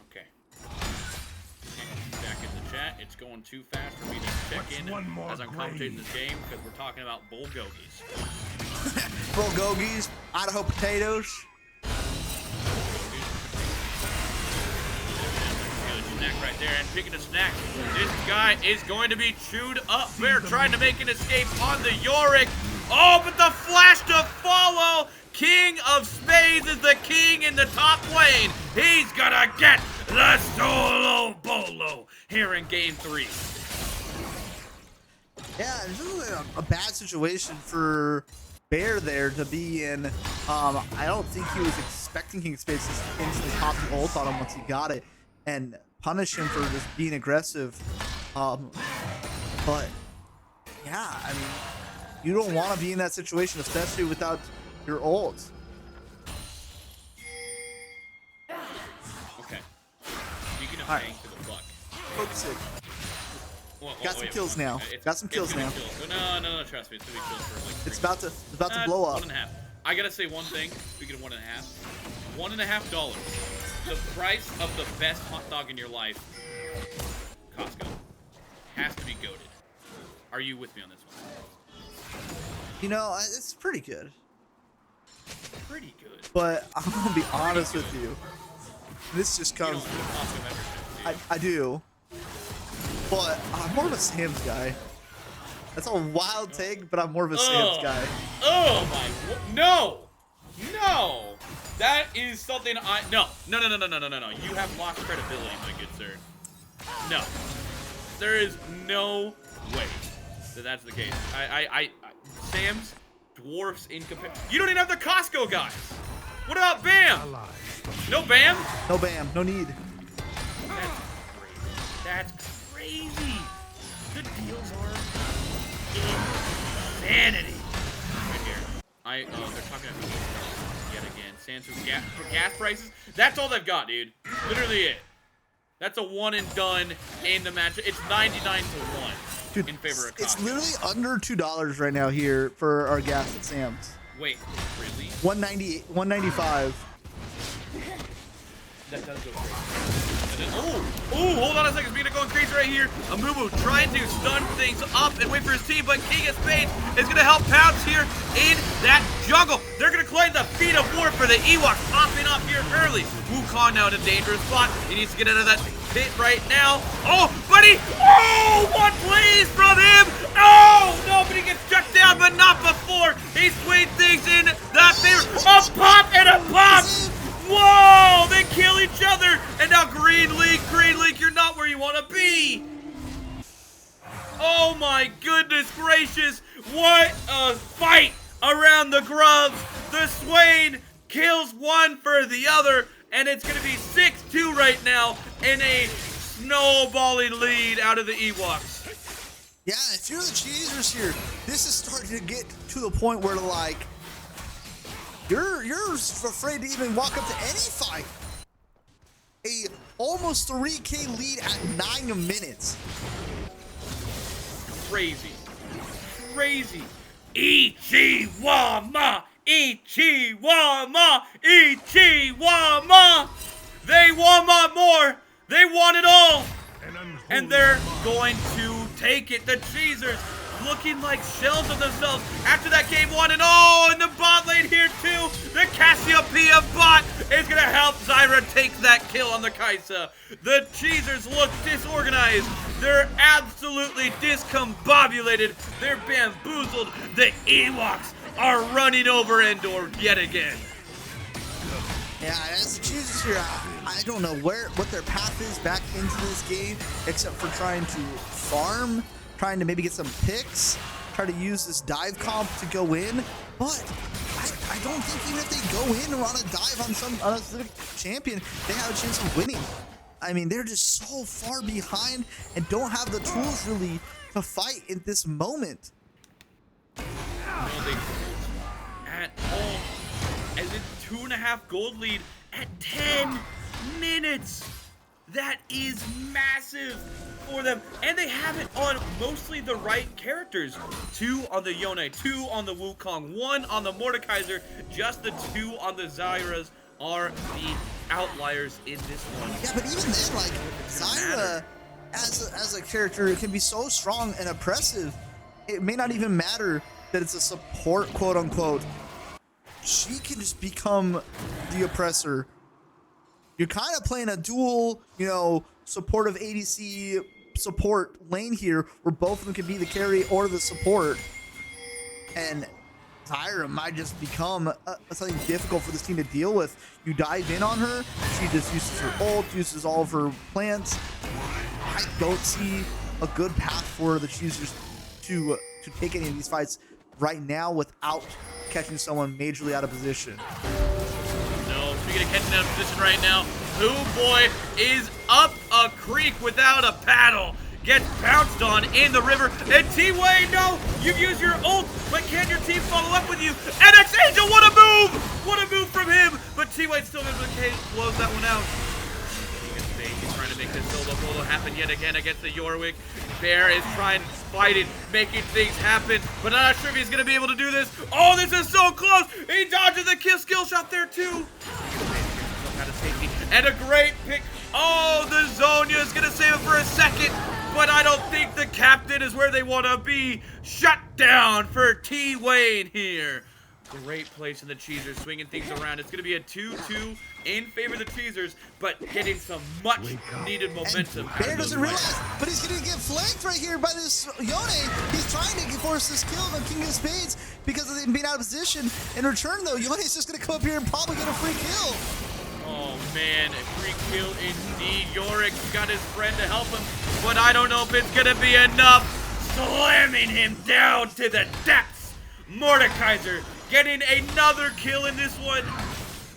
Okay. Back in the chat. It's going too fast for me to check in as I'm commentating this game, because we're talking about bulgogis. Bulgogis, Idaho potatoes. Snack right there, and picking a snack. This guy is going to be chewed up. They're trying to make an escape on the Yorick. Oh, but the flash to follow King of Spades is the king in the top lane. He's gonna get the solo bolo here in game 3. Yeah, it's really a bad situation for Bear there to be in. I don't think he was expecting King of Spades to instantly pop the ult on him once he got it and punish him for just being aggressive. But yeah, I mean, you don't want to be in that situation, especially without your ult. Okay. You can Alright. hang to the fuck. Focus it. Well, Got some kills now. Got some kills now. No, trust me. It's gonna be kills for like 3. It's about to blow up. 1.5. I gotta say one thing. Speaking of 1.5. $1.5. The price of the best hot dog in your life. Costco. Has to be goated. Are you with me on this one? You know, it's pretty good. Pretty good. But I'm gonna be honest with you. This just You comes. don't have Costco membership, do you? I do. But I'm more of a Sam's guy. That's a wild take, but I'm more of a Sam's guy. Oh my! No! That is something I no. You have lost credibility, my good sir. No, there is no way that that's the case. Sam's dwarfs in comparison. You don't even have the Costco guys. What about Bam? No Bam? No Bam. No need. That's crazy. The deals are insanity. Right here. They're talking about yet again. Santos gas prices. That's all they've got, dude. Literally it. That's a one and done in the match. It's 99 to 1 Dude, in favor of Costco. it's literally under $2 right now here for our gas at Sam's. Wait, really? 190, 195. That does go crazy. Hold on a second. Speaking of going crazy right here, Amumu trying to stun things up and wait for his team, but King of Spades is going to help Pounce here in that jungle. They're going to claim the feat of war for the EWOKS, popping up here early. Wukong now in a dangerous spot. He needs to get out of that pit right now. Oh, buddy! Oh, what plays from him? Oh, nobody gets shut down, but not before. He swayed things in that favor. A pop and a pop! Whoa! They kill each other! And now Green League, you're not where you want to be! Oh my goodness gracious! What a fight around the grubs! The Swain kills one for the other, and it's going to be 6-2 right now in a snowballing lead out of the EWOKS. Yeah, if you're the Cheezers here, this is starting to get to the point where, like, you're afraid to even walk up to any fight. A almost 3K lead at 9 minutes. Crazy. Ichiwama! Ichiwama! Ichiwama! They want more. They want it all. And they're going to take it. The Cheezers looking like shells of themselves after that game 1. And oh, in the bot lane here too, the Cassiopeia bot is going to help Zyra take that kill on the Kaisa. The Cheezers look disorganized. They're absolutely discombobulated. They're bamboozled. The EWOKS are running over Endor yet again. Yeah, as the Cheezers here, I don't know what their path is back into this game, except for trying to farm, trying to maybe get some picks, try to use this dive comp to go in. But I don't think even if they go in or on a dive on a specific champion, they have a chance of winning. I mean, they're just so far behind and don't have the tools really to fight in this moment. No, they at all. As a 2.5 gold lead at 10 minutes. That is massive for them. And they have it on mostly the right characters. 2 on the Yone, 2 on the Wukong, 1 on the Mordekaiser. Just the 2 on the Zyras are the outliers in this one. Yeah, but even then, like, Zyra as a character can be so strong and oppressive. It may not even matter that it's a support, quote unquote. She can just become the oppressor. You're kind of playing a dual, supportive ADC support lane here, where both of them can be the carry or the support. And Zyra might just become something difficult for this team to deal with. You dive in on her, she just uses her ult, uses all of her plants. I don't see a good path for the CHEEZERS to take any of these fights right now without catching someone majorly out of position. No, speaking of catching out of position right now, Pooh Boy is up a creek without a paddle. Gets bounced on in the river. And T-Way, no! You've used your ult, but can your team follow up with you? NX Angel, what a move! What a move from him! But T-Way still able to blows that one out. He's trying to make this solo happen yet again against the Yorick. Bear is trying to fight it, making things happen, but I'm not sure if he's going to be able to do this. Oh, this is so close! He dodges the skill shot there, too. Out of safety. And a great pick. Oh, the Zonya is going to save it for a second, but I don't think the captain is where they want to be. Shut down for T-Wayne here. Great place in the CHEEZERS, swinging things around. It's going to be a 2-2 in favor of the CHEEZERS, but getting some much-needed momentum. Bear doesn't realize, but he's going to get flanked right here by this Yone. He's trying to force this kill on King of Spades because of him being out of position. In return, though, Yone's just going to come up here and probably get a free kill. Oh, man, a free kill indeed. Yorick got his friend to help him, but I don't know if it's going to be enough. Slamming him down to the depths. Mordekaiser getting another kill in this one.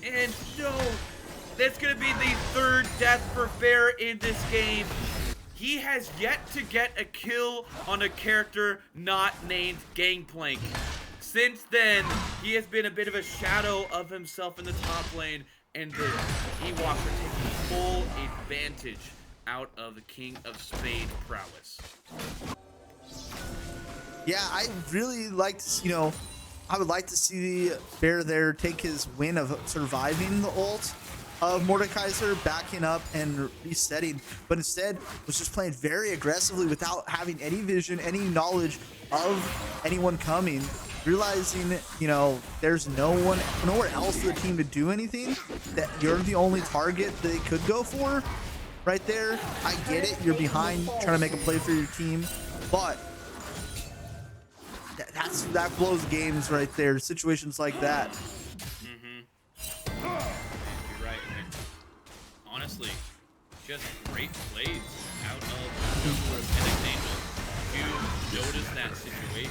And no, that's going to be the third death for Bear in this game. He has yet to get a kill on a character not named Gangplank. Since then, he has been a bit of a shadow of himself in the top lane, and the EWOKS are taking full advantage out of the King of Spades prowess. Yeah, I really like to, I would like to see Bear there take his win of surviving the ult of Mordekaiser, backing up and resetting, but instead was just playing very aggressively without having any vision, any knowledge of anyone coming, realizing, there's nowhere else for the team to do anything, that you're the only target they could go for right there. I get it, you're behind trying to make a play for your team, but that blows games right there. Situations like that. You're right. Honestly, just great plays out of NX Angel to notice that situation,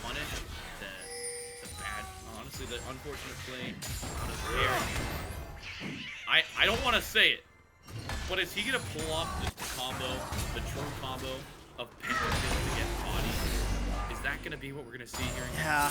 punish the bad, honestly, the unfortunate play out of Bear. I don't want to say it, but is he gonna pull off the true combo of penalties to get body? Is that going to be what we're going to see here? Yeah.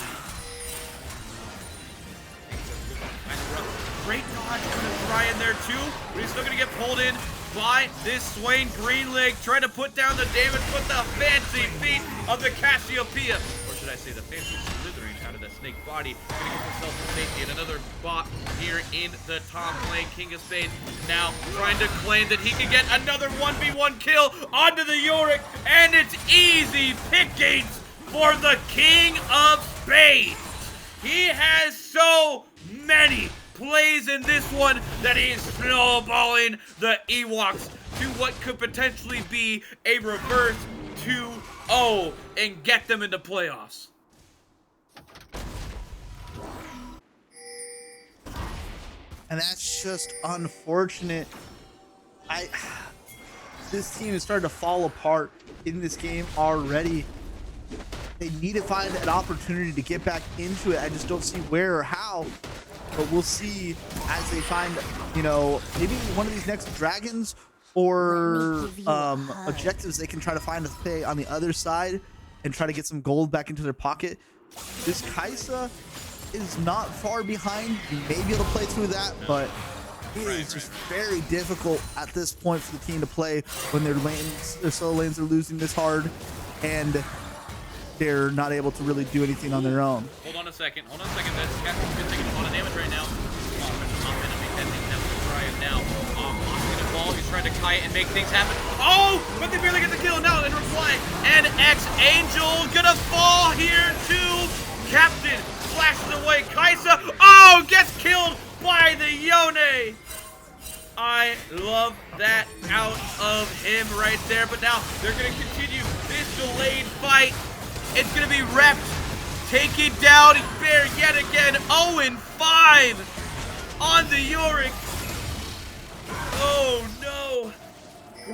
Great dodge going to try in there too, but he's still going to get pulled in by this Swain Greenleg, trying to put down the damage with the fancy feet of the Cassiopeia. Or should I say the fancy slithering out of the snake body. Going to get himself to safety, and another bot here in the top lane. King of Spades now trying to claim that he can get another 1v1 kill onto the Yorick, and it's easy pickings for the King of Spades. He has so many plays in this one that he is snowballing the EWOKS to what could potentially be a reverse 2-0 and get them into playoffs. And that's just unfortunate. This team is starting to fall apart in this game already. They need to find an opportunity to get back into it. I just don't see where or how, but we'll see as they find, maybe one of these next dragons or objectives they can try to find a play on the other side and try to get some gold back into their pocket. This Kai'Sa is not far behind. You may be able to play through that, but it is just very difficult at this point for the team to play when their solo lanes are losing this hard and they're not able to really do anything on their own. Hold on a second. That's Captain's been taking a lot of damage right now. I'm gonna make that thing happen. Try it now. Oscar the ball. He's trying to kite and make things happen. Oh, but they barely get the kill now in reply. And NX Angel gonna fall here too. Captain flashes away. Kai'Sa, gets killed by the Yone. I love that out of him right there. But now they're gonna continue this delayed fight. It's going to be repped taking down Bear yet again. 0-5 on the Yorick. Oh no.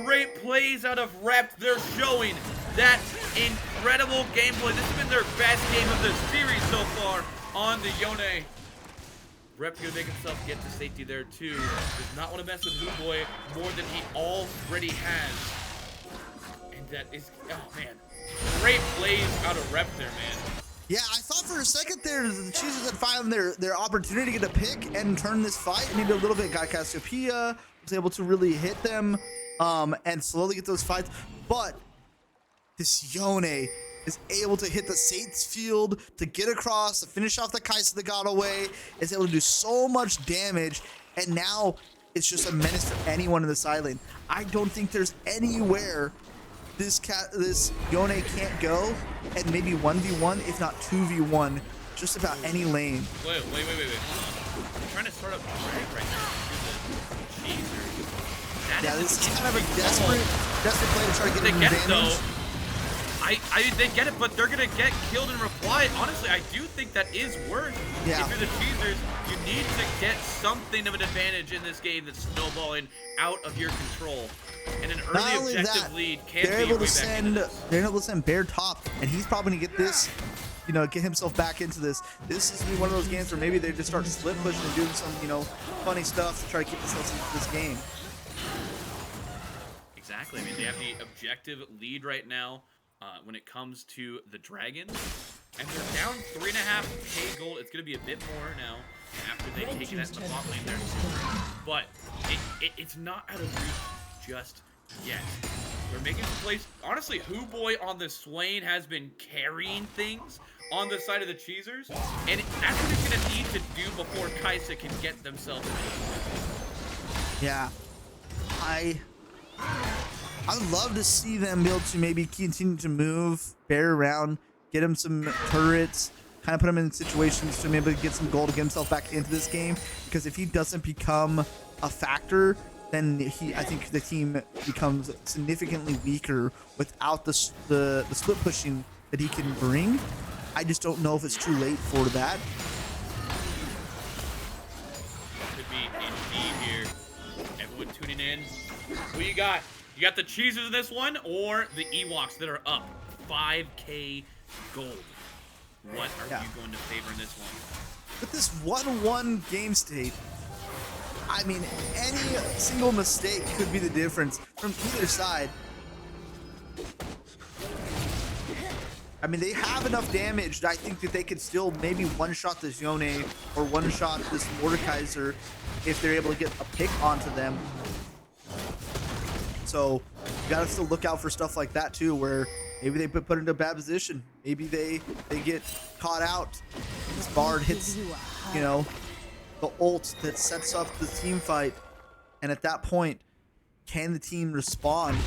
Great plays out of Rep. They're showing that incredible gameplay. This has been their best game of the series so far on the Yone. Rep's gonna make himself get to safety there too. Does not want to mess with Boy more than he already has. And that is, oh man, great plays out of Rep there, man. Yeah, I thought for a second there the Cheezers had found their opportunity to get a pick and turn this fight. Maybe a little bit. Guy Cassiopeia was able to really hit them and slowly get those fights. But this Yone is able to hit the Saints field to get across, to finish off the Kai'Sa that got away, is able to do so much damage, and now it's just a menace for anyone in the side lane. I don't think there's anywhere this Yone can't go, and maybe 1v1, if not 2v1, just about any lane. Wait. Hold on. I'm trying to start up drag right now. Cheezers. Yeah, this is kind of a desperate play to try to get an advantage. They get it, but they're gonna get killed in reply. Honestly, I do think that is worth. Yeah. If you're the Cheezers, you need to get something of an advantage in this game that's snowballing out of your control. And an early objective lead can be way back into this. They're able to send Bear top, and he's probably gonna get this, get himself back into this. This is one of those games where maybe they just start split pushing and doing some, funny stuff to try to keep themselves into this game. Exactly. I mean, they have the objective lead right now. When it comes to the Dragons, and they're down 3.5k gold. It's going to be a bit more now after they take that in the bot lane there. But it's not out of reach just yet. They're making some plays. Honestly, Boy on the Swain has been carrying things on the side of the Cheezers, and that's what he's going to need to do before Kai'Sa can get themselves in. Yeah. I would love to see them be able to maybe continue to move Bear around, get him some turrets, kind of put him in situations to maybe get some gold to get himself back into this game. Because if he doesn't become a factor, then I think the team becomes significantly weaker without the split pushing that he can bring. I just don't know if it's too late for that. Could be indeed here. Everyone tuning in. Who you got? You got the Cheezers in this one, or the EWOKS that are up 5k gold? What are you going to favor in this one? With this 1-1 game state, I mean, any single mistake could be the difference from either side. I mean, they have enough damage that I think that they could still maybe one-shot this Yone or one-shot this Mordekaiser if they're able to get a pick onto them. So you gotta still look out for stuff like that too, where maybe they put into a bad position. Maybe they get caught out. This Bard hits, the ult that sets up the team fight, and at that point, can the team respond?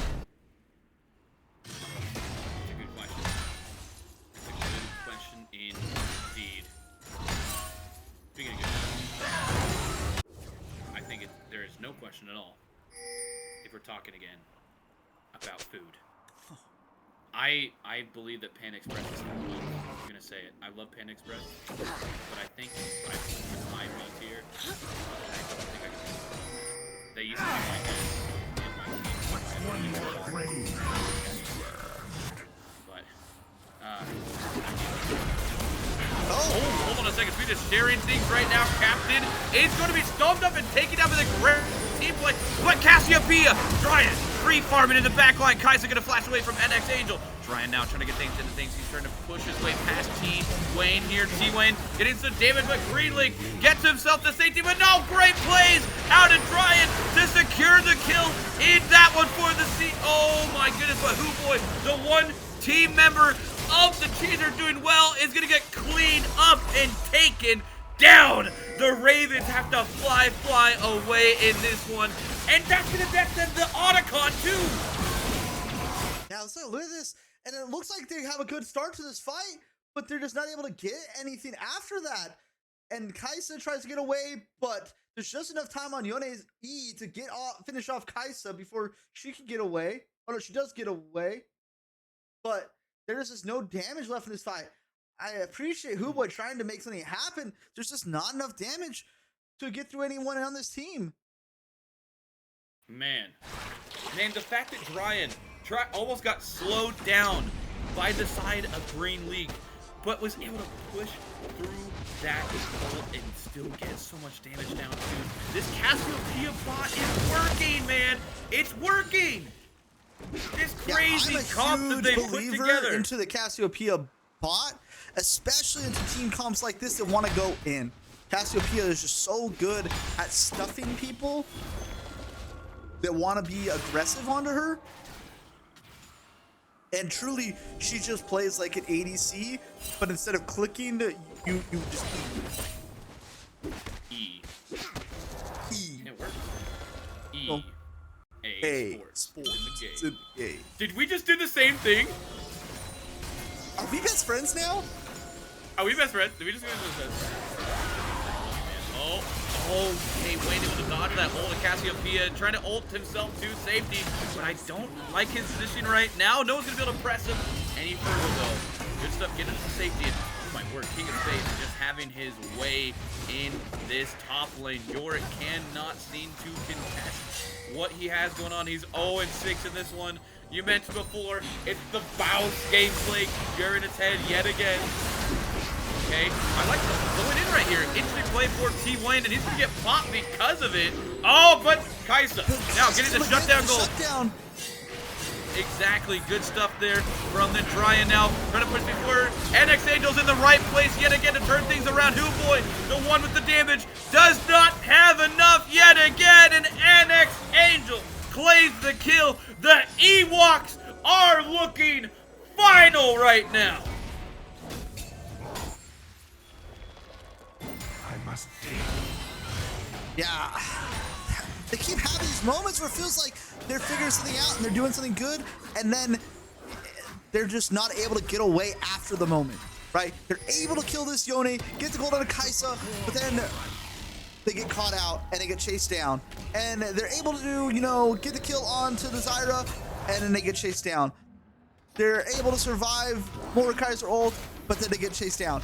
That's a good question. That's a good question indeed. Speaking of good, I think there is no question at all. We're talking again about food. I believe that Pan Express is number one. I'm gonna say it. I love Pan Express, but I think with my B tier, I don't think I can. They used to be my guess in my team. But hold on a second. We're just sharing things right now. Captain is going to be stomped up and taken out by the great team play. But Cassiopeia, Dryan, free farming in the back line. Kai'Sa going to flash away from NX Angel. Dryan now trying to get things into things. He's trying to push his way past T-Wayne here. T-Wayne getting some damage, but Greenlink gets himself to safety. But no, great plays out of Dryan to secure the kill in that one for the C. Oh my goodness, but Boy, the one team member of the Cheezer doing well, is going to get cleaned up and taken down. The Ravens have to fly away in this one, and that's going to get them the Otacon too. Yeah, so look at this, and it looks like they have a good start to this fight, but they're just not able to get anything after that. And Kai'Sa tries to get away, but there's just enough time on Yone's E to finish off Kai'Sa before she can get away. Oh no, she does get away, but there's just no damage left in this fight. I appreciate Huboy trying to make something happen. There's just not enough damage to get through anyone on this team. Man, the fact that Dryan almost got slowed down by the side of Green League, but was able to push through that ult and still get so much damage down too. This Cassiopeia bot is working, man. It's working. This crazy comp that they put together into the Cassiopeia bot, especially into team comps like this that want to go in. Cassiopeia is just so good at stuffing people that want to be aggressive onto her. And truly, she just plays like an ADC, but instead of clicking, you just E. It works. E. Oh. A. Sports in the game. Did we just do the same thing? Are we best friends now? Are we best friends? Did we just go to best friends? Oh, okay, waiting to dodge that ult of Cassiopeia, trying to ult himself to safety, but I don't like his position right now. No one's gonna be able to press him any further though. Good stuff, getting into safety, and oh my word, King of Space just having his way in this top lane. Yorick cannot seem to contest what he has going on. He's 0-6 in this one. You mentioned before, it's the Bounce gameplay rearing its head yet again. Okay, I like going in right here. Instantly play for T-Wayne, and he's gonna get popped because of it. Oh, but Kaisa now getting the shutdown goal. Exactly, good stuff there from the Dryan now. Trying to push me forward. NX Angel's in the right place yet again to turn things around. Huboy, the one with the damage, does not have enough yet again, and NX Angel claims the kill. The EWOKS are looking final right now. Yeah, they keep having these moments where it feels like they're figuring something out and they're doing something good, and then they're just not able to get away after the moment, right? They're able to kill this Yone, get the gold on a Kaisa, but then they get caught out and they get chased down, and they're able to, get the kill onto the Zyra, and then they get chased down. They're able to survive Mordekaiser ult, but then they get chased down.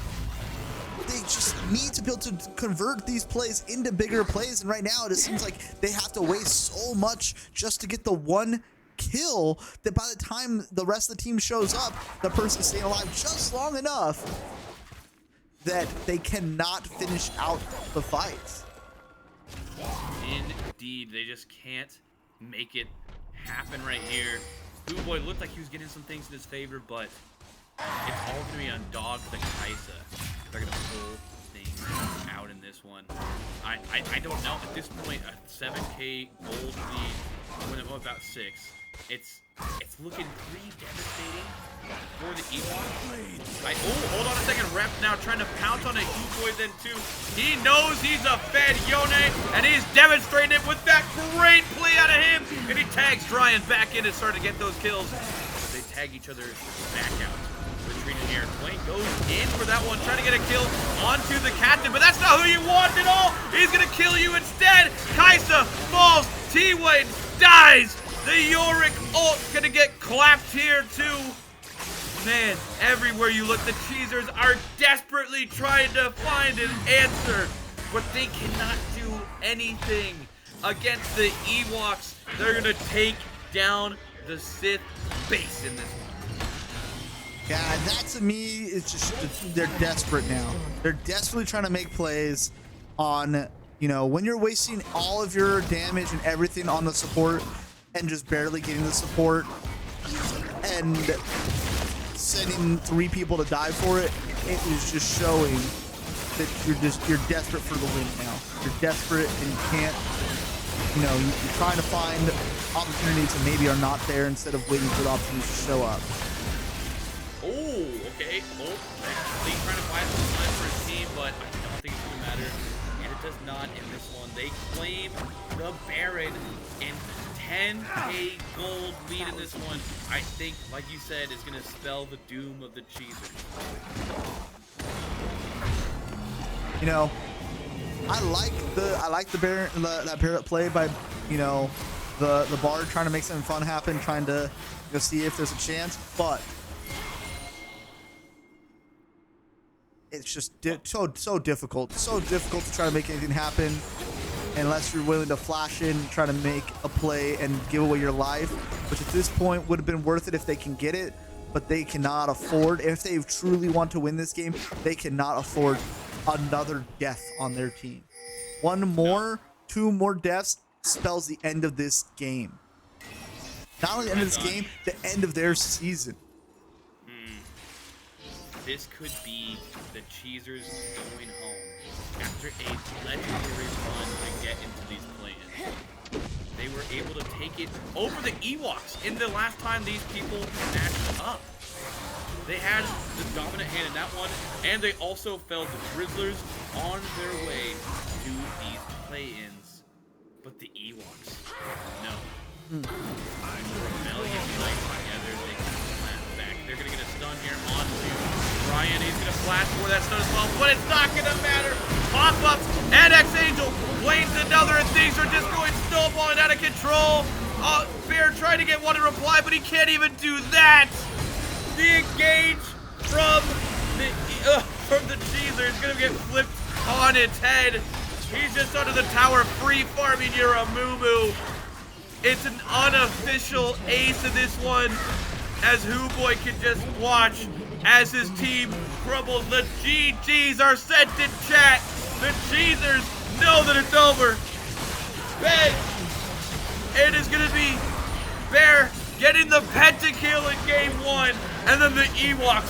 They just need to be able to convert these plays into bigger plays, and right now it just seems like they have to waste so much just to get the one kill that by the time the rest of the team shows up, the person's staying alive just long enough that they cannot finish out the fights. Indeed, they just can't make it happen right here. Huboy looked like he was getting some things in his favor, but it's all going to be on Dog the Kaisa. They're going to pull things out in this one. I don't know. At this point, a 7K gold lead when I'm about 6. It's looking pretty devastating for the EWOKS. Hold on a second. Rep now trying to pounce on a Huboy then too. He knows he's a fed Yone, and he's demonstrating it with that great play out of him. And he tags Dryan back in and starting to get those kills. They tag each other back out. Retreating here. Wayne goes in for that one, trying to get a kill onto the captain, but that's not who you want at all. He's gonna kill you instead. Kaisa falls. T-Wayne dies. The Yorick ult gonna get clapped here too. Man, everywhere you look, the Cheezers are desperately trying to find an answer, but they cannot do anything against the EWOKS. They're gonna take down the Sith base in this one. Yeah, that to me is just, they're desperate now. They're desperately trying to make plays on, when you're wasting all of your damage and everything on the support and just barely getting the support and sending 3 people to die for it. It is just showing that you're desperate for the win now. You're desperate and you can't, you're trying to find opportunities that maybe are not there instead of waiting for the opportunities to show up. Oh, okay. He's trying to buy some time for his team, but I don't think it's going to matter. And it does not in this one. They claim the Baron and 10K gold lead in this one. I think, like you said, is going to spell the doom of the Cheezers. I like the Baron, that Barrett play by, the Bard trying to make something fun happen, trying to see if there's a chance, but it's just so difficult. So difficult to try to make anything happen unless you're willing to flash in, try to make a play and give away your life, which at this point would have been worth it if they can get it, but they cannot afford, if they truly want to win this game, they cannot afford another death on their team. Two more deaths spells the end of this game. Not only the end of this game, the end of their season. This could be the Cheezers going home after a legendary run to get into these play-ins. They were able to take it over the EWOKS in the last time these people matched up. They had the dominant hand in that one, and they also felled the Drizzlers on their way to these play-ins. But the EWOKS, no. Rebellion Knight together, they can flash back. They're going to get a stun here onto Brian. He's going to flash for that stun as well, but it's not going to matter. Pop-ups and X-Angel blames another, and things are just going snowballing out of control. Bear trying to get one in reply, but he can't even do that. The engage from the Cheezer is going to get flipped on its head. He's just under the tower free farming your Amumu. It's an unofficial ace in this one, as Hooboy can just watch as his team crumbles. The GGs are sent in chat. The Cheezers know that it's over. Ben, it is going to be Bear getting the pentakill in game one, and then the EWOKS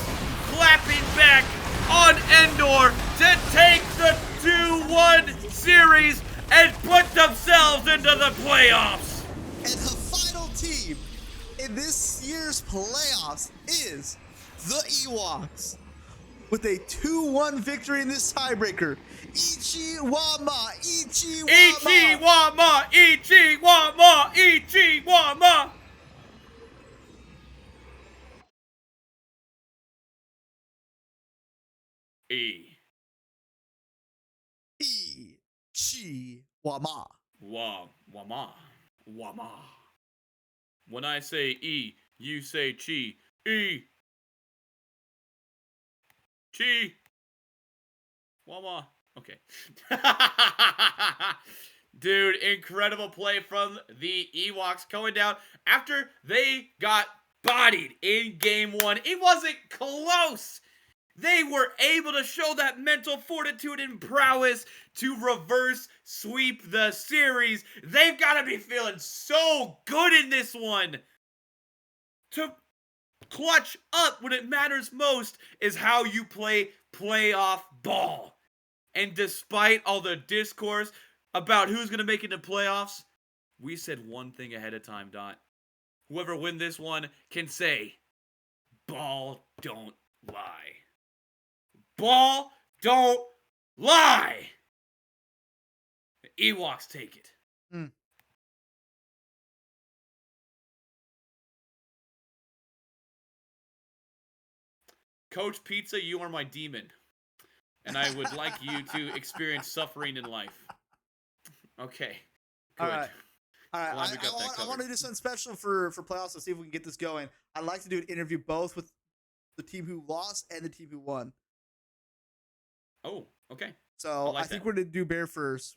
clapping back on Endor to take the 2-1 series and put themselves into the playoffs. And the final team in this year's playoffs is the EWOKS with a 2-1 victory in this tiebreaker. Ichiwama, Ichiwama, Ichiwama, Ichiwama, Ichiwama. Ichiwama. Wama. Wama. When I say E, you say Chi. E. Chi. Wama. Okay. Dude, incredible play from the EWOKS going down after they got bodied in game one. It wasn't close. They were able to show that mental fortitude and prowess to reverse sweep the series. They've got to be feeling so good in this one. To clutch up when it matters most is how you play playoff ball. And despite all the discourse about who's going to make it to playoffs, we said one thing ahead of time, Dot. Whoever wins this one can say, ball don't lie. Ball don't lie. The EWOKS take it. Coach Pizza, you are my demon. And I would like you to experience suffering in life. Okay. Good. All right. I want to do something special for playoffs to see if we can get this going. I'd like to do an interview both with the team who lost and the team who won. Oh, okay. So I think we're going to do Bear first.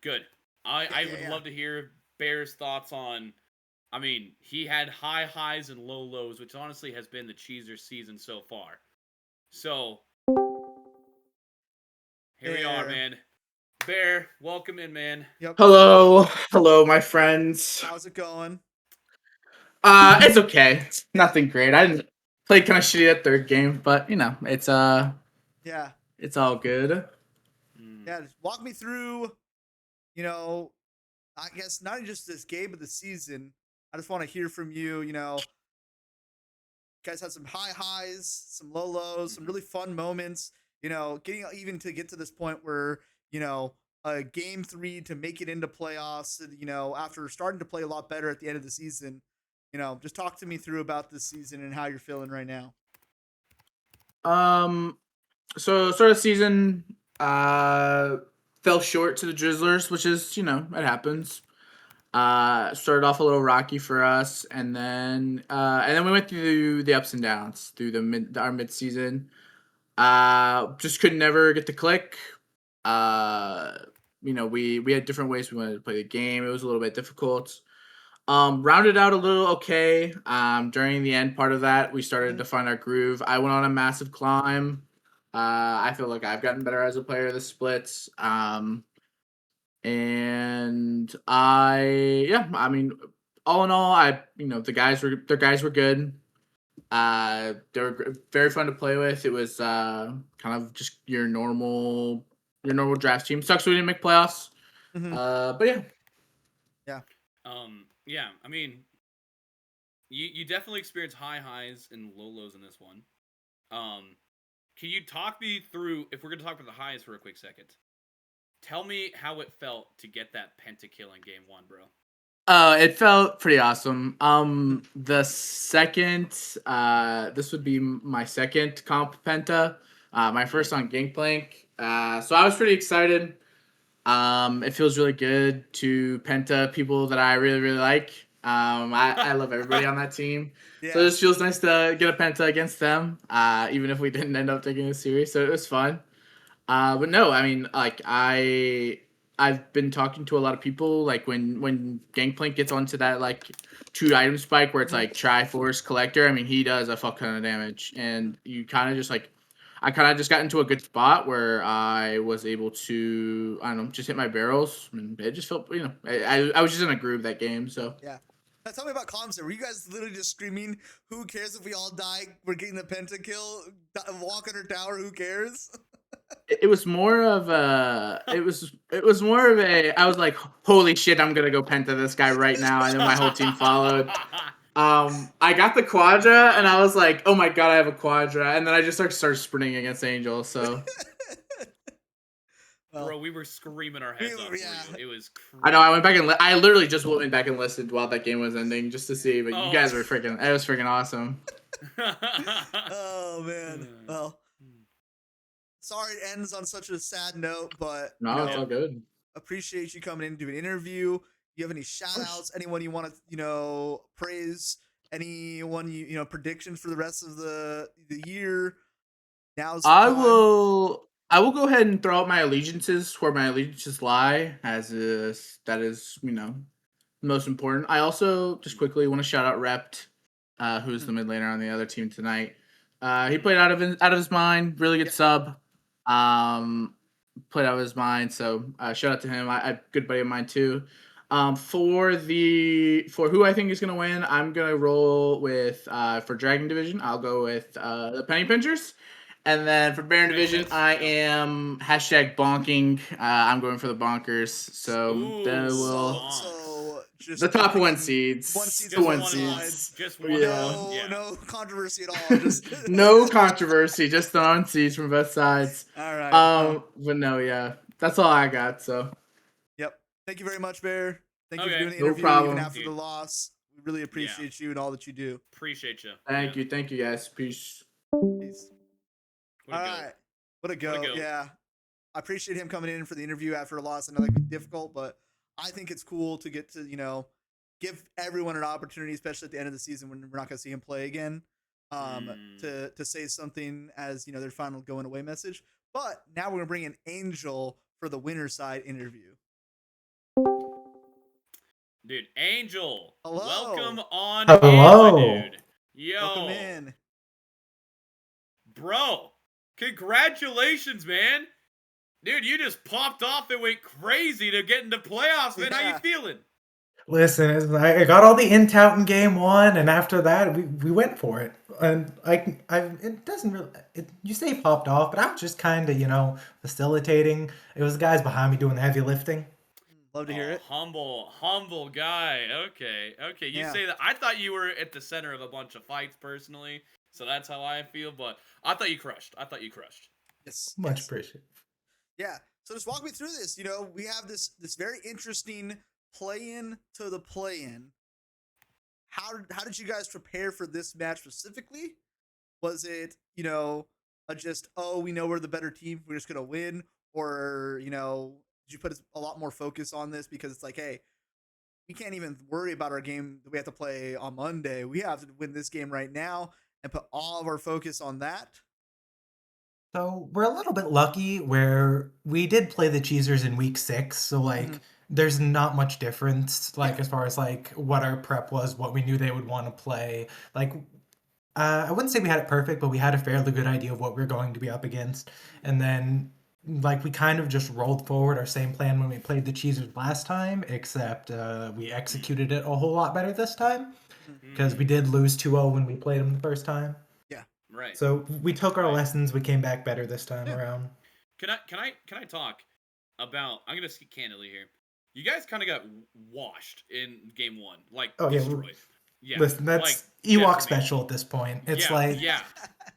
Good. I would love to hear Bear's thoughts on, I mean, he had high highs and low lows, which honestly has been the Cheezer season so far. So, here we are, man. Bear, welcome in, man. Yep. Hello, my friends. How's it going? It's okay. It's nothing great. I didn't play kind of shitty at third game, but it's yeah, it's all good. Yeah, just walk me through. I guess not just this game, but the season. I just want to hear from you. You guys had some high highs, some low lows, some really fun moments. Getting even to get to this point where game 3 to make it into playoffs. After starting to play a lot better at the end of the season. Just talk to me through about this season and how you're feeling right now. So start of season, fell short to the Drizzlers, which is, it happens. Started off a little rocky for us, and then we went through the ups and downs through our mid season. Just could never get to click. We had different ways we wanted to play the game. It was a little bit difficult. Rounded out a little okay. During the end part of that, we started to find our groove. I went on a massive climb. I feel like I've gotten better as a player this splits. And I mean, all in all, the guys were good. They were very fun to play with. It was kind of just your normal draft team. Sucks we didn't make playoffs. But yeah. Yeah. I mean, you definitely experienced high highs and low lows in this one. Can you talk me through, if we're gonna talk about the highs for a quick second? Tell me how it felt to get that pentakill in game 1, bro. It felt pretty awesome. The second, this would be my second comp penta, my first on Gangplank. So I was pretty excited. It feels really good to penta people that I really, really like. I love everybody on that team. Yeah. So it just feels nice to get a penta against them, even if we didn't end up taking a series. So it was fun. But no, I mean, like I've been talking to a lot of people. Like when Gangplank gets onto that like 2-item spike where it's like Triforce Collector. I mean, he does a fuck ton of damage, and you kind of just like. I kind of just got into a good spot where I was able to, I don't know, just hit my barrels. And it just felt, I was just in a groove that game. So yeah. Now tell me about comms. Were you guys literally just screaming, "Who cares if we all die? We're getting the pentakill. Walk under tower. Who cares?" It was more of a. It was more of a. I was like, "Holy shit! I'm gonna go penta this guy right now," and then my whole team followed. I got the Quadra, and I was like, "Oh my god, I have a Quadra!" And then I just started sprinting against Angel. So, bro, we were screaming our heads off for you. It was crazy. I know. I went back and I literally just went back and listened while that game was ending just to see. But you guys were freaking. It was freaking awesome. Oh man. Well, sorry it ends on such a sad note, but no, it's all good. Appreciate you coming in to do an interview. You have any shout outs? Anyone you want to, praise? Anyone you predictions for the rest of the year? I will go ahead and throw out my allegiances where my allegiances lie, that is most important. I also just quickly want to shout out Rept, who's the mid laner on the other team tonight. He played out of his mind, really good sub. Played out of his mind, so shout out to him. I good buddy of mine too. For who I think is gonna win, I'm gonna roll with for Dragon Division. I'll go with the Penny Pinchers, and then for Baron Division, I am #bonking. I'm going for the Bonkers. So just the top one seeds. One seeds. Just one. No controversy at all. Just no controversy. Just the on seeds from both sides. All right. But no, yeah, that's all I got. So. Yep. Thank you very much, Bear. Thank you for doing the interview. No problem. Even after the loss. We really appreciate you and all that you do. Appreciate you. Thank you, guys. Peace. Peace. All right. What a go. Yeah. I appreciate him coming in for the interview after a loss. I know that could be difficult, but I think it's cool to get to, give everyone an opportunity, especially at the end of the season when we're not going to see him play again, to say something as, their final going away message. But now we're going to bring in Angel for the winner side interview. Dude, Angel. Hello. Welcome on Hello. in, dude. Yo. Welcome in. Bro, congratulations, man. Dude, you just popped off and went crazy to get into playoffs, man. How you feeling? Listen, I got all the intout in game 1, and after that, we went for it. And it doesn't really, you say popped off, but I was just kind of, facilitating. It was the guys behind me doing the heavy lifting. Love to hear it. Humble guy. Okay. You say that. I thought you were at the center of a bunch of fights personally, so that's how I feel, but I thought you crushed. Yes. Much appreciated. Yeah. So just walk me through this. We have this very interesting play-in to the play-in. How did you guys prepare for this match specifically? Was it, we know we're the better team, we're just going to win? Or, did you put a lot more focus on this because it's like, hey, we can't even worry about our game that we have to play on Monday. We have to win this game right now and put all of our focus on that. So we're a little bit lucky where we did play the Cheezers in week 6, so like there's not much difference like as far as like what our prep was, what we knew they would want to play. Like I wouldn't say we had it perfect, but we had a fairly good idea of what we are going to be up against. And then like we kind of just rolled forward our same plan when we played the Cheezers last time, except we executed it a whole lot better this time because we did lose 2-0 when we played them the first time. Right. So we took our lessons. We came back better this time around. Can I talk about? I'm gonna speak candidly here. You guys kind of got washed in game 1, like destroyed. Yeah. Listen, that's like, Ewok special at this point. It's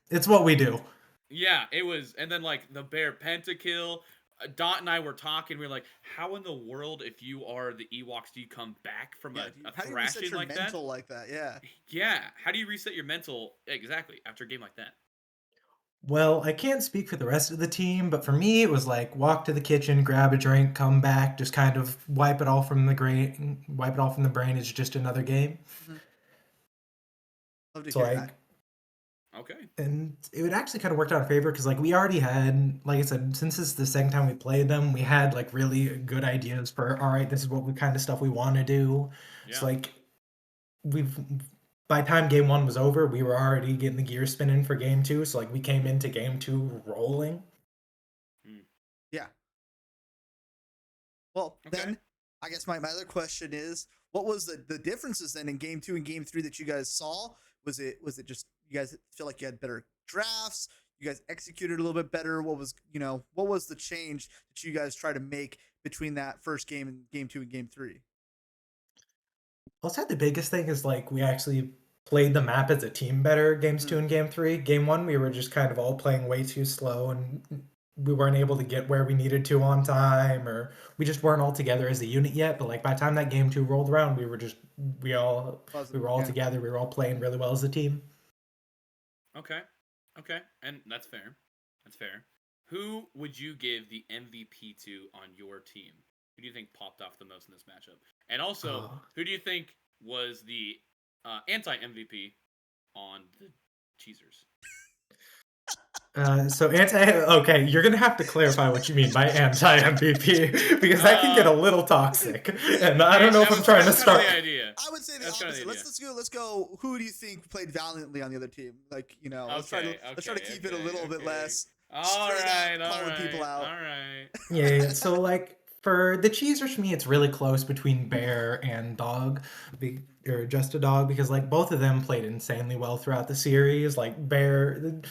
it's what we do. Yeah, it was, and then like the bear pentakill. Dot and I were talking. We were like, "How in the world, if you are the Ewoks, do you come back from a thrashing like that? Mental like that, yeah. Yeah. How do you reset your mental exactly after a game like that? Well, I can't speak for the rest of the team, but for me, it was like walk to the kitchen, grab a drink, come back, just kind of wipe it all from the brain. Wipe it all from the brain. It's just another game. Love to hear that. Okay. And it would actually kind of worked out in favor because like we already had, like I said, since this is the second time we played them, we had like really good ideas for, all right, this is what we kind of stuff we want to do. Yeah. So like by the time game 1 was over, we were already getting the gears spinning for game 2. So like we came into game 2 rolling. Yeah. Well, then I guess my other question is, what was the differences then in game 2 and game 3 that you guys saw? Was it just you guys feel like you had better drafts? You guys executed a little bit better? What was the change that you guys try to make between that first game and game 2 and game 3? I'll say the biggest thing is like we actually played the map as a team better games 2 and game 3. Game 1 we were just kind of all playing way too slow and we weren't able to get where we needed to on time, or we just weren't all together as a unit yet. But like by the time that game 2 rolled around, we were all together. We were all playing really well as a team. Okay, and that's fair. That's fair. Who would you give the MVP to on your team? Who do you think popped off the most in this matchup? And also, who do you think was the anti-MVP on the Cheezers? Okay, you're gonna have to clarify what you mean by anti-MVP because that can get a little toxic, and I don't know if I'm trying to start. I would say the opposite. Let's go. Who do you think played valiantly on the other team? Like let's try to keep it a little bit less. All right, calling people out. All right. Yeah. So like for the Cheezers, for me, it's really close between Bear and Dog, or just a Dog, because like both of them played insanely well throughout the series. Like Bear.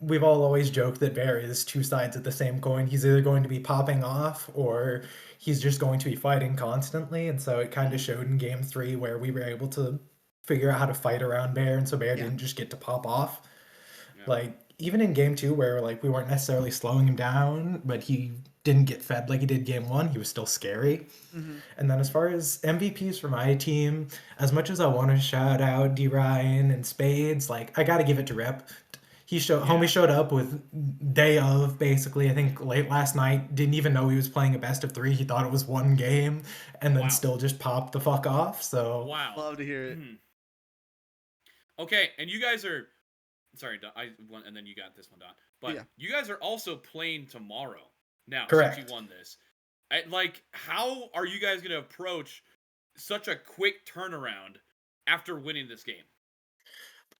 We've all always joked that Bear is 2 sides of the same coin. He's either going to be popping off or he's just going to be fighting constantly. And so it kind of showed in game 3 where we were able to figure out how to fight around Bear. And so Bear didn't just get to pop off. Yeah. Like even in game 2 where like we weren't necessarily slowing him down, but he didn't get fed like he did game 1, he was still scary. And then as far as MVPs for my team, as much as I want to shout out D. Ryan and Spades, like I got to give it to Rep. Homie showed up with day of, basically, I think late last night, didn't even know he was playing a best of 3. He thought it was 1 game, and then still just popped the fuck off. So love to hear it. Okay, and you guys are, sorry, and then you got this one, Don. But you guys are also playing tomorrow. Now, correct. Since you won this. How are you guys going to approach such a quick turnaround after winning this game?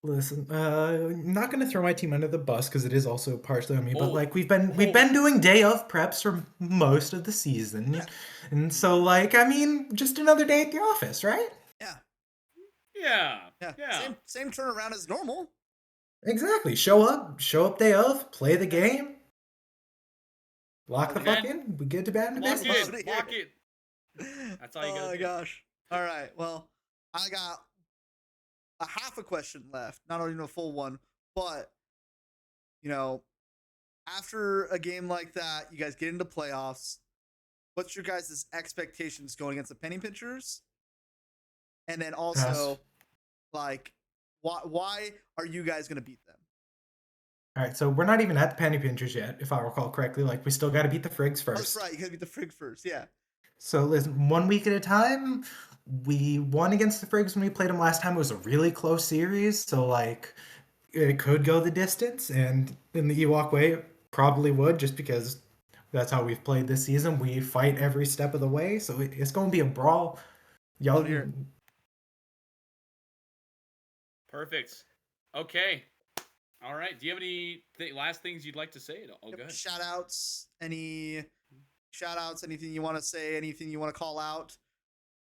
Listen, I'm not gonna throw my team under the bus because it is also partially on me. But like we've been doing day of preps for most of the season, and so like I mean, just another day at the office, right? Yeah. Same turnaround as normal. Exactly. Show up day of, play the game, lock the fuck in. We get to bed in the business. Lock it. That's all you gotta do. Oh my gosh. All right. Well, I got a half a question left, not even a full one, but after a game like that, you guys get into playoffs. What's your guys' expectations going against the penny pinchers? And then also, like, why are you guys gonna beat them? All right, so we're not even at the penny pinchers yet, if I recall correctly. Like, we still got to beat the Frigs first. That's right, you gotta beat the Frig first, yeah. So listen, 1 week at a time. we won against the Frigs when we played them last time. It was a really close series, so like it could go the distance, and in the Ewok way, it probably would, just because that's how we've played this season. We fight every step of the way, so it's going to be a brawl. Y'all Here. Perfect. Okay. All right. Do you have any last things you'd like to say? Oh, go ahead. Shout outs. Anything you want to say? Anything you want to call out?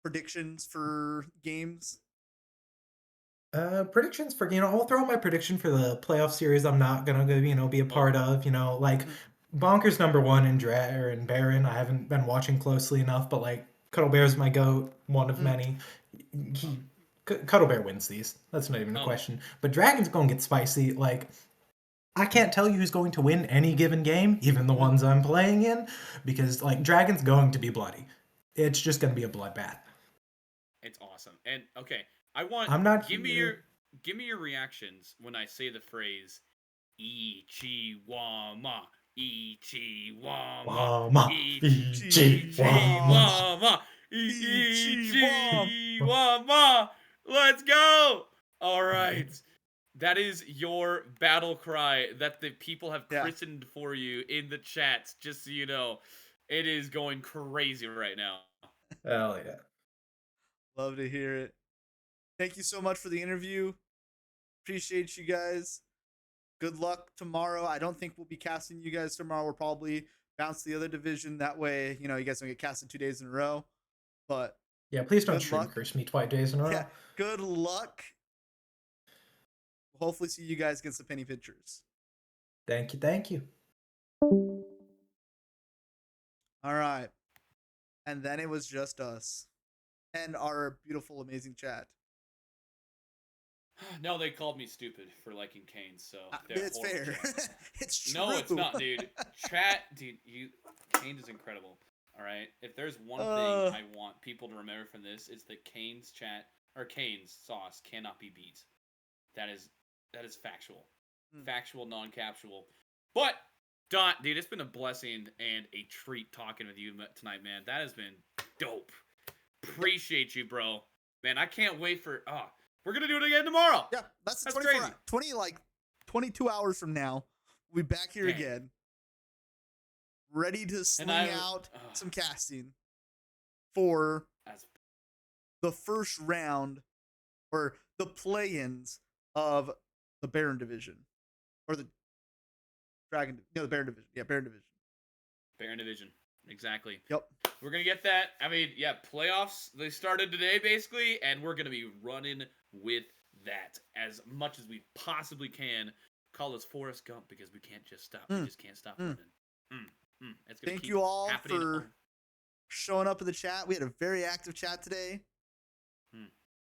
Predictions for games? Predictions for, I'll throw out my prediction for the playoff series I'm not gonna go, be a part of, like Bonkers #1 and Baron. I haven't been watching closely enough, but like Cuddle Bear's my GOAT, one of many. Cuddle Bear wins these. That's not even a question. But Dragon's gonna get spicy. Like, I can't tell you who's going to win any given game, even the ones I'm playing in, because like Dragon's going to be bloody. It's just gonna be a bloodbath. It's awesome. And okay, give me your reactions when I say the phrase Ichiwama. Ichiwama. Ichiwama. Ichiwama. Let's go. All right. That is your battle cry that the people have christened for you in the chats, just so you know. It is going crazy right now. Hell yeah. Love to hear it. Thank you so much for the interview. Appreciate you guys. Good luck tomorrow. I don't think we'll be casting you guys tomorrow. We'll probably bounce the other division. That way, you guys don't get casted 2 days in a row. But yeah, please don't stream curse me 2 days in a row. Yeah, good luck. We'll hopefully see you guys get some penny pictures. Thank you. All right. And then it was just us and our beautiful, amazing chat. No, they called me stupid for liking Kane, so it's fair. It's true. No, it's not, dude. Kane is incredible. All right. If there's one thing I want people to remember from this, it's that Kane's sauce cannot be beat. That is factual. Factual, non-captual. But Dot, dude, it's been a blessing and a treat talking with you tonight, man. That has been dope. Appreciate you, bro. Man, I can't wait for we're gonna do it again tomorrow. Yeah, that's 22 hours from now. We'll be back here again. Ready to sling out some casting for the first round or the play-ins of the Baron division. Or the Baron division. Yeah, Baron division. Baron division. Exactly. Yep. We're going to get that. I mean, yeah, playoffs, they started today, basically, and we're going to be running with that as much as we possibly can. Call us Forrest Gump because we can't just stop. We just can't stop running. Thank you all for showing up in the chat. We had a very active chat today.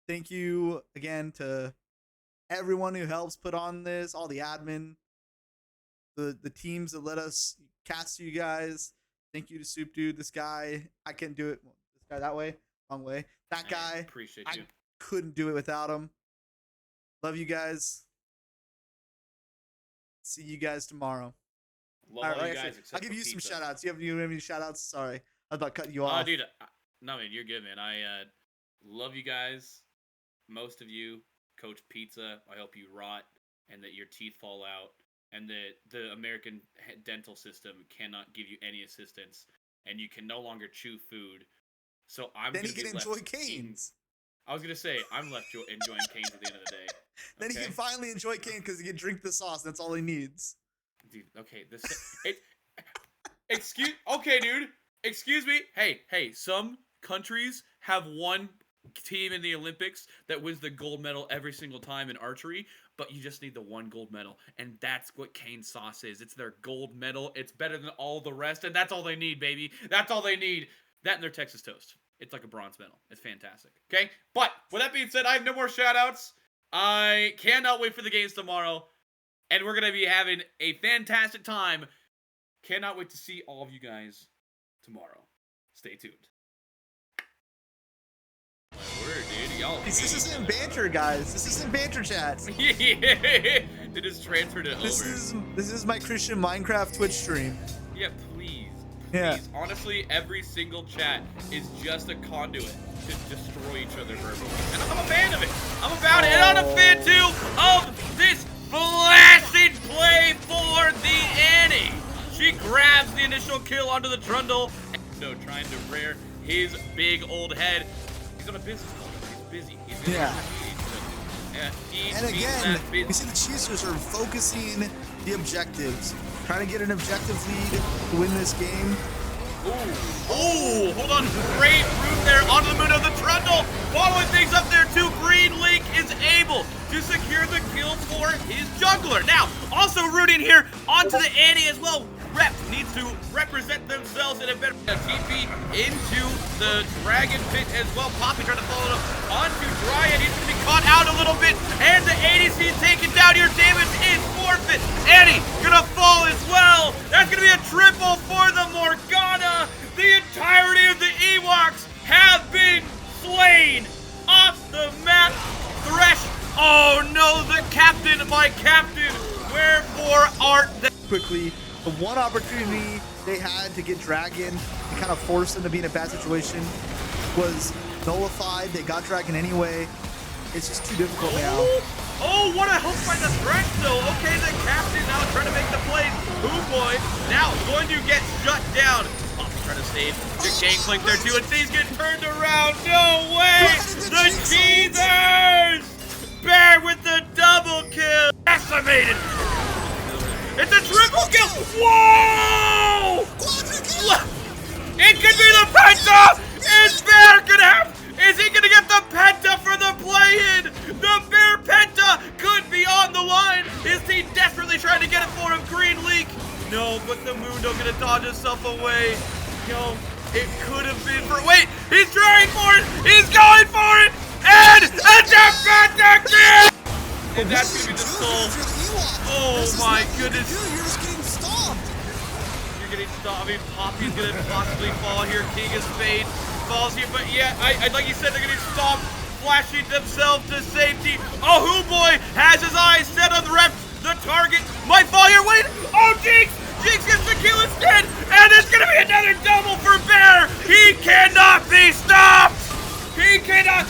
Thank you again to everyone who helps put on this, all the admin, the teams that let us cast you guys. Thank you to Soup Dude, this guy. I can't do it. This guy that way, wrong way. That guy. Appreciate you. I couldn't do it without him. Love you guys. See you guys tomorrow. Love all you guys. I'll give you some shout outs. You have any shout outs? Sorry. I was about cutting you off. Dude. No, man, you're good, man. I love you guys. Most of you. Coach Pizza, I hope you rot and that your teeth fall out and that the American dental system cannot give you any assistance and you can no longer chew food. So then he can enjoy Canes. I was going to say, I'm left enjoying Canes at the end of the day. Then he can finally enjoy Canes because he can drink the sauce. That's all he needs. Dude, okay. Okay, dude. Excuse me. Hey, some countries have one team in the Olympics that wins the gold medal every single time in archery, but you just need the one gold medal, and that's what Cane sauce is. It's their gold medal. It's better than all the rest, and that's all they need, baby. That's all they need. That and their Texas toast. It's like a bronze medal. It's fantastic. Okay? But with that being said, I have no more shout-outs. I cannot wait for the games tomorrow, and we're going to be having a fantastic time. Cannot wait to see all of you guys tomorrow. Stay tuned. My word, dude. Y'all. This isn't banter, guys. This isn't banter chat. It just transferred it over. This is my Christian Minecraft Twitch stream. Yeah, please. Yeah. Honestly, every single chat is just a conduit to destroy each other verbally. And I'm a fan of it. I'm about it. And I'm a fan, too, of this blasted play for the Annie. She grabs the initial kill onto the Trundle. So trying to rear his big old head. He's on a business call. He's busy. He's busy. Yeah. And again, you you see the CHEEZERS are focusing the objectives, trying to get an objective lead to win this game. Ooh, hold on. Great route there onto the moon of the Trundle. Following things up there too, Green Link is able to secure the kill for his jungler. Now, also rooting here onto the Annie as well. Rep needs to represent themselves in a better TP into the Dragon Pit as well. Poppy trying to follow up onto Dryad. He's going to be caught out a little bit. And the ADC taken down here. Damage is forfeit. Annie going to fall as well. That's going to be a triple for the Morgana. The entirety of the EWOKS have been slain off the map. Thresh. Oh no, the captain, my captain. Wherefore art thou? Quickly, the one opportunity they had to get Dragon and kind of force them to be in a bad situation was nullified. They got Dragon anyway. It's just too difficult now. Oh, what a help by the Thresh though. Okay, the captain now trying to make the play. Ooh boy, now going to get shut down. Oh, trying to save the Gangplank there too, and he's getting turned around. No way! The CHEEZERS! Bear with the double kill. Decimated. It's a triple kill! Whoa! It could be the Penta! Is Bear gonna have... Is he gonna get the Penta for the play-in? The Bear Penta could be on the line! Is he desperately trying to get it for him? Green Leak! No, but the Mundo gonna dodge himself away. Yo, it could have been for... Wait! He's trying for it! He's going for it! And a Penta kill! And that's gonna be the soul. Oh my goodness. You're just getting stomped. You're getting stomped. I mean, Poppy's gonna possibly fall here. King of Spades falls here. But yeah, like you said, they're getting stomped, flashing themselves to safety. Oh, Who Boy has his eyes set on the ref. The target might fall here. Wait. Oh, Jinx. Jinx gets the kill instead. And it's gonna be another double for Bear. He cannot be stopped. He cannot.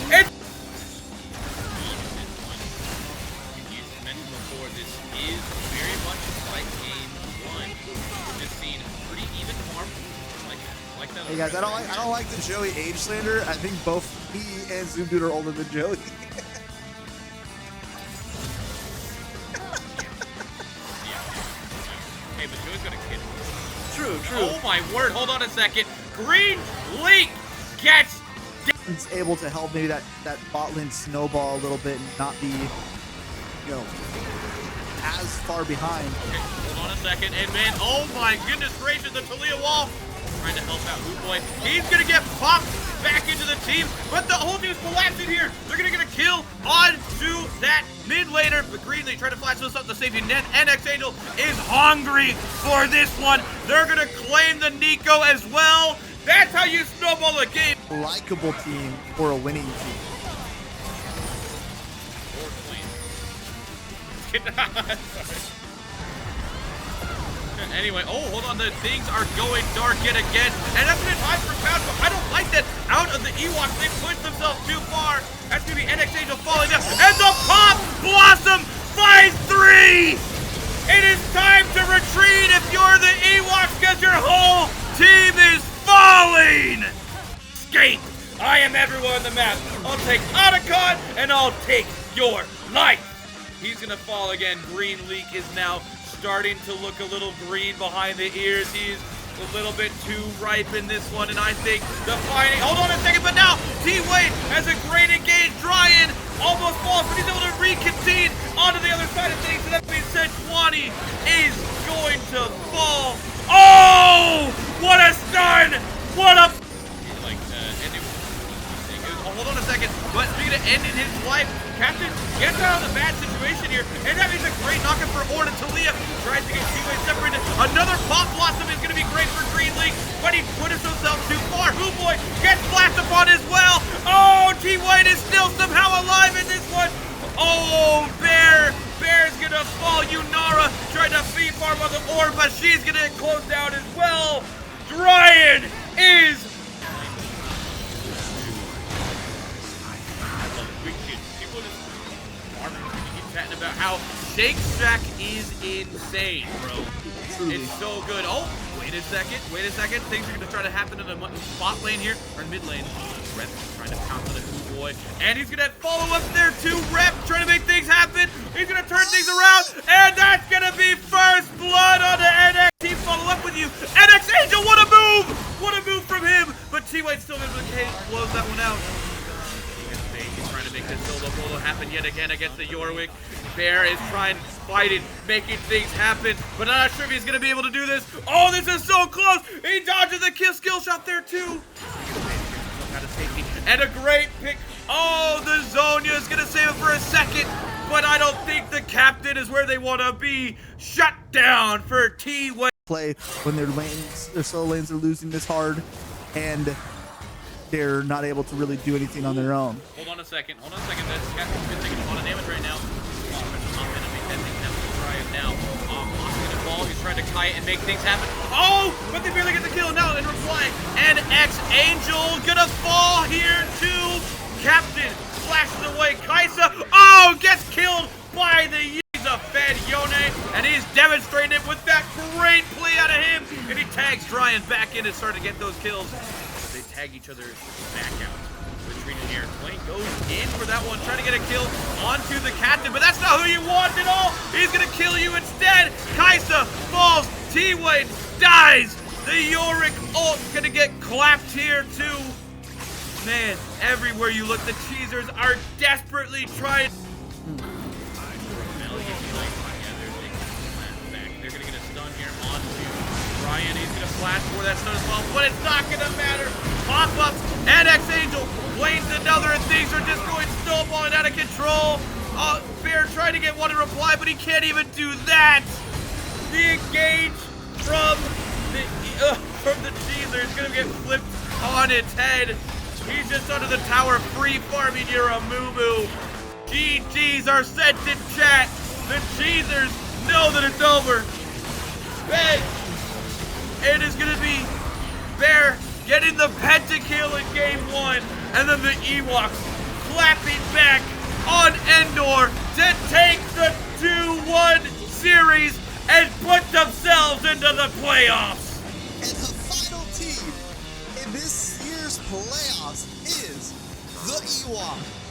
Hey guys, I don't like the Joey age slander. I think both me and Zoom Dude are older than Joey. Hey, but Joey's got a kid. True. Oh my word! Hold on a second. Green Leak gets. It's able to help maybe that bot lane snowball a little bit and not be, as far behind. Okay, hold on a second, and man, oh my goodness gracious, the Talia wall. Trying to help out Who Boy. He's gonna get popped back into the team, but the whole team's collapsing here. They're gonna get a kill onto that mid laner, but Green League trying to flash this up to safety. NX Angel is hungry for this one. They're gonna claim the Nico as well. That's how you snowball a game. Likeable team or a winning team. Sorry. Anyway, oh, hold on, the things are going dark yet again, and that's been time for Pound, but I don't like that. Out of the EWOKS, they pushed themselves too far. That's gonna be NX Angel falling down, and the Pop Blossom finds 3! It is time to retreat if you're the EWOKS, because your whole team is falling! Escape! I am everywhere on the map. I'll take Otacon, and I'll take your life! He's gonna fall again. Green Leak is now starting to look a little green behind the ears. He's a little bit too ripe in this one, and I think the fighting... Hold on a second, but now T-Wade has a great engage. Dryan almost falls, but he's able to reconvene onto the other side of things. So that being said, 20 is going to fall. Oh! What a stun! What a... Like, ending... Hold on a second. But speaking of ending his life, Captain gets out of the bad situation here, and that means a great knockup for Ornn and Talia. Tries to get T-Wade separated. Another Pop Blossom is going to be great for Green League, but he put himself too far. Who Boy gets flashed upon as well. Oh, T-Wade is still somehow alive in this one. Oh, Bear's going to fall. Yunara tried to feed farm on the orb, but she's going to get closed down as well. Ryan is. People just keep chatting about how Shake Shack is insane, bro. It's so good. Oh, wait a second. Things are gonna try to happen in the spot lane here, or mid lane. Rep trying to pounce on a Blue Boy, and he's gonna follow up there too. Rep trying to make things happen. He's gonna turn things around, and that's gonna be first blood on the NX. Team follow up with you. NX Angel, what a move! What a move from him! But T-White's still gonna blows that one out. He's trying to make this solo happen yet again against the Yorwick. Bear is trying to fight it, making things happen, but I'm not sure if he's gonna be able to do this. Oh, this is so close! He dodges the skill shot there too. And a great pick. Oh, the Zonia is gonna save it for a second, but I don't think the captain is where they want to be. Shut down for T-Way. Play when their solo lanes are losing this hard, and they're not able to really do anything on their own. Hold on a second. The captain's been taking a lot of damage right now. He's trying to kite and make things happen. Oh, but they barely get the kill now in reply. And X Angel gonna fall here too. Captain flashes away. Kaisa, oh, gets killed by the Yiza Fed Yone. And he's demonstrating it with that great play out of him. And he tags Ryan back in and starting to get those kills. They tag each other back out. Retreating here. Blaine goes in for that one, trying to get a kill onto the captain, but that's not who you want at all. He's gonna kill you instead. Kaisa falls. T-Wade dies. The Yorick ult gonna get clapped here too. Man, everywhere you look, the Cheezers are desperately trying. They're gonna get a stun here onto Ryan. He's gonna flash for that stun as well, but it's not gonna matter. Pop-ups and X Angel blames another, and things are just going snowballing out of control. Bear trying to get one in reply, but he can't even do that. The engage from the Cheezer is gonna get flipped on its head. He's just under the tower, free farming your Amumu. GGs are sent in chat. The Cheezers know that it's over. Ben, it is gonna be Bear getting the pentakill in game 1, and then the EWOKS clapping back on Endor to take the 2-1 series and put themselves into the playoffs. And the final team in this year's playoffs is the EWOKS.